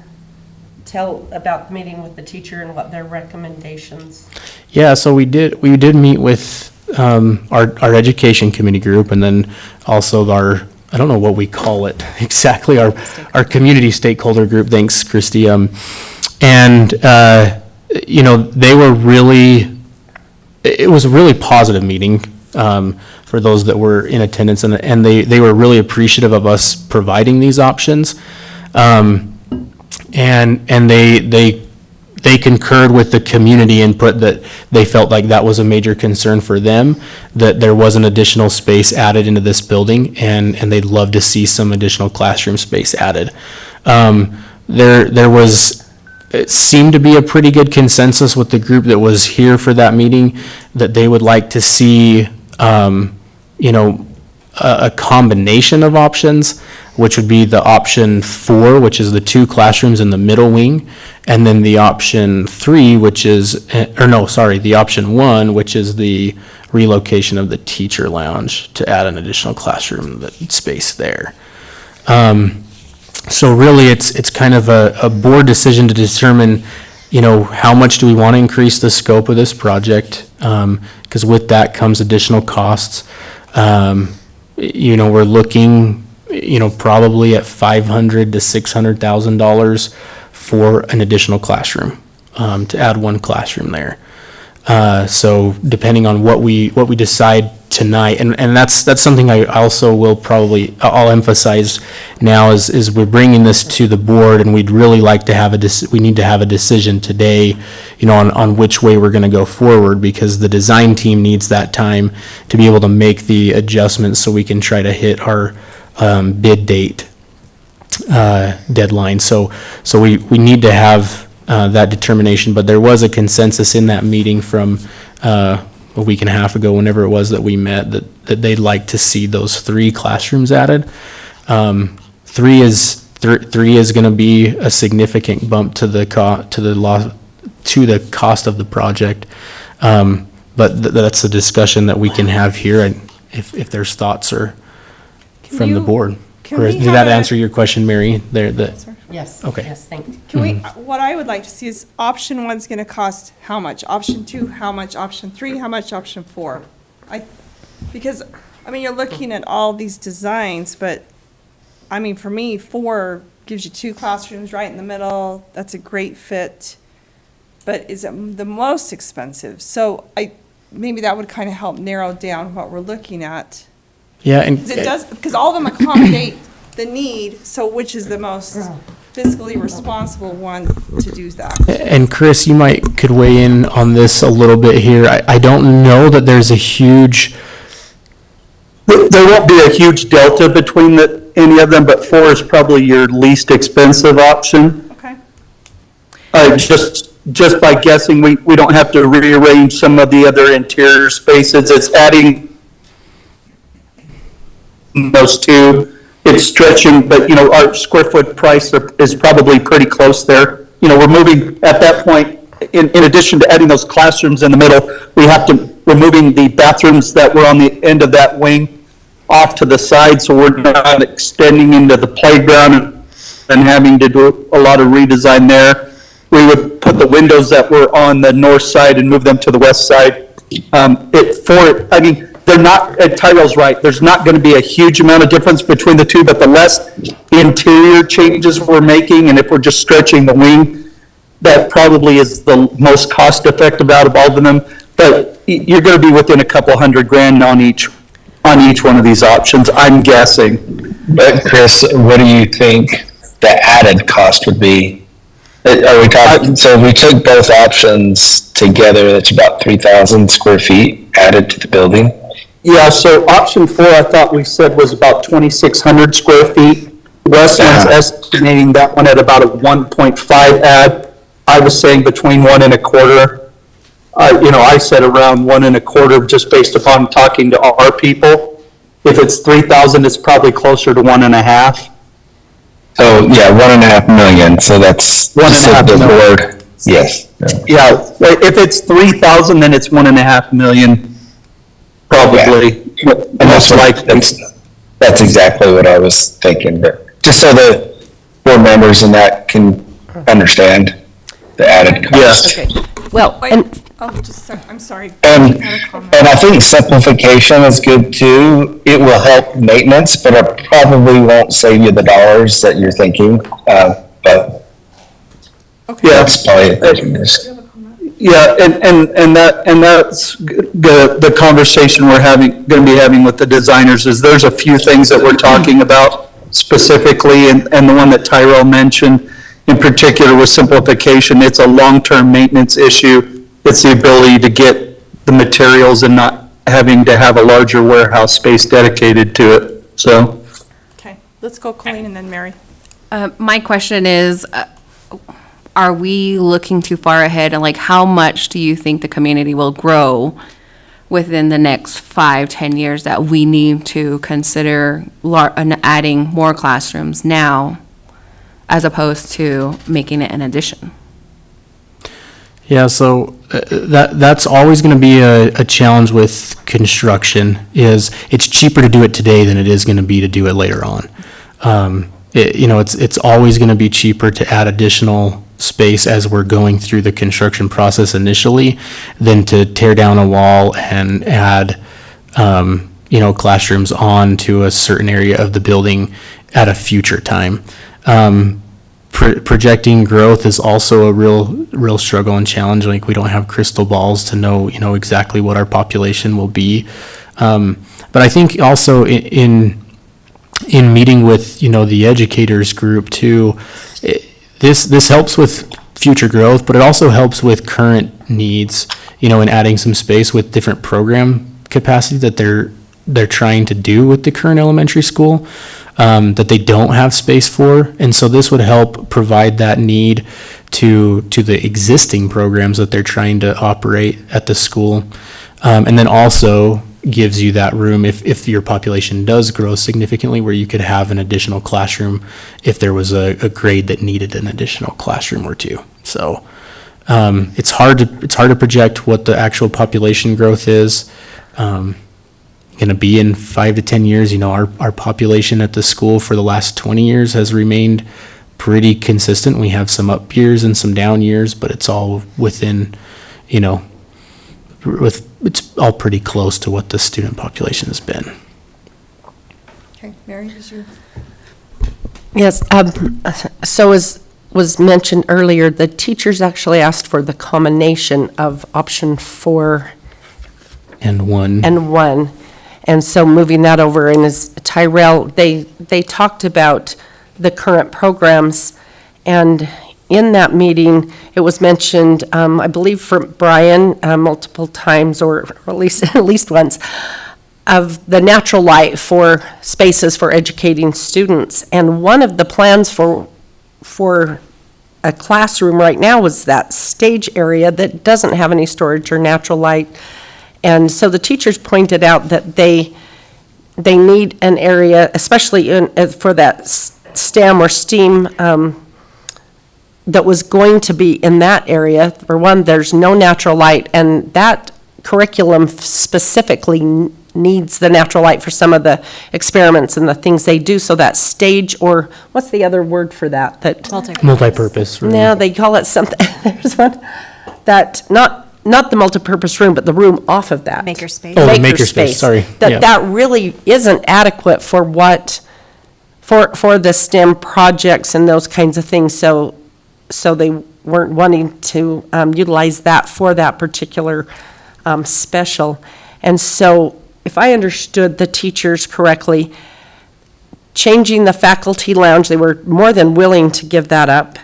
tell about the meeting with the teacher and what their recommendations? Yeah, so we did meet with our education committee group, and then also I don't know what we call it exactly, our community stakeholder group. Thanks, Christy. They were it was a really positive meeting for those that were in attendance, and they were really appreciative of us providing these options. And they concurred with the community input that they felt like that was a major concern for them, that there wasn't additional space added into this building, and they'd love to see some additional classroom space added. It seemed to be a pretty good consensus with the group that was here for that meeting, that they would like to see, a combination of options, which would be the option 4, which is the 2 classrooms in the middle wing, and then the option 3, the option 1, which is the relocation of the teacher lounge to add an additional classroom space there. So really, it's kind of a board decision to determine, how much do we want to increase the scope of this project, because with that comes additional costs. We're looking, probably at $500,000 to $600,000 for an additional classroom, to add 1 classroom there. So depending on what we decide tonight, and that's something I also I'll emphasize now is we're bringing this to the board, and we'd really like to we need to have a decision today, on which way we're going to go forward, because the design team needs that time to be able to make the adjustments so we can try to hit our bid date deadline. So we need to have that determination, but there was a consensus in that meeting from a week and a half ago, whenever it was that we met, that they'd like to see those 3 classrooms added. Three is going to be a significant bump to the cost of the project. But that's a discussion that we can have here, and if there's thoughts or from the board. Or did that answer your question, Mary? Yes. Okay. Yes, thank you. Can we, what I would like to see is option 1's gonna cost how much? Option 2, how much? Option 3, how much? Option 4? Because, I mean, you're looking at all these designs, but, I mean, for me, 4 gives you 2 classrooms right in the middle. That's a great fit, but is it the most expensive? So maybe that would kind of help narrow down what we're looking at. Yeah, and 'Cause it does, because all of them accommodate the need, so which is the most fiscally responsible one to do that? And Chris, you could weigh in on this a little bit here. I don't know that there's a huge. There won't be a huge delta between any of them, but 4 is probably your least expensive option. Okay. Just by guessing, we don't have to rearrange some of the other interior spaces. It's adding those 2. It's stretching, but, our square foot price is probably pretty close there. We're moving, at that point, in addition to adding those classrooms in the middle, we're moving the bathrooms that were on the end of that wing off to the side, so we're not extending into the playground and having to do a lot of redesign there. We would put the windows that were on the north side and move them to the west side. They're not, Tyrell's right, there's not going to be a huge amount of difference between the 2, but the less interior changes we're making, and if we're just stretching the wing, that probably is the most cost-effective out of all of them. But you're going to be within a couple $100,000 on each one of these options, I'm guessing. But Chris, what do you think the added cost would be? Are we talking, so if we took both options together, that's about 3,000 square feet added to the building? Yeah, so option 4, I thought we said was about 2,600 square feet. Westland's estimating that one at about a 1.5 add. I was saying between 1 and a quarter. I said around 1 and a quarter just based upon talking to our people. If it's 3,000, it's probably closer to 1.5. So, yeah, 1.5 million, so that's 1.5 million. board. Yes. Yeah, if it's 3,000, then it's 1.5 million. Probably, And that's exactly what I was thinking, but just so the board members and that can understand the added cost. Okay. Well, I'm sorry. And I think simplification is good too. It will help maintenance, but it probably won't save you the dollars that you're thinking, but that's probably it. Yeah, and that's the conversation we're going to be having with the designers is there's a few things that we're talking about specifically, and the one that Tyrell mentioned in particular with simplification, it's a long-term maintenance issue. It's the ability to get the materials and not having to have a larger warehouse space dedicated to it, so. Okay, let's go Colleen and then Mary. My question is, are we looking too far ahead, and how much do you think the community will grow within the next 5-10 years that we need to consider adding more classrooms now as opposed to making it an addition? Yeah, so that's always going to be a challenge with construction. It's cheaper to do it today than it is going to be to do it later on. It's always going to be cheaper to add additional space as we're going through the construction process initially than to tear down a wall and add classrooms on to a certain area of the building at a future time. Projecting growth is also a real struggle and challenge. We don't have crystal balls to know exactly what our population will be. But I think also in meeting with the educators group too, this helps with future growth, but it also helps with current needs, in adding some space with different program capacity that they're trying to do with the current elementary school that they don't have space for. And so this would help provide that need to the existing programs that they're trying to operate at the school. And then also gives you that room if your population does grow significantly, where you could have an additional classroom if there was a grade that needed an additional classroom or two. So it's hard to project what the actual population growth is going to be in 5 to 10 years. You know, our population at the school for the last 20 years has remained pretty consistent. We have some up years and some down years, but it's all within, you know, it's all pretty close to what the student population has been. Okay, Mary, did you? Yes, so as was mentioned earlier, the teachers actually asked for the combination of option 4 and 1. And so moving that over, and as Tyrell, they talked about the current programs, and in that meeting, it was mentioned, I believe from Brian, multiple times, or at least once, of the natural light for spaces for educating students. And one of the plans for a classroom right now was that stage area that doesn't have any storage or natural light. And so the teachers pointed out that they need an area, especially for that STEM or STEAM, that was going to be in that area. For one, there's no natural light, and that curriculum specifically needs the natural light for some of the experiments and the things they do. So that stage, or what's the other word for that? Multipurpose room. No, they call it something. There's one that not the multipurpose room, but the room off of that. Makerspace. Oh, the makerspace, sorry. Yeah. That really isn't adequate for for the STEM projects and those kinds of things. So they weren't wanting to utilize that for that particular special. And so if I understood the teachers correctly, changing the faculty lounge, they were more than willing to give that up.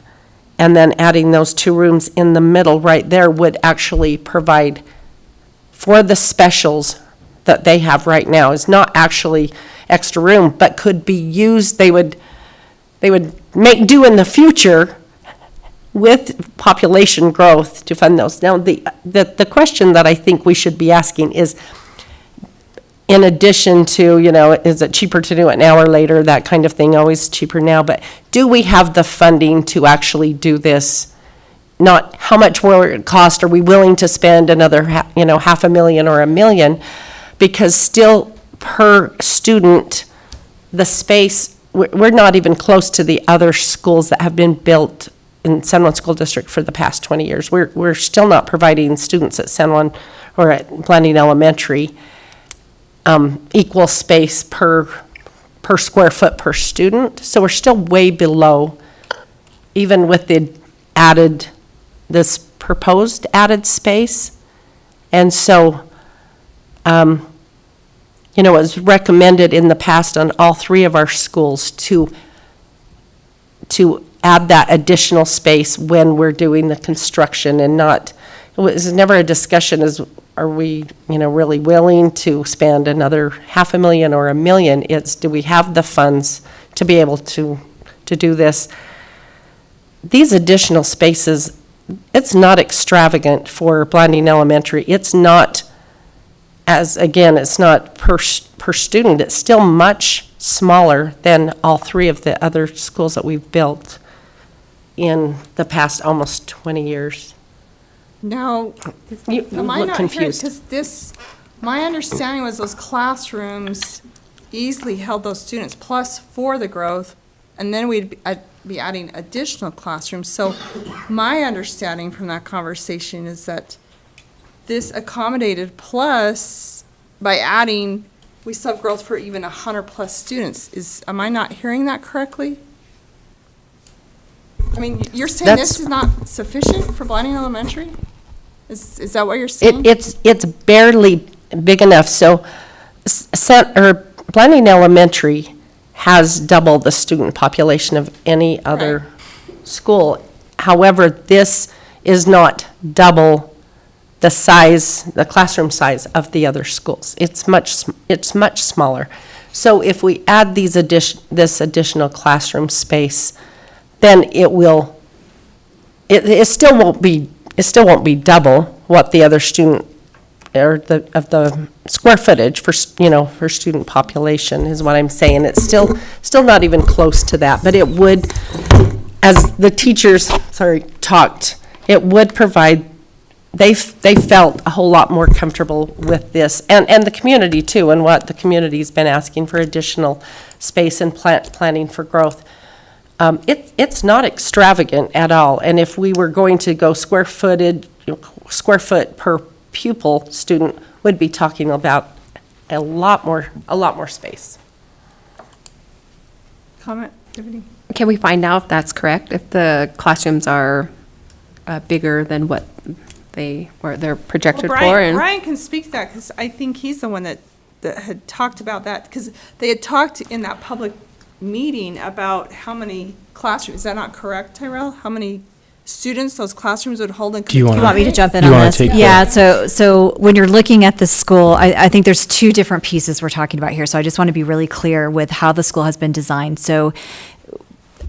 And then adding those 2 rooms in the middle right there would actually provide for the specials that they have right now. It's not actually extra room, but could be used. They would make do in the future with population growth to fund those. Now, the question that I think we should be asking is, in addition to, you know, is it cheaper to do it now or later, that kind of thing, always cheaper now, but do we have the funding to actually do this? Not how much will it cost, are we willing to spend another, $500,000 or $1 million? Because still, per student, the space, we're not even close to the other schools that have been built in San Juan School District for the past 20 years. We're still not providing students at San Juan or at Blanding Elementary equal space per square foot per student. So we're still way below, even with this proposed added space. And so, it was recommended in the past on all 3 of our schools to add that additional space when we're doing the construction, and not, it was never a discussion as, are we, really willing to spend another $500,000 or $1 million? It's, do we have the funds to be able to do this? These additional spaces, it's not extravagant for Blanding Elementary. It's not, it's not per student. It's still much smaller than all 3 of the other schools that we've built in the past almost 20 years. Now, You am I look not confused. Because my understanding was those classrooms easily held those students, plus for the growth, and then we'd be adding additional classrooms. So my understanding from that conversation is that this accommodated, plus by adding, we still have growth for even 100+ students. Am I not hearing that correctly? I mean, you're saying this is not sufficient for Blanding Elementary? Is that what you're saying? It's barely big enough. So Blanding Elementary has double the student population of any other school. However, this is not double the size, the classroom size of the other schools. It's much smaller. So if we add this additional classroom space, then it still won't be double what the other student or the square footage for, for student population is what I'm saying. It's still not even close to that, but it would, as the teachers, talked, it would provide, they felt a whole lot more comfortable with this, and the community too, and what the community's been asking for additional space and planning for growth. It's not extravagant at all, and if we were going to go square foot per pupil student, would be talking about a lot more space. Comment, Tiffany? Can we find out if that's correct, if the classrooms are bigger than what they're projected Well, for? Brian can speak to that, because I think he's the one that had talked about that, because they had talked in that public meeting about how many classrooms, is that not correct, Tyrell? How many students those classrooms would hold? Do you want me to jump in on this? Yeah, so when you're looking at the school, I think there's two different pieces we're talking about here. So I just want to be really clear with how the school has been designed. So,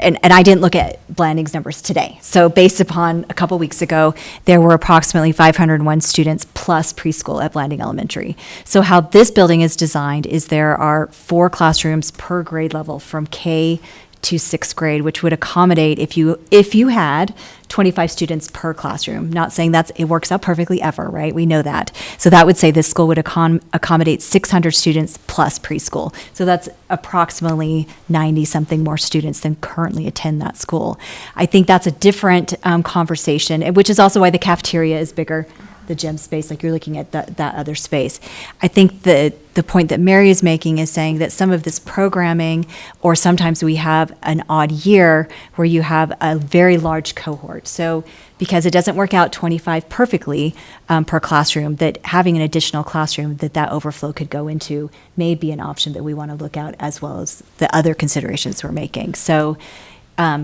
and I didn't look at Blanding's numbers today. So based upon a couple weeks ago, there were approximately 501 students plus preschool at Blanding Elementary. So how this building is designed is there are 4 classrooms per grade level from K to 6th grade, which would accommodate if you had 25 students per classroom. Not saying it works out perfectly ever, right? We know that. So that would say this school would accommodate 600 students plus preschool. So that's approximately 90-something more students than currently attend that school. I think that's a different conversation, which is also why the cafeteria is bigger, the gym space, like you're looking at that other space. I think the point that Mary is making is saying that some of this programming, or sometimes we have an odd year where you have a very large cohort. So because it doesn't work out 25 perfectly per classroom, that having an additional classroom that overflow could go into may be an option that we want to look at, as well as the other considerations we're making. So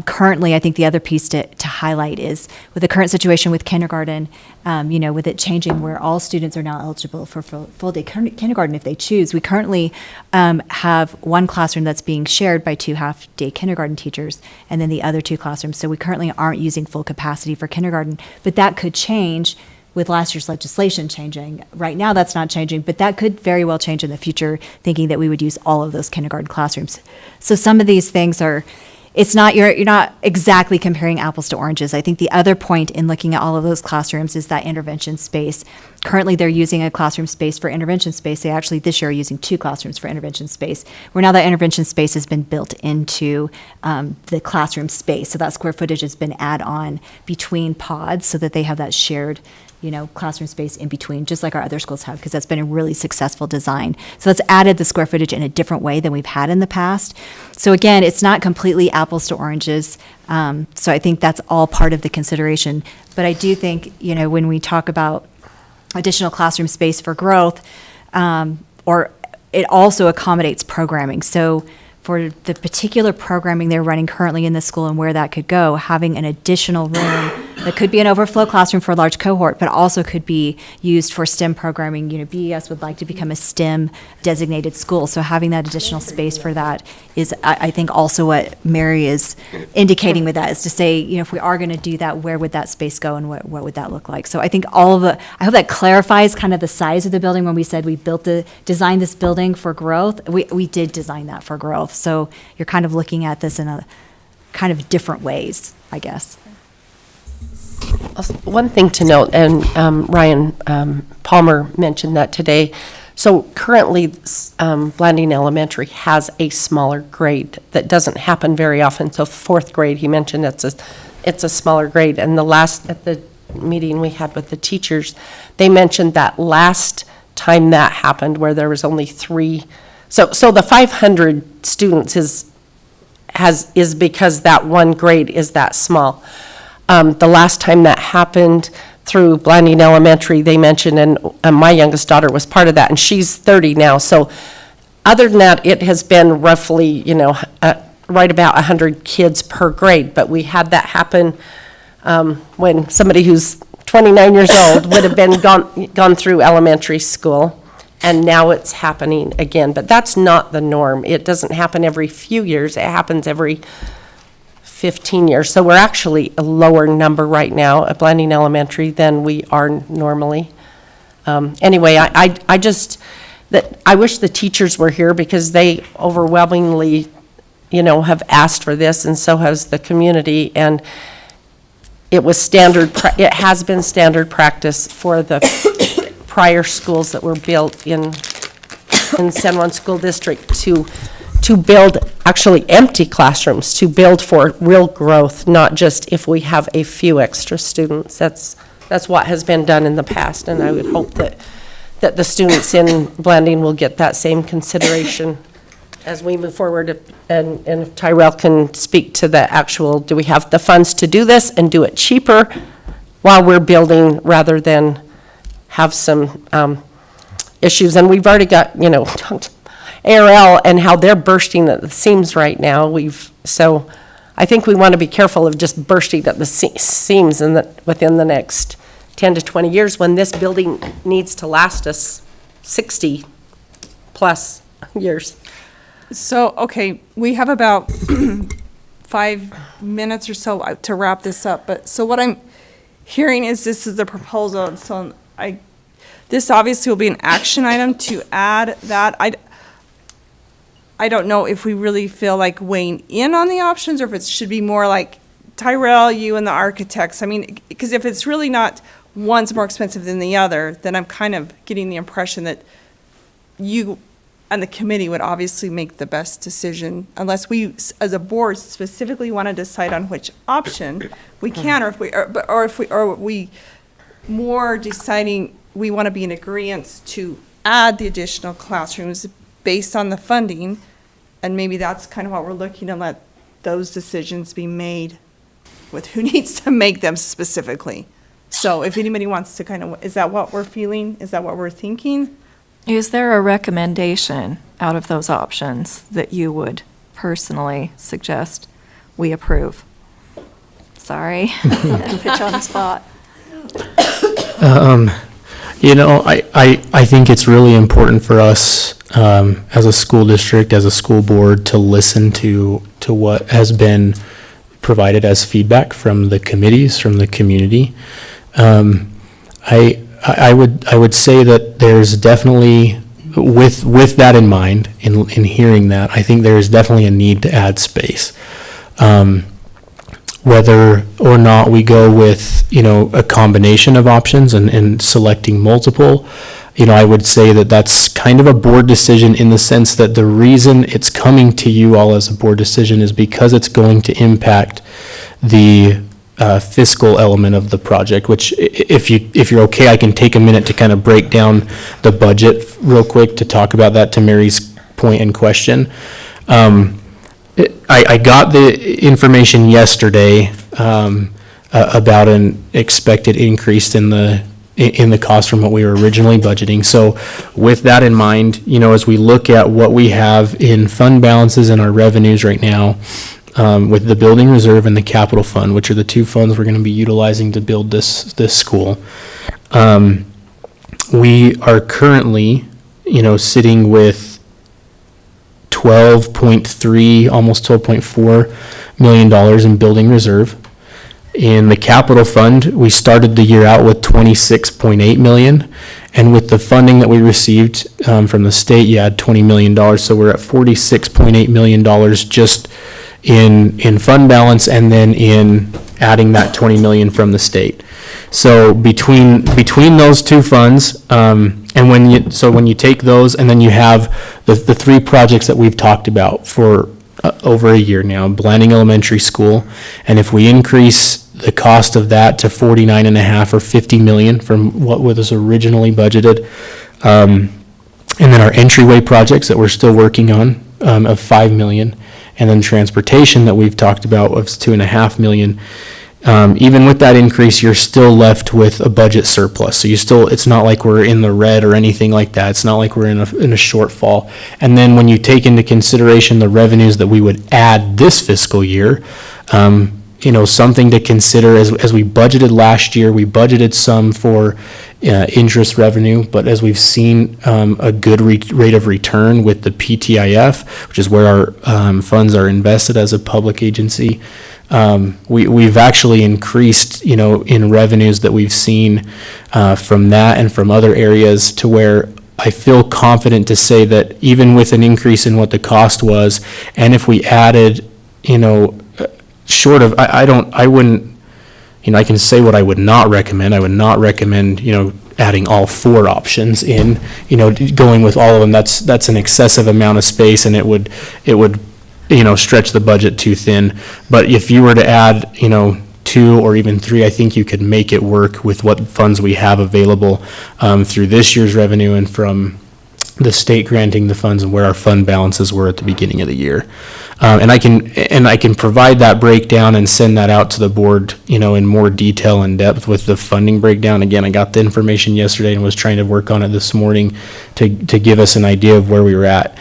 currently, I think the other piece to highlight is with the current situation with kindergarten, with it changing where all students are now eligible for full-day kindergarten if they choose. We currently have one classroom that's being shared by 2 half-day kindergarten teachers, and then the other 2 classrooms. So we currently aren't using full capacity for kindergarten, but that could change with last year's legislation changing. Right now, that's not changing, but that could very well change in the future, thinking that we would use all of those kindergarten classrooms. So some of these things are, you're not exactly comparing apples to oranges. I think the other point in looking at all of those classrooms is that intervention space. Currently, they're using a classroom space for intervention space. They actually this year are using 2 classrooms for intervention space, where now that intervention space has been built into the classroom space. So that square footage has been added on between pods so that they have that shared classroom space in between, just like our other schools have, because that's been a really successful design. So that's added the square footage in a different way than we've had in the past. So again, it's not completely apples to oranges. So I think that's all part of the consideration. But I do think, when we talk about additional classroom space for growth, or it also accommodates programming. So for the particular programming they're running currently in the school and where that could go, having an additional room that could be an overflow classroom for a large cohort, but also could be used for STEM programming. BES would like to become a STEM designated school. So having that additional space for that is, I think, also what Mary is indicating with that, is to say, if we are going to do that, where would that space go and what would that look like? So I think I hope that clarifies kind of the size of the building. When we said we designed this building for growth, we did design that for growth. So you're kind of looking at this in a kind of different ways, I guess. One thing to note, and Ryan Palmer mentioned that today. So currently, Blanding Elementary has a smaller grade. That doesn't happen very often. So 4th grade, he mentioned it's a smaller grade. And at the meeting we had with the teachers, they mentioned that last time that happened, where there was only 3. So the 500 students is because that one grade is that small. The last time that happened through Blanding Elementary, they mentioned, and my youngest daughter was part of that, and she's 30 now. So other than that, it has been roughly, right about 100 kids per grade. But we had that happen when somebody who's 29 years old would have been gone through elementary school, and now it's happening again. But that's not the norm. It doesn't happen every few years. It happens every 15 years. So we're actually a lower number right now at Blanding Elementary than we are normally. Anyway, I just, I wish the teachers were here because they overwhelmingly, have asked for this, and so has the community. And it was it has been standard practice for the prior schools that were built in San Juan School District to build actually empty classrooms, to build for real growth, not just if we have a few extra students. That's what has been done in the past, and I would hope that the students in Blanding will get that same consideration as we move forward. And if Tyrell can speak to the actual, do we have the funds to do this and do it cheaper while we're building rather than have some issues? And we've already got, ARL and how they're bursting at the seams right now. So I think we want to be careful of just bursting at the seams within the next 10 to 20 years when this building needs to last us 60 plus years. So, okay, we have about 5 minutes or so to wrap this up. But so what I'm hearing is this is the proposal. And so this obviously will be an action item to add that. I don't know if we really feel like weighing in on the options or if it should be more like Tyrell, you and the architects. I mean, because if it's really not one's more expensive than the other, then I'm kind of getting the impression that you and the committee would obviously make the best decision unless we, as a board, specifically want to decide on which option we can, or if we more deciding we want to be in agreement to add the additional classrooms based on the funding, and maybe that's kind of what we're looking to let those decisions be made with who needs to make them specifically. So if anybody wants to kind of, is that what we're feeling? Is that what we're thinking? Is there a recommendation out of those options that you would personally suggest we approve? Sorry, put you on the spot. I think it's really important for us as a school district, as a school board, to listen to what has been provided as feedback from the committees, from the community. I would say that there's definitely, with that in mind, in hearing that, I think there is definitely a need to add space. Whether or not we go with, a combination of options and selecting multiple, I would say that that's kind of a board decision in the sense that the reason it's coming to you all as a board decision is because it's going to impact the fiscal element of the project, which if you're okay, I can take a minute to kind of break down the budget real quick to talk about that, to Mary's point and question. I got the information yesterday about an expected increase in the cost from what we were originally budgeting. So with that in mind, as we look at what we have in fund balances and our revenues right now, with the building reserve and the capital fund, which are the two funds we're going to be utilizing to build this school, we are currently, sitting with $12.3, almost $12.4 million in building reserve. In the capital fund, we started the year out with $26.8 million, and with the funding that we received from the state, you add $20 million, so we're at $46.8 million just in fund balance, and then in adding that $20 million from the state. So between those two funds, and when you take those, and then you have the three projects that we've talked about for over a year now, Blanding Elementary School, and if we increase the cost of that to 49.5 or 50 million from what was originally budgeted, and then our entryway projects that we're still working on of 5 million, and then transportation that we've talked about of 2.5 million. Even with that increase, you're still left with a budget surplus. So it's not like we're in the red or anything like that. It's not like we're in a shortfall. And then when you take into consideration the revenues that we would add this fiscal year, something to consider as we budgeted last year, we budgeted some for interest revenue, but as we've seen a good rate of return with the PTIF, which is where our funds are invested as a public agency, We've actually increased, in revenues that we've seen from that and from other areas, to where I feel confident to say that even with an increase in what the cost was, and if we added, short of, I wouldn't, I can say what I would not recommend. I would not recommend, adding all 4 options in, going with all of them. That's an excessive amount of space, and it would stretch the budget too thin. But if you were to add, 2 or even 3, I think you could make it work with what funds we have available through this year's revenue and from the state granting the funds and where our fund balances were at the beginning of the year. And I can provide that breakdown and send that out to the board, in more detail and depth with the funding breakdown. Again, I got the information yesterday and was trying to work on it this morning to give us an idea of where we were at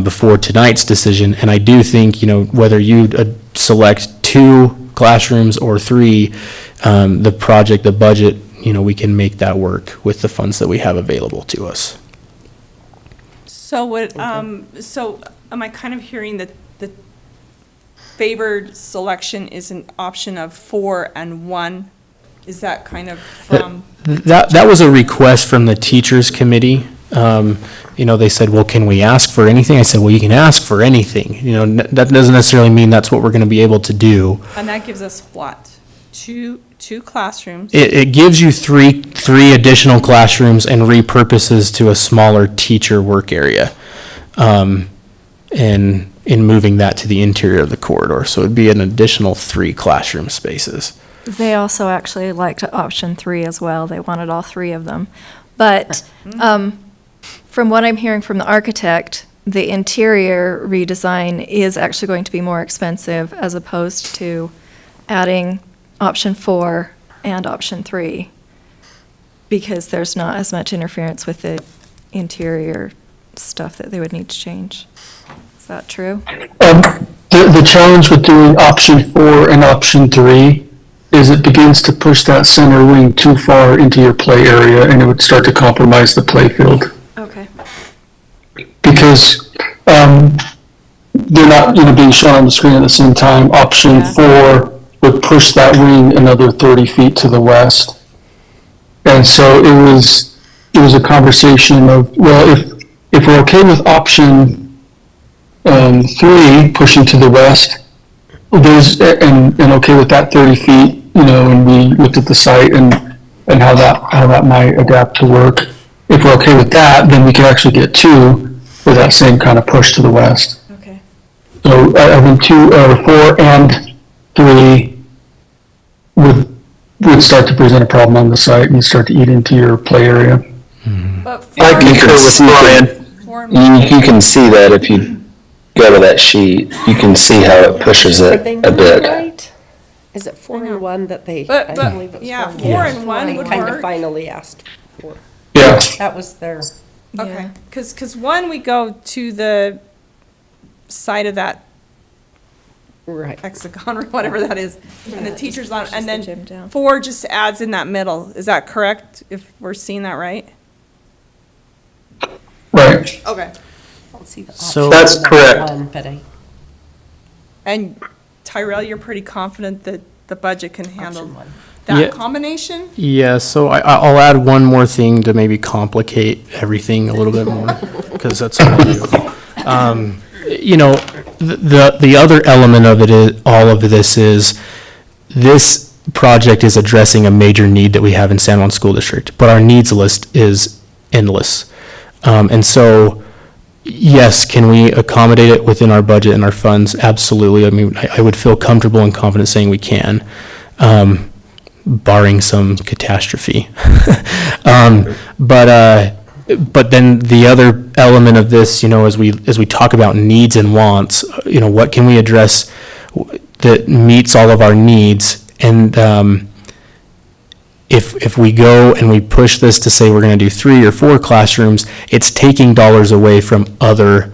before tonight's decision. And I do think, whether you select 2 classrooms or 3, the budget, we can make that work with the funds that we have available to us. So so am I kind of hearing that the favored selection is an option of 4 and 1? Is that kind of from? That was a request from the teachers committee. They said, well, can we ask for anything? I said, well, you can ask for anything. That doesn't necessarily mean that's what we're going to be able to do. And that gives us what? Two classrooms? It gives you three additional classrooms and repurposes to a smaller teacher work area. And in moving that to the interior of the corridor. So it'd be an additional 3 classroom spaces. They also actually liked option 3 as well. They wanted all 3 of them. But from what I'm hearing from the architect, the interior redesign is actually going to be more expensive as opposed to adding option 4 and option 3, because there's not as much interference with the interior stuff that they would need to change. Is that true? The challenge with doing option 4 and option 3 is it begins to push that center wing too far into your play area, and it would start to compromise the play field. Okay. Because they're not, being shown on the screen at the same time. Option 4 would push that wing another 30 feet to the west. And so it was a conversation of, well, if we're okay with option 3 pushing to the west, and okay with that 30 feet, and we looked at the site and how that might adapt to work. If we're okay with that, then we can actually get 2 with that same kind of push to the west. Okay. So I think 4 and 3 would start to present a problem on the site, and you start to eat into your play area. But I concur with Brian. You can see that if you go to that sheet, you can see how it pushes it a bit. Right? Is it 4 and 1 that they? But I believe it's yeah, 4 4 and 1 would kind work. of finally asked for. Yeah. That was their. Okay, because 1, we go to the side of that Right. hexagon or whatever that is, and the teacher's on, and the gym then down. 4 just adds in that middle. Is that correct, if we're seeing that right? Right. Okay. So That's correct. And Tyrell, you're pretty confident that the budget can handle Yeah. that combination? Yeah, so I'll add one more thing to maybe complicate everything a little bit more, because that's what I do. The other element of it is, all of this is, this project is addressing a major need that we have in San Juan School District, but our needs list is endless. And so, yes, can we accommodate it within our budget and our funds? Absolutely. I mean, I would feel comfortable and confident saying we can, barring some catastrophe. But then the other element of this, as we talk about needs and wants, what can we address that meets all of our needs? And if we go and we push this to say we're going to do 3 or 4 classrooms, it's taking dollars away from other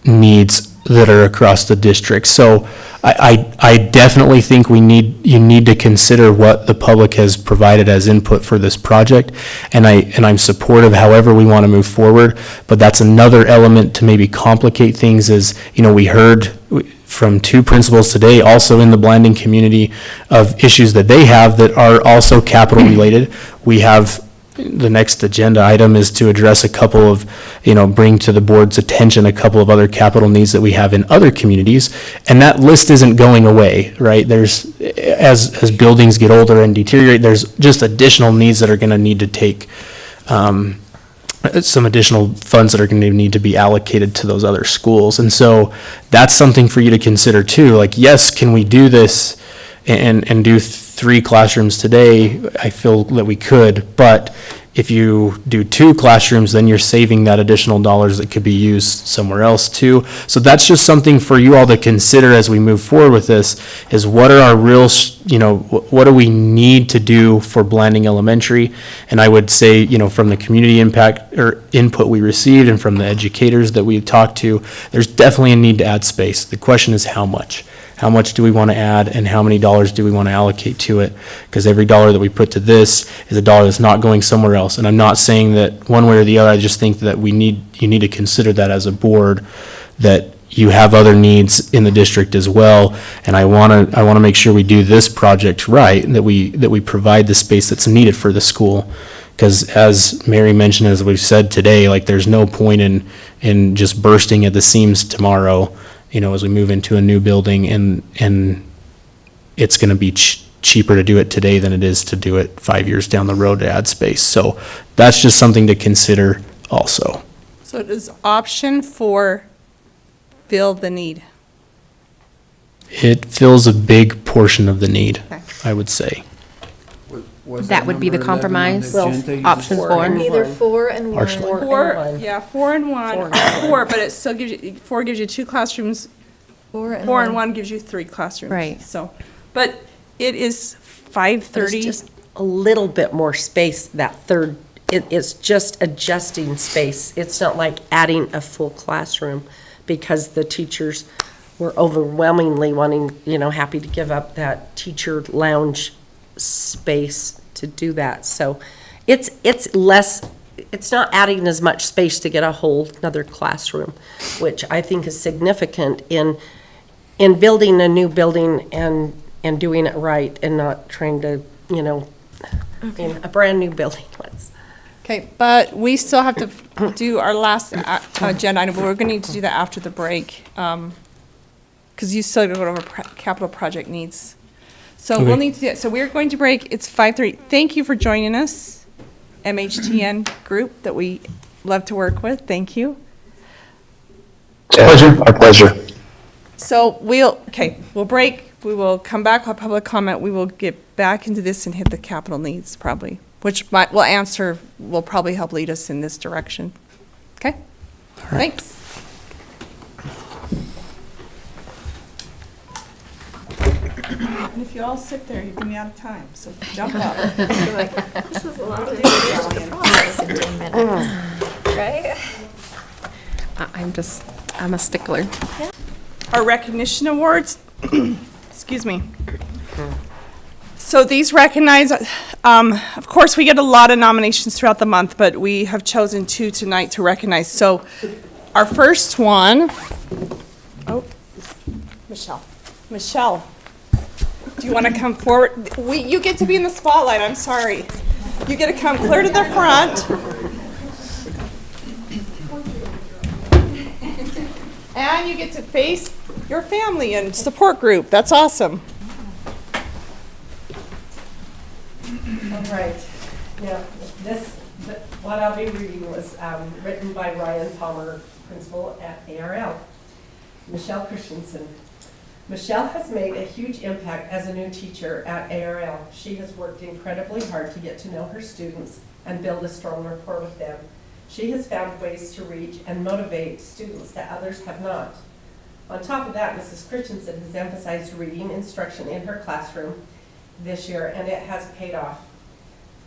needs that are across the district. So I definitely think you need to consider what the public has provided as input for this project, and I'm supportive however we want to move forward. But that's another element to maybe complicate things. Is we heard from two principals today, also in the Blanding community, of issues that they have that are also capital related. We have, the next agenda item is to address a couple of, bring to the board's attention a couple of other capital needs that we have in other communities. And that list isn't going away, right? There's, as buildings get older and deteriorate, there's just additional needs that are going to need to take, some additional funds that are going to need to be allocated to those other schools. And so that's something for you to consider too. Like, yes, can we do this and do 3 classrooms today? I feel that we could, but if you do 2 classrooms, then you're saving that additional dollars that could be used somewhere else too. So that's just something for you all to consider as we move forward with this, is what are our real, what do we need to do for Blanding Elementary? And I would say, from the community impact or input we received and from the educators that we've talked to, there's definitely a need to add space. The question is how much? How much do we want to add, and how many dollars do we want to allocate to it? Because every dollar that we put to this is a dollar that's not going somewhere else. And I'm not saying that one way or the other. I just think that you need to consider that as a board, that you have other needs in the district as well. And I want to make sure we do this project right, and that we provide the space that's needed for the school. Because as Mary mentioned, as we've said today, like, there's no point in just bursting at the seams tomorrow, as we move into a new building, and it's going to be cheaper to do it today than it is to do it 5 years down the road to add space. So that's just something to consider also. So does option 4 fill the need? It fills a big portion of the need, I would say. That would be the compromise, option 4. Either 4 and 1. Partially. 4 and 1, 4, but it still gives you, 4 gives you 2 classrooms, 4 and 1 gives you 3 classrooms. Right. So, but it is 5:30. It's just a little bit more space, that third, it's just adjusting space. It's not like adding a full classroom, because the teachers were overwhelmingly wanting, happy to give up that teacher lounge space to do that. So it's less, it's not adding as much space to get a whole another classroom, which I think is significant in building a new building and doing it right, and not trying to, in a brand new building. Okay, but we still have to do our last agenda item, but we're going to need to do that after the break, because you still got to go over capital project needs. So we'll need to do it. So we're going to break. It's 5:30. Thank you for joining us, MHTN group that we love to work with. Thank you. Pleasure. Our pleasure. So we'll break. We will come back, we'll have public comment. We will get back into this and hit the capital needs probably, which will probably help lead us in this direction. Okay? Thanks. And if you all sit there, you're going to be out of time, so jump up. This is a lot of process in 10 minutes, right? I'm a stickler. Our recognition awards, excuse me. So these recognize, of course, we get a lot of nominations throughout the month, but we have chosen 2 tonight to recognize. So our first one, Michelle. Do you want to come forward? You get to be in the spotlight, I'm sorry. You get to come clear to the front. And you get to face your family and support group. That's awesome. All right. Now, what I'll be reading was written by Ryan Palmer, principal at ARL. Michelle Christensen. Michelle has made a huge impact as a new teacher at ARL. She has worked incredibly hard to get to know her students and build a strong rapport with them. She has found ways to reach and motivate students that others have not. On top of that, Mrs. Christensen has emphasized reading instruction in her classroom this year, and it has paid off.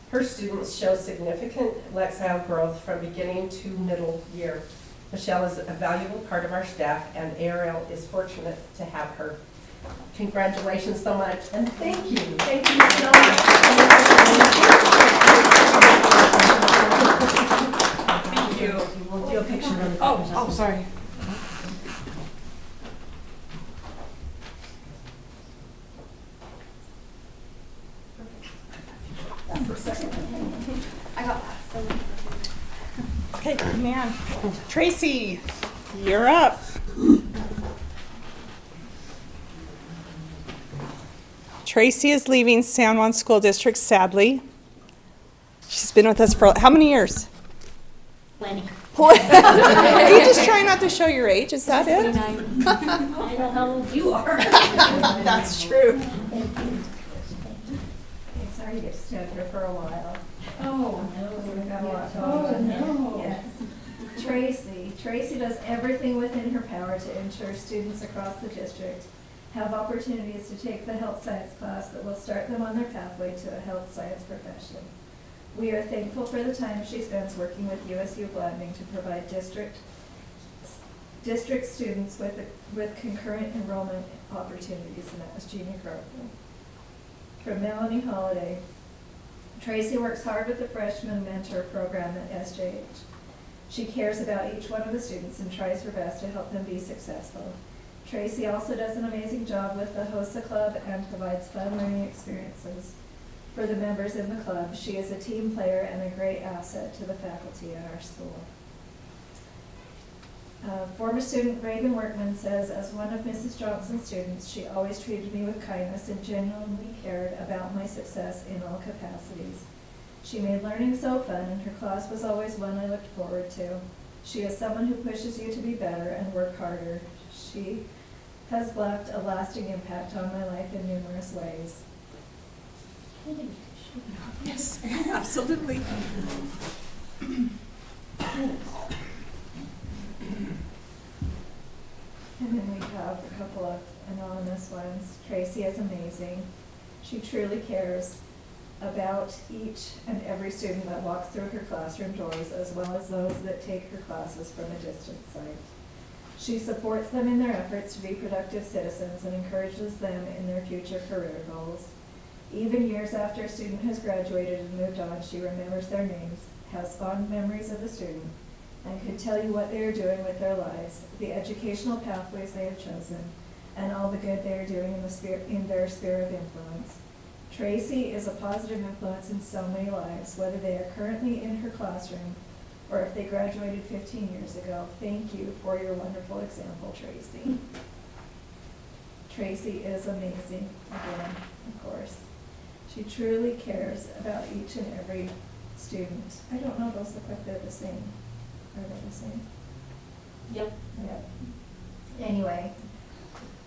Her students show significant lexile growth from beginning to middle year. Michelle is a valuable part of our staff, and ARL is fortunate to have her. Congratulations so much, and thank you. Thank you so much. Thank you. We'll do a picture of the Oh, sorry. Okay, man. Tracy, you're up. Tracy is leaving San Juan School District, sadly. She's been with us for how many years? Plenty. Are you just trying not to show your age? Is that it? I know how old you are. That's true. Sorry to get to stand here for a while. Oh, no. Yes. Tracy does everything within her power to ensure students across the district have opportunities to take the health science class that will start them on their pathway to a health science profession. We are thankful for the time she spends working with USU Blading to provide district students with concurrent enrollment opportunities, and that was Jeannie Carpenter. From Melanie Holiday, Tracy works hard with the freshman mentor program at SJH. She cares about each one of the students and tries her best to help them be successful. Tracy also does an amazing job with the HOSA Club and provides fun learning experiences for the members in the club. She is a team player and a great asset to the faculty at our school. Former student Reagan Workman says, as one of Mrs. Johnson's students, she always treated me with kindness and genuinely cared about my success in all capacities. She made learning so fun, and her class was always one I looked forward to. She is someone who pushes you to be better and work harder. She has left a lasting impact on my life in numerous ways. Yes, absolutely. And then we have a couple of anonymous ones. Tracy is amazing. She truly cares about each and every student that walks through her classroom doors, as well as those that take her classes from a distant site. She supports them in their efforts to be productive citizens and encourages them in their future career goals. Even years after a student has graduated and moved on, she remembers their names, has fond memories of the student, and could tell you what they are doing with their lives, the educational pathways they have chosen, and all the good they are doing in their sphere of influence. Tracy is a positive influence in so many lives, whether they are currently in her classroom or if they graduated 15 years ago. Thank you for your wonderful example, Tracy. Tracy is amazing, again, of course. She truly cares about each and every student. I don't know, those look like they're the same. Are they the same? Yep. Yep. Anyway,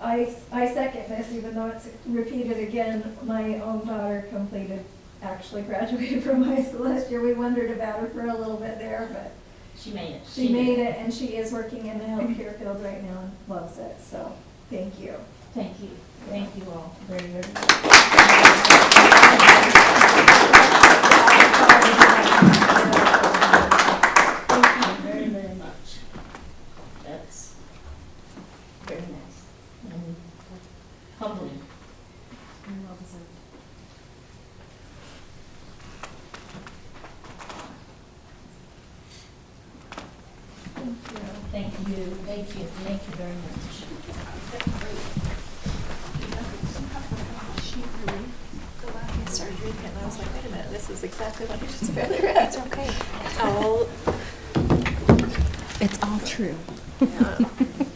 I second this, even though it's repeated again. My own daughter actually graduated from high school last year. We wondered about her for a little bit there, but She made it. she made it, and she is working in the healthcare field right now and loves it. So, thank you. Thank you. Thank you all very, very much. Thank you very, very much. That's very nice and humbling. And well deserved. Thank you. Thank you. Thank you very much. I started reading it and I was like, wait a minute, this is exactly what I just barely read. It's okay. It's all true.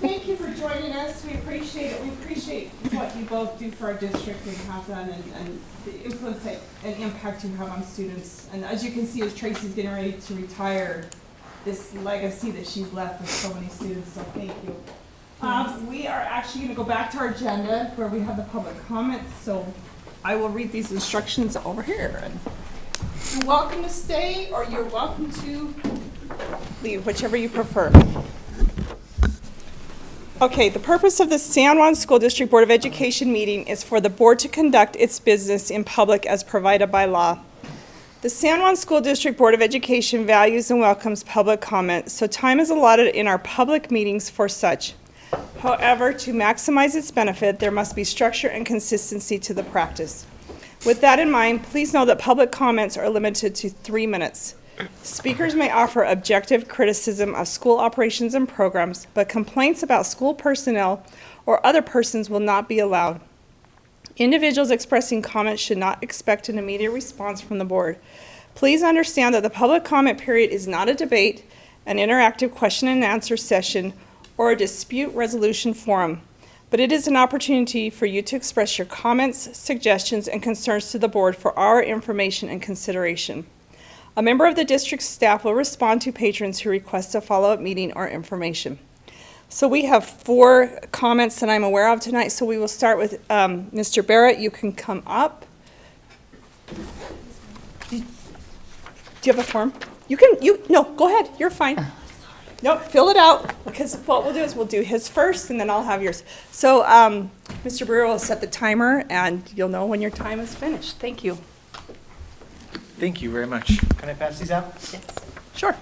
Thank you for joining us. We appreciate it. We appreciate what you both do for our district and have done, and the influence and impact you have on students. And as you can see, as Tracy's getting ready to retire, this legacy that she's left with so many students, so thank you. We are actually going to go back to our agenda where we have the public comments, so I will read these instructions over here. And you're welcome to stay or you're welcome to leave, whichever you prefer. Okay, the purpose of the San Juan School District Board of Education meeting is for the board to conduct its business in public as provided by law. The San Juan School District Board of Education values and welcomes public comment, so time is allotted in our public meetings for such. However, to maximize its benefit, there must be structure and consistency to the practice. With that in mind, please know that public comments are limited to 3 minutes. Speakers may offer objective criticism of school operations and programs, but complaints about school personnel or other persons will not be allowed. Individuals expressing comments should not expect an immediate response from the board. Please understand that the public comment period is not a debate, an interactive question and answer session, or a dispute resolution forum, but it is an opportunity for you to express your comments, suggestions, and concerns to the board for our information and consideration. A member of the district staff will respond to patrons who request a follow-up meeting or information. So we have 4 comments that I'm aware of tonight, so we will start with Mr. Barrett. You can come up. Do you have a form? No, go ahead, you're fine. No, fill it out, because what we'll do is we'll do his first, and then I'll have yours. So Mr. Brewer will set the timer, and you'll know when your time is finished. Thank you. Thank you very much. Can I pass these out? Yes. Sure.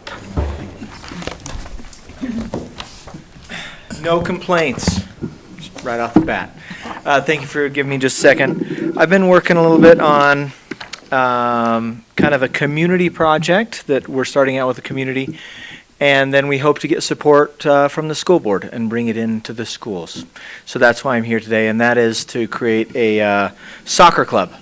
No complaints, right off the bat. Thank you for giving me just a second. I've been working a little bit on kind of a community project that we're starting out with the community, and then we hope to get support from the school board and bring it into the schools. So that's why I'm here today, and that is to create a soccer club.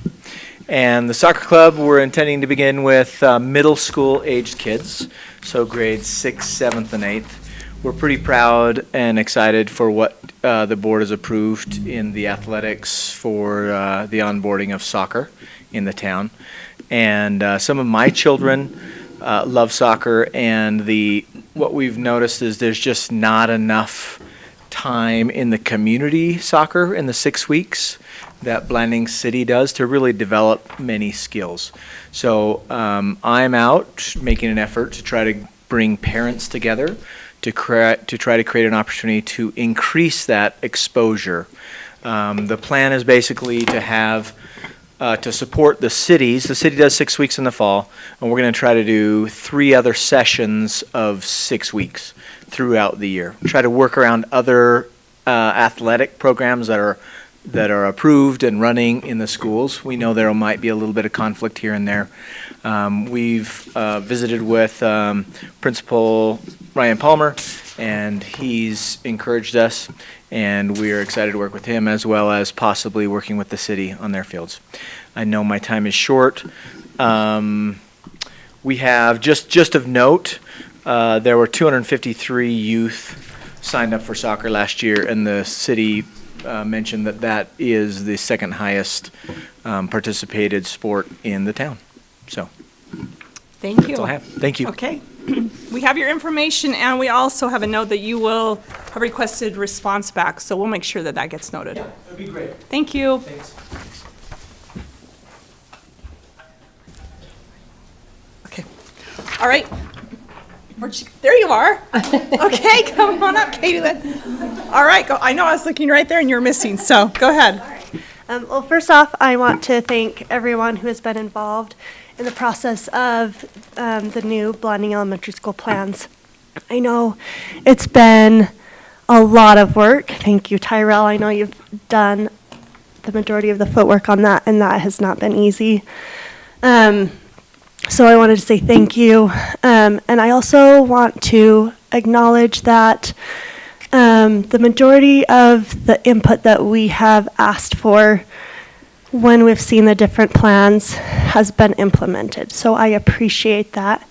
And the soccer club, we're intending to begin with middle school aged kids, so grades 6th, 7th, and 8th. We're pretty proud and excited for what the board has approved in the athletics for the onboarding of soccer in the town. And some of my children love soccer, and what we've noticed is there's just not enough time in the community soccer in the 6 weeks that Blanding City does to really develop many skills. So I'm out making an effort to try to bring parents together to try to create an opportunity to increase that exposure. The plan is basically to have to support the cities. The city does 6 weeks in the fall, and we're going to try to do 3 other sessions of 6 weeks throughout the year. Try to work around other athletic programs that are approved and running in the schools. We know there might be a little bit of conflict here and there. We've visited with Principal Ryan Palmer, and he's encouraged us, and we're excited to work with him, as well as possibly working with the city on their fields. I know my time is short. We have, just of note, there were 253 youth signed up for soccer last year, and the city mentioned that is the second highest participated sport in the town. So Thank you. that's all I have. Thank you. Okay. We have your information, and we also have a note that you will have requested response back, so we'll make sure that gets noted. Yeah, that'd be great. Thank you. Thanks. Okay. All right. There you are. Okay, come on up, Katie. All right, go. I know I was looking right there, and you're missing, so go ahead. Well, first off, I want to thank everyone who has been involved in the process of the new Blanding Elementary School plans. I know it's been a lot of work. Thank you, Tyrell. I know you've done the majority of the footwork on that, and that has not been easy. So I wanted to say thank you. And I also want to acknowledge that the majority of the input that we have asked for when we've seen the different plans has been implemented. So I appreciate that.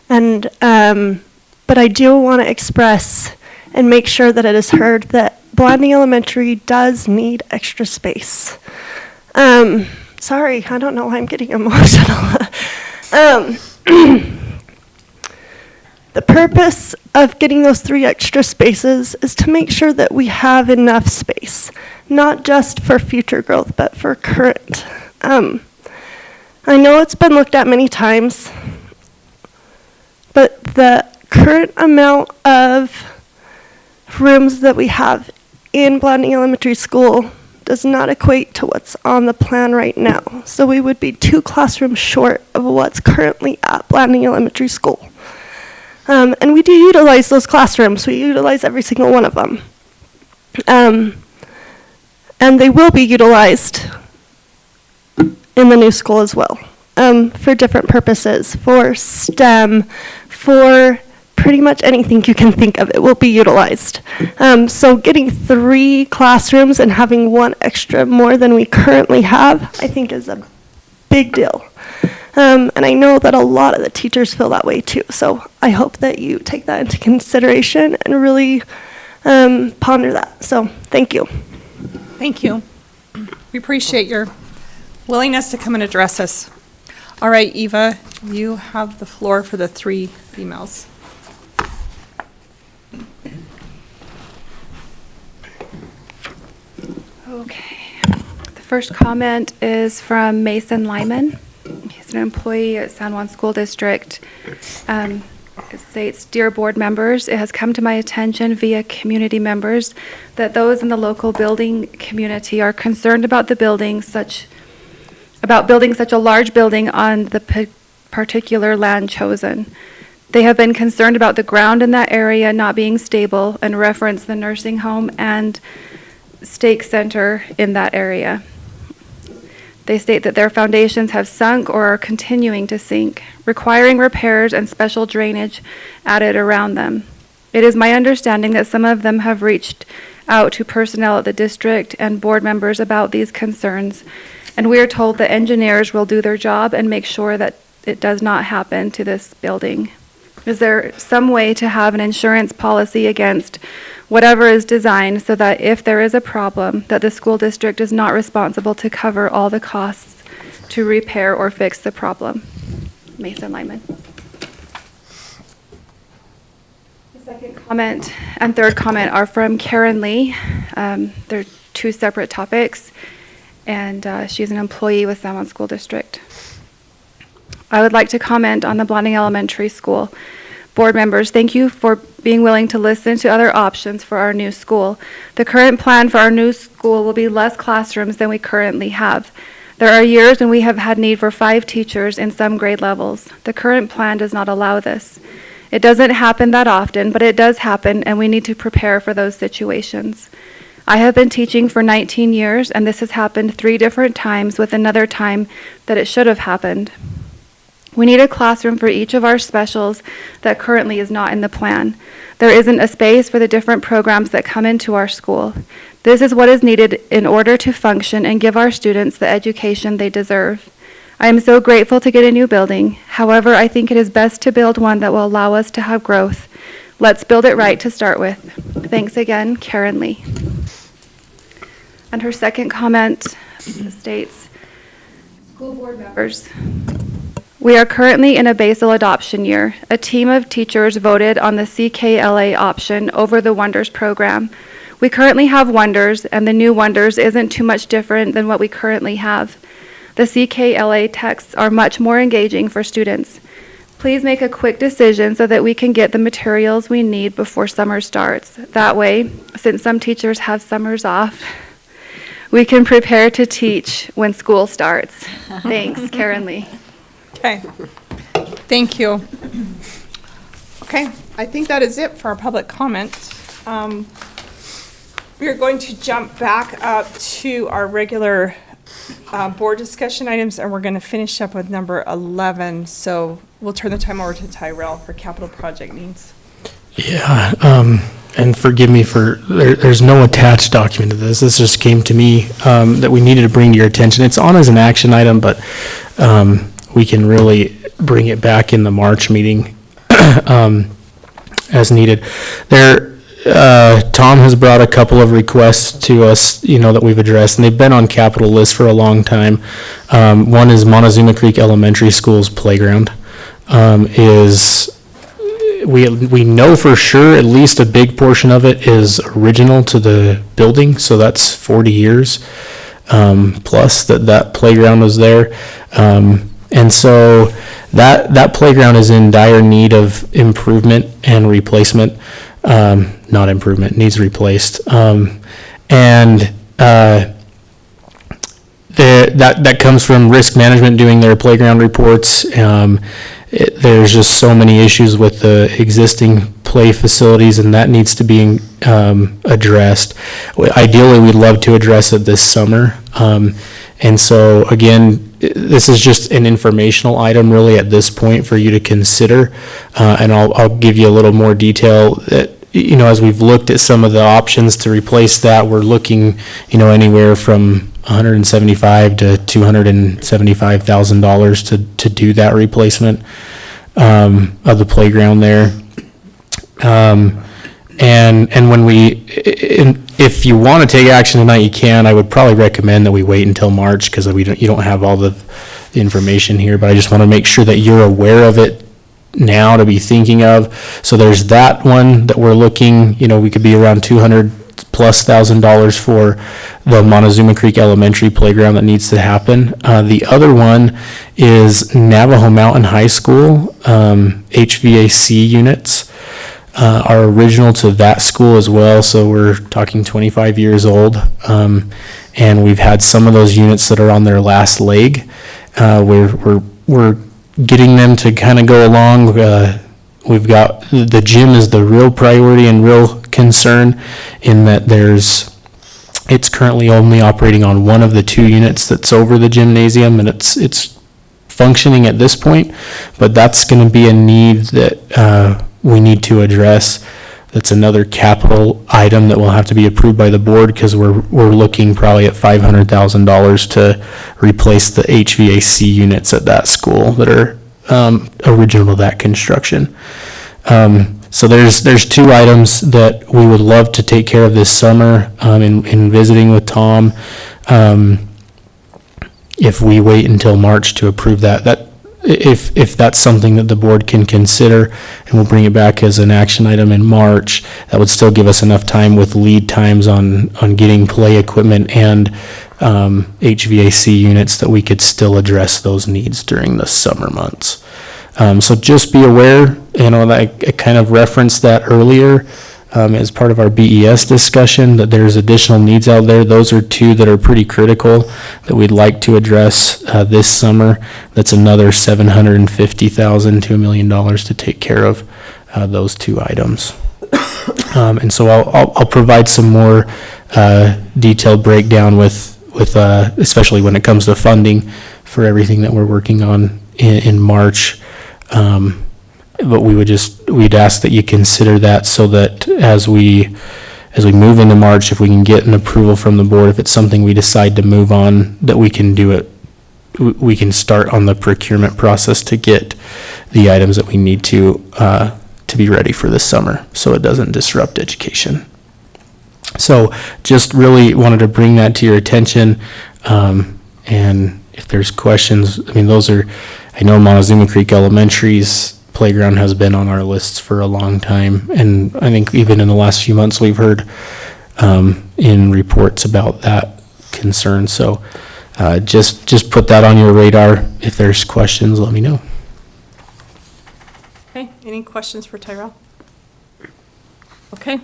And but I do want to express and make sure that it is heard that Blanding Elementary does need extra space. Sorry, I don't know why I'm getting emotional. The purpose of getting those 3 extra spaces is to make sure that we have enough space, not just for future growth, but for current. I know it's been looked at many times, but the current amount of rooms that we have in Blanding Elementary School does not equate to what's on the plan right now. So we would be 2 classrooms short of what's currently at Blanding Elementary School. And we do utilize those classrooms. We utilize every single one of them. And they will be utilized in the new school as well, for different purposes, for STEM, for pretty much anything you can think of, it will be utilized. So getting 3 classrooms and having 1 extra more than we currently have, I think is a big deal. And I know that a lot of the teachers feel that way too. So I hope that you take that into consideration and really ponder that. So thank you. Thank you. We appreciate your willingness to come and address us. All right, Eva, you have the floor for the 3 emails. Okay. The first comment is from Mason Lyman. He's an employee at San Juan School District. It states, "Dear board members, it has come to my attention via community members that those in the local building community are concerned about building such a large building on the particular land chosen. They have been concerned about the ground in that area not being stable and reference the nursing home and stake center in that area. They state that their foundations have sunk or are continuing to sink, requiring repairs and special drainage added around them. It is my understanding that some of them have reached out to personnel at the district and board members about these concerns, and we are told that engineers will do their job and make sure that it does not happen to this building. Is there some way to have an insurance policy against whatever is designed so that if there is a problem, that the school district is not responsible to cover all the costs to repair or fix the problem?" Mason Lyman. The second comment and third comment are from Karen Lee. They're 2 separate topics, and she's an employee with San Juan School District. "I would like to comment on the Blanding Elementary School. Board members, thank you for being willing to listen to other options for our new school. The current plan for our new school will be less classrooms than we currently have. There are years when we have had need for 5 teachers in some grade levels. The current plan does not allow this. It doesn't happen that often, but it does happen, and we need to prepare for those situations. I have been teaching for 19 years, and this has happened 3 different times with another time that it should have happened. We need a classroom for each of our specials that currently is not in the plan. There isn't a space for the different programs that come into our school. This is what is needed in order to function and give our students the education they deserve. I am so grateful to get a new building. However, I think it is best to build one that will allow us to have growth. Let's build it right to start with. Thanks again, Karen Lee." And her second comment states, "School board members, we are currently in a basal adoption year. A team of teachers voted on the CKLA option over the Wonders program. We currently have Wonders, and the new Wonders isn't too much different than what we currently have. The CKLA texts are much more engaging for students. Please make a quick decision so that we can get the materials we need before summer starts. That way, since some teachers have summers off, we can prepare to teach when school starts. Thanks, Karen Lee." Okay. Thank you. Okay, I think that is it for our public comment. We are going to jump back up to our regular board discussion items, and we're going to finish up with number 11. So we'll turn the time over to Tyrell for capital project needs. Yeah, and forgive me for, there's no attached document to this. This just came to me that we needed to bring to your attention. It's on as an action item, but we can really bring it back in the March meeting as needed. Tom has brought a couple of requests to us, that we've addressed, and they've been on capital list for a long time. One is Montezuma Creek Elementary School's playground. We know for sure at least a big portion of it is original to the building, so that's 40 years plus that playground was there. And so that playground is in dire need of improvement and replacement. Not improvement, needs replaced. That comes from risk management doing their playground reports. There's just so many issues with the existing play facilities, and that needs to be addressed. Ideally, we'd love to address it this summer. And so again, this is just an informational item really at this point for you to consider. And I'll give you a little more detail that, as we've looked at some of the options to replace that, we're looking, anywhere from $175,000 to $275,000 to do that replacement of the playground there. And when if you want to take action tonight, you can. I would probably recommend that we wait until March because you don't have all the information here, but I just want to make sure that you're aware of it now to be thinking of. So there's that one that we're looking, we could be around $200,000+ for the Montezuma Creek Elementary playground that needs to happen. The other one is Navajo Mountain High School, HVAC units. Are original to that school as well, so we're talking 25 years old, and we've had some of those units that are on their last leg. We're getting them to kind of go along. We've got the gym is the real priority and real concern in that it's currently only operating on one of the 2 units that's over the gymnasium, and it's functioning at this point, but that's going to be a need that we need to address. That's another capital item that will have to be approved by the board because we're looking probably at $500,000 to replace the HVAC units at that school that are original to that construction. So there's 2 items that we would love to take care of this summer in visiting with Tom. If we wait until March to approve that if that's something that the board can consider, and we'll bring it back as an action item in March, that would still give us enough time with lead times on getting play equipment and HVAC units that we could still address those needs during the summer months. So just be aware, I kind of referenced that earlier as part of our BES discussion, that there's additional needs out there. Those are 2 that are pretty critical that we'd like to address this summer. That's another $750,000 to $1 million to take care of those 2 items. And so I'll provide some more detailed breakdown with especially when it comes to funding for everything that we're working on in March. But we'd ask that you consider that so that as we move into March, if we can get an approval from the board, if it's something we decide to move on, that we can do it. We can start on the procurement process to get the items that we need to be ready for this summer, so it doesn't disrupt education. So just really wanted to bring that to your attention. And if there's questions, I know Montezuma Creek Elementary's playground has been on our lists for a long time, and I think even in the last few months we've heard in reports about that concern. So just put that on your radar. If there's questions, let me know. Okay, any questions for Tyrell? Okay.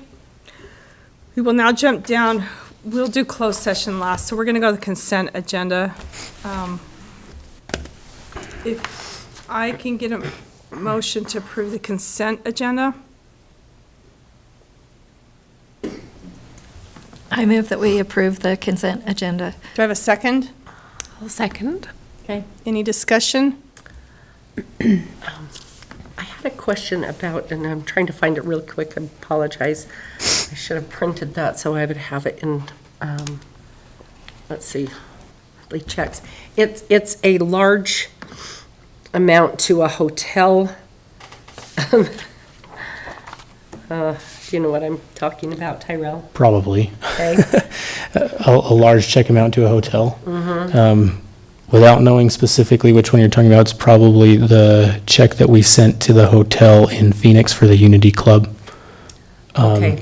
We will now jump down. We'll do closed session last, so we're going to go to the consent agenda. If I can get a motion to approve the consent agenda. I move that we approve the consent agenda. Do I have a second? I'll second. Okay, any discussion? I had a question about, and I'm trying to find it real quick, I apologize. I should have printed that so I would have it in, let's see, monthly checks. It's a large amount to a hotel. Do you know what I'm talking about, Tyrell? Probably. Okay. a large check amount to a hotel. Without knowing specifically which one you're talking about, it's probably the check that we sent to the hotel in Phoenix for the Unity Club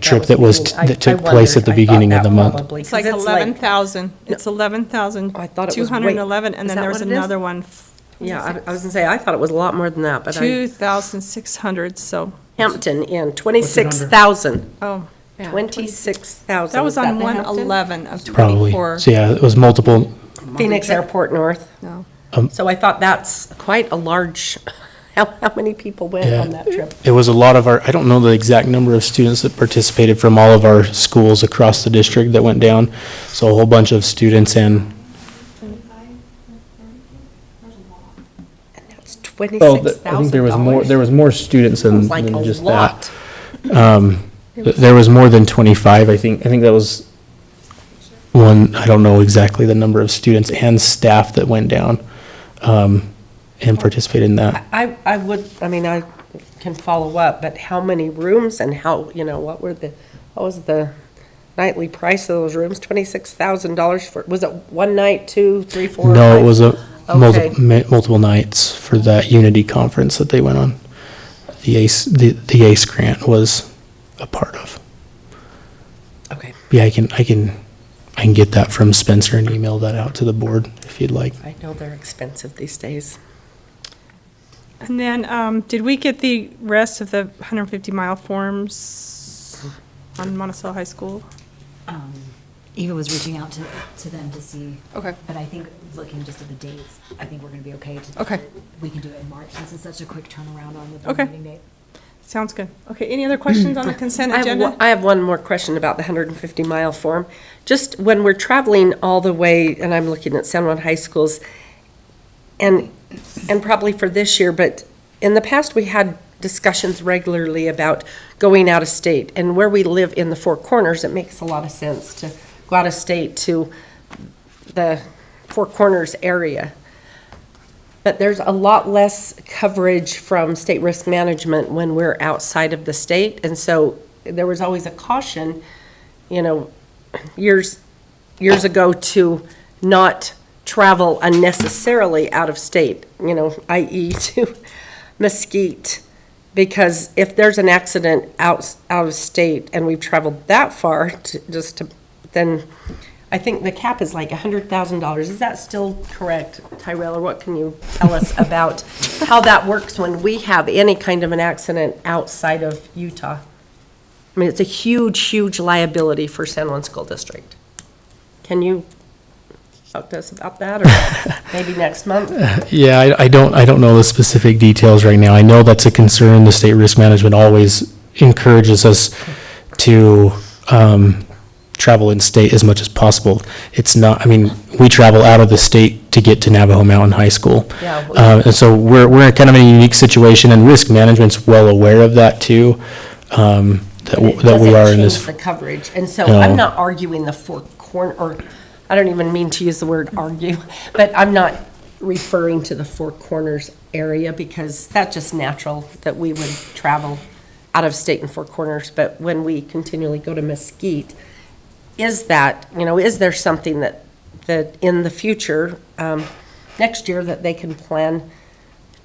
trip that took place at the beginning of the month. It's like 11,000. It's 11,211, and then there's another one. Yeah, I was gonna say, I thought it was a lot more than that, but 2,600, so. Hampton Inn, 26,000. Oh. 26,000. That was on 1/11 of 24. Probably. So yeah, it was multiple. Phoenix Airport North. No. So I thought that's quite a large, how many people went on that trip? It was a lot of I don't know the exact number of students that participated from all of our schools across the district that went down. So a whole bunch of students and It's Well, $26,000. I think there was more students than Like than a just lot. that. There was more than 25, I think that was one, I don't know exactly the number of students and staff that went down, and participated in that. I can follow up, but how many rooms and how, what was the nightly price of those rooms? $26,000 for, was it one night, 2, 3, 4? No, 5? it was Okay. multiple nights for that Unity conference that they went on. The ACE grant was a part of. Okay. Yeah, I can get that from Spencer and email that out to the board if you'd like. I know they're expensive these days. And then, did we get the rest of the 150-mile forms on Monticello High School? Eva was reaching out to them to see. Okay. But I think, looking just at the dates, I think we're going to be okay. Okay. We can do it in March since it's such a quick turnaround on the Okay. meeting date. Sounds good. Okay, any other questions on the consent agenda? I have one more question about the 150-mile form. Just when we're traveling all the way, and I'm looking at San Juan High Schools, and probably for this year, but in the past, we had discussions regularly about going out of state. And where we live in the Four Corners, it makes a lot of sense to go out of state to the Four Corners area. But there's a lot less coverage from state risk management when we're outside of the state. And so there was always a caution, years ago to not travel unnecessarily out of state, i.e. to Mesquite. Because if there's an accident out of state and we've traveled that far then I think the cap is like $100,000. Is that still correct, Tyrell, or what can you tell us about how that works when we have any kind of an accident outside of Utah? I mean, it's a huge, huge liability for San Juan School District. Can you talk to us about that, or maybe next month? Yeah, I don't know the specific details right now. I know that's a concern. The state risk management always encourages us to travel in state as much as possible. It's not, we travel out of the state to get to Navajo Mountain High School. Yeah. And so we're kind of in a unique situation, and risk management's well aware of that too, that we are in this. Change the coverage, and so No. I'm not arguing the Four Corners, or I don't even mean to use the word argue, but I'm not referring to the Four Corners area because that's just natural that we would travel out of state in Four Corners. But when we continually go to Mesquite, is there something that in the future, next year, that they can plan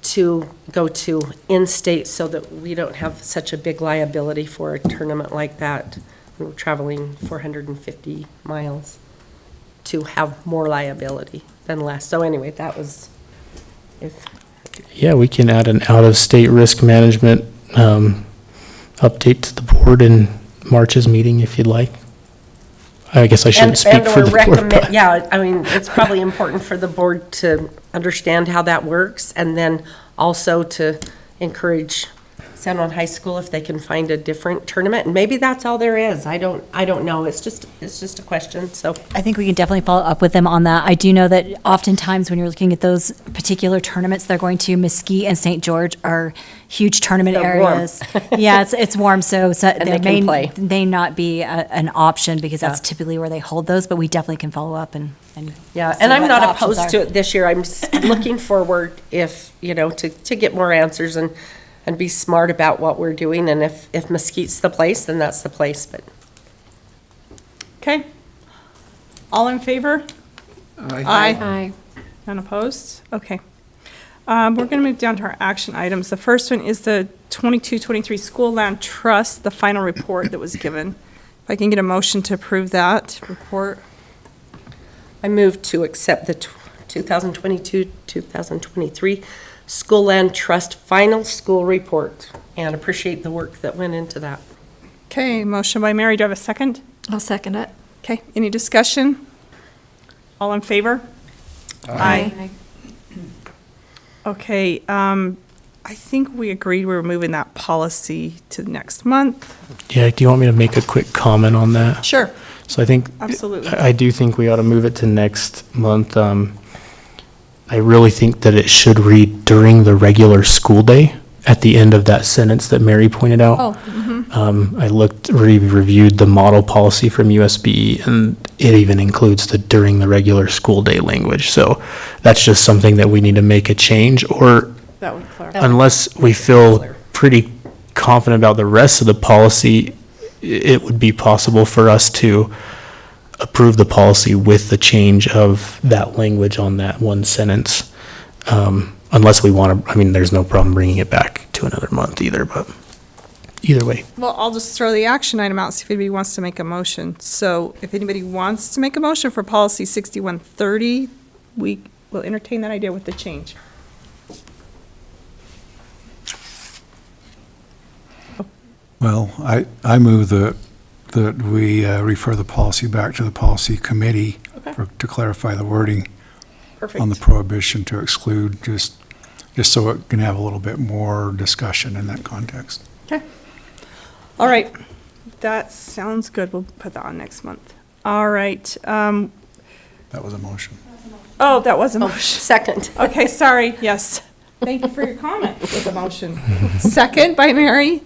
to go to in-state so that we don't have such a big liability for a tournament like that when we're traveling 450 miles to have more liability than less? So anyway, that was, Yeah, we can add an out-of-state risk management update to the board in March's meeting if you'd like. I guess I shouldn't speak for the board. But yeah, it's probably important for the board to understand how that works, and then also to encourage San Juan High School if they can find a different tournament, and maybe that's all there is. I don't know. It's just a question. So I think we can definitely follow up with them on that. I do know that oftentimes when you're looking at those particular tournaments, they're going to Mesquite and St. George are huge tournament So warm. areas. Yeah, it's warm, so And they can play. may not be an option because that's typically where they hold those, but we definitely can follow up and yeah, see and I'm what not the options opposed are. to it this year. I'm just looking forward if, to get more answers and be smart about what we're doing. And if Mesquite's the place, then that's the place, but. Okay. All in favor? Aye. Aye. None opposed? Okay. We're going to move down to our action items. The first one is the 22-23 School Land Trust, the final report that was given. If I can get a motion to approve that report. I move to accept the 2022-2023 School Land Trust Final School Report and appreciate the work that went into that. Okay, motion by Mary. Do I have a second? I'll second it. Okay, any discussion? All in favor? Aye. Okay, I think we agreed we were moving that policy to next month. Yeah, do you want me to make a quick comment on that? Sure. So I think. Absolutely. I do think we ought to move it to next month. I really think that it should read during the regular school day at the end of that sentence that Mary pointed out. Oh, I reviewed the model policy from USB, and it even includes the during the regular school day language. So that's just something that we need to make a change, or that would clarify. unless we feel pretty confident about the rest of the policy, it would be possible for us to approve the policy with the change of that language on that one sentence. Unless we want to, I mean, there's no problem bringing it back to another month either, but either way. Well, I'll just throw the action item out, see if anybody wants to make a motion. So if anybody wants to make a motion for policy 6130, we will entertain that idea with the change. Well, I move that we refer the policy back to the policy committee to clarify the wording Perfect. on the prohibition to exclude, just so it can have a little bit more discussion in that context. Okay. All right. That sounds good. We'll put that on next month. All right. That was a motion. Oh, that was a motion. Second. Okay, sorry. Yes. Thank you for your comment with the motion. Second by Mary.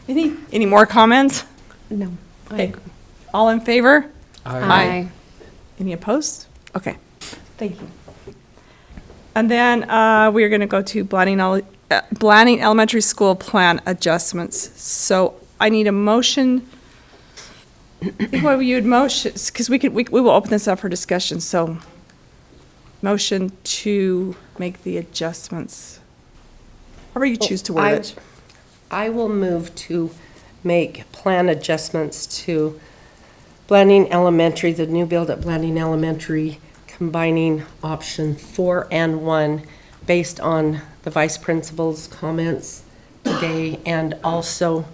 Any more comments? No. Okay. All in favor? Aye. Any opposed? Okay. Thank you. And then we are going to go to Blanding Elementary School Plan adjustments. So I need a motion. What you would motion, because we will open this up for discussion. So motion to make the adjustments. However you choose to word it. I will move to make plan adjustments to Blanding Elementary, the new build at Blanding Elementary, combining option 4 and 1 based on the vice principal's comments today, and also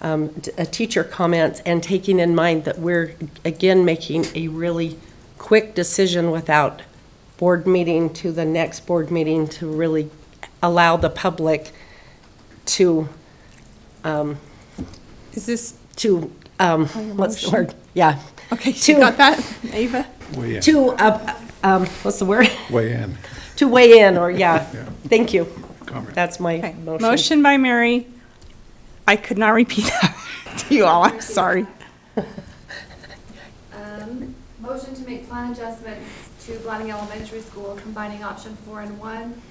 a teacher comments, and taking in mind that we're again making a really quick decision without board meeting to the next board meeting to really allow the public to Is this to what's the word? Yeah. okay? You got that, Ava? Weigh in. To what's the word? Weigh in. To weigh in, or yeah. Thank you. Comment. That's my Okay. motion. Motion by Mary. I could not repeat that to you all. I'm sorry. Motion to make plan adjustments to Blanding Elementary School, combining option 4 and 1,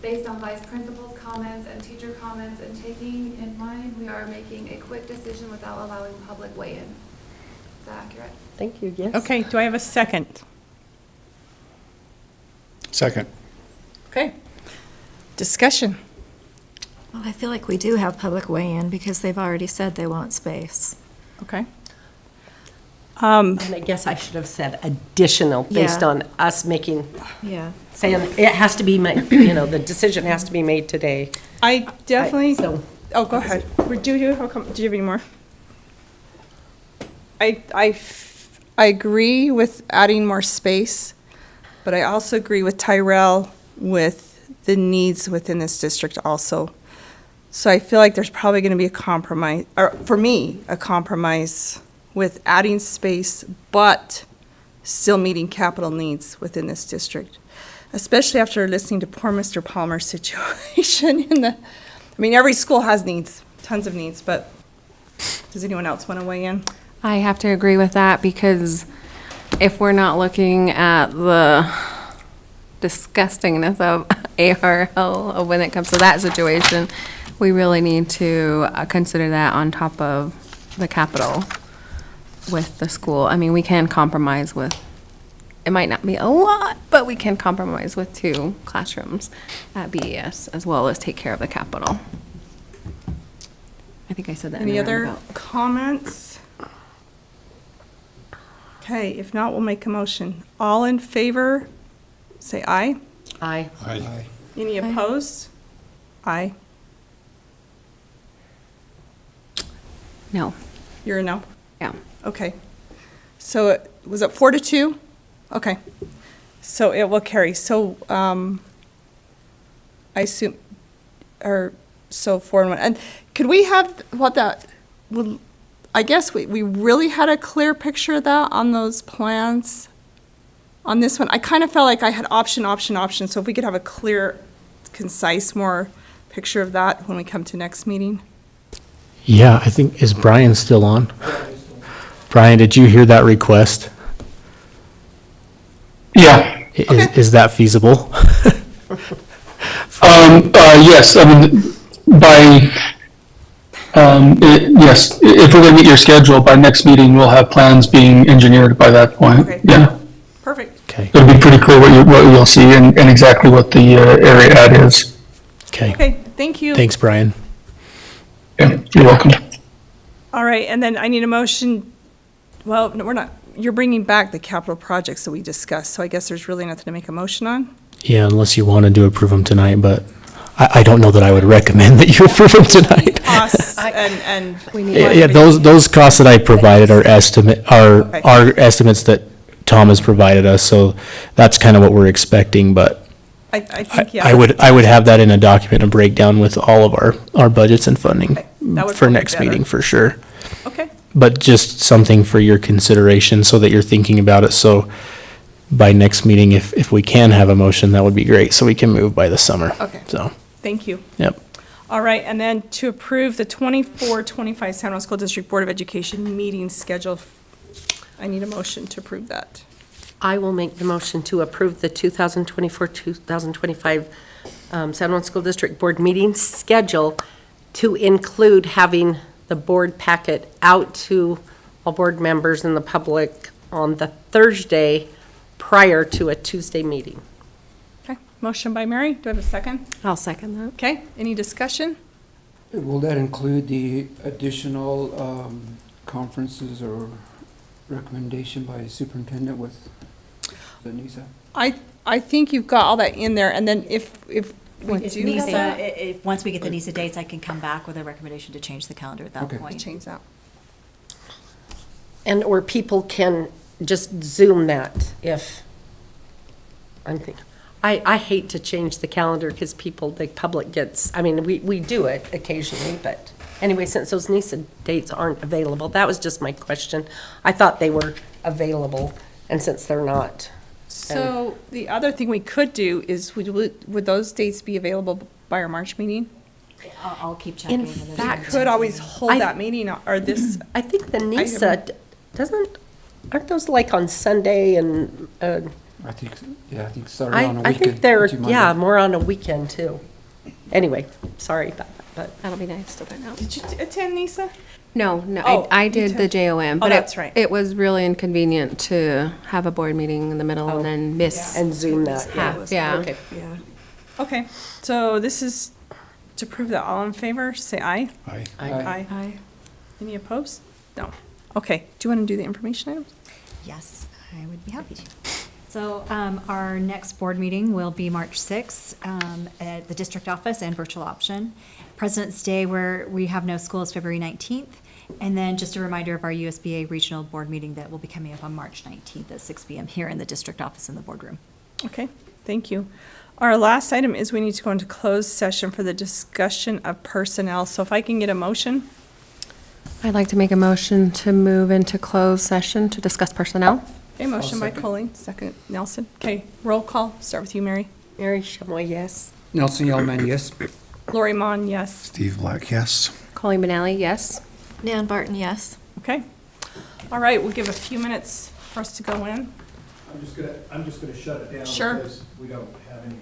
based on vice principal's comments and teacher comments, and taking in mind we are making a quick decision without allowing public weigh-in. Is that accurate? Thank you, yes. Okay, do I have a second? Second. Okay. Discussion. Well, I feel like we do have public weigh-in because they've already said they want space. Okay. And I guess I should have said additional, based Yeah. on us making, Yeah. saying it has to be made, the decision has to be made today. I definitely, So, oh, go ahead. Do you have any more? I agree with adding more space, but I also agree with Tyrell with the needs within this district also. So I feel like there's probably going to be a compromise, or for me, a compromise with adding space, but still meeting capital needs within this district. Especially after listening to poor Mr. Palmer's situation every school has needs, tons of needs, but does anyone else want to weigh in? I have to agree with that, because if we're not looking at the disgustingness of ARL when it comes to that situation, we really need to consider that on top of the capital with the school. I mean, we can compromise with, it might not be a lot, but we can compromise with 2 classrooms at BES as well as take care of the capital. I think I said that in Any a other roundabout. comments? Okay, if not, we'll make a motion. All in favor, say aye. Aye. Aye. Any opposed? Aye. No. You're a no? Yeah. Okay. So was it 4-2? Okay. So it will carry. So I assume, so 4 and 1. And could we have I guess we really had a clear picture of that on those plans? on this one. I kind of felt like I had option, so if we could have a clear, concise, more picture of that when we come to next meeting. Yeah, I think, is Brian still on? Brian, did you hear that request? Yeah. Is that feasible? Yes, I mean, yes, if we're gonna meet your schedule, by next meeting, we'll have plans being engineered by that point. Okay. Yeah. Perfect. Okay. It'll be pretty clear what you'll see and exactly what the area ad is. Okay. Okay, thank you. Thanks, Brian. Yeah, you're welcome. All right, and then I need a motion, well, no, we're not, you're bringing back the capital projects that we discussed, so I guess there's really nothing to make a motion on? Yeah, unless you wanted to approve them tonight, but I don't know that I would recommend that you approve them tonight. Costs and we need. Yeah, those costs that I provided are Okay. are estimates that Tom has provided us, so that's kind of what we're expecting, but I think, yeah. I would have that in a document, a breakdown with all of our budgets and funding That would for probably be next better. meeting for sure. Okay, But just something for your consideration so that you're thinking about it, so by next meeting, if we can have a motion, that would be great, so we can move by the summer. Okay. So, thank you. yep. All right, and then to approve the 24-25 San Juan School District Board of Education meeting schedule, I need a motion to approve that. I will make the motion to approve the 2024-2025 San Juan School District Board meeting schedule to include having the board packet out to all board members and the public on the Thursday prior to a Tuesday meeting. Okay, motion by Mary, do I have a second? I'll second that. Okay, any discussion? Will that include the additional conferences or recommendation by superintendent with Denisa? I think you've got all that in there, and then if we If do have NISA, that. once we get the NISA dates, I can come back with a recommendation to change the calendar at that Okay. point. Change that. And, or people can just Zoom that if, I'm thinking, I hate to change the calendar because people, the public gets, I mean, we do it occasionally, but anyway, since those NISA dates aren't available, that was just my question. I thought they were available, and since they're not. So the other thing we could do is, would those dates be available by our March meeting? I'll keep checking. In when there's We fact, a- could always hold I- that meeting, or this, I think the NISA aren't those like on Sunday and, I think, yeah, I think started on a I weekend. think they're, to Monday. yeah, more on a weekend too. Anyway, sorry about that, but. That'll be nice to find out. did you attend NISA? No, no, Oh, I you did the did. JOM, Oh, but that's right. it was really inconvenient to have a board meeting in the middle and then miss. And Zoom that, half, yeah. Okay. Yeah. Okay, so this is to prove that all in favor, say aye. Aye. Aye. Aye. Any opposed? No. Okay, do you want to do the information items? Yes, I would be happy to. So our next board meeting will be March 6th at the district office and virtual option. President's Day, where we have no school, is February 19th. And then just a reminder of our USBA regional board meeting that will be coming up on March 19th at 6 p.m. here in the district office in the boardroom. Okay, thank you. Our last item is we need to go into closed session for the discussion of personnel. So if I can get a motion? I'd like to make a motion to move into closed session to discuss personnel. Okay, motion by Colleen, second Nelson. Okay, roll call, start with you, Mary. Mary Shumway, yes. Nelson Yellman, yes. Lori Mon, yes. Steve Black, yes. Colleen Benally, yes. Nan Barton, yes. Okay. All right, we'll give a few minutes for us to go in. I'm just gonna shut it down. Sure. Because we don't have any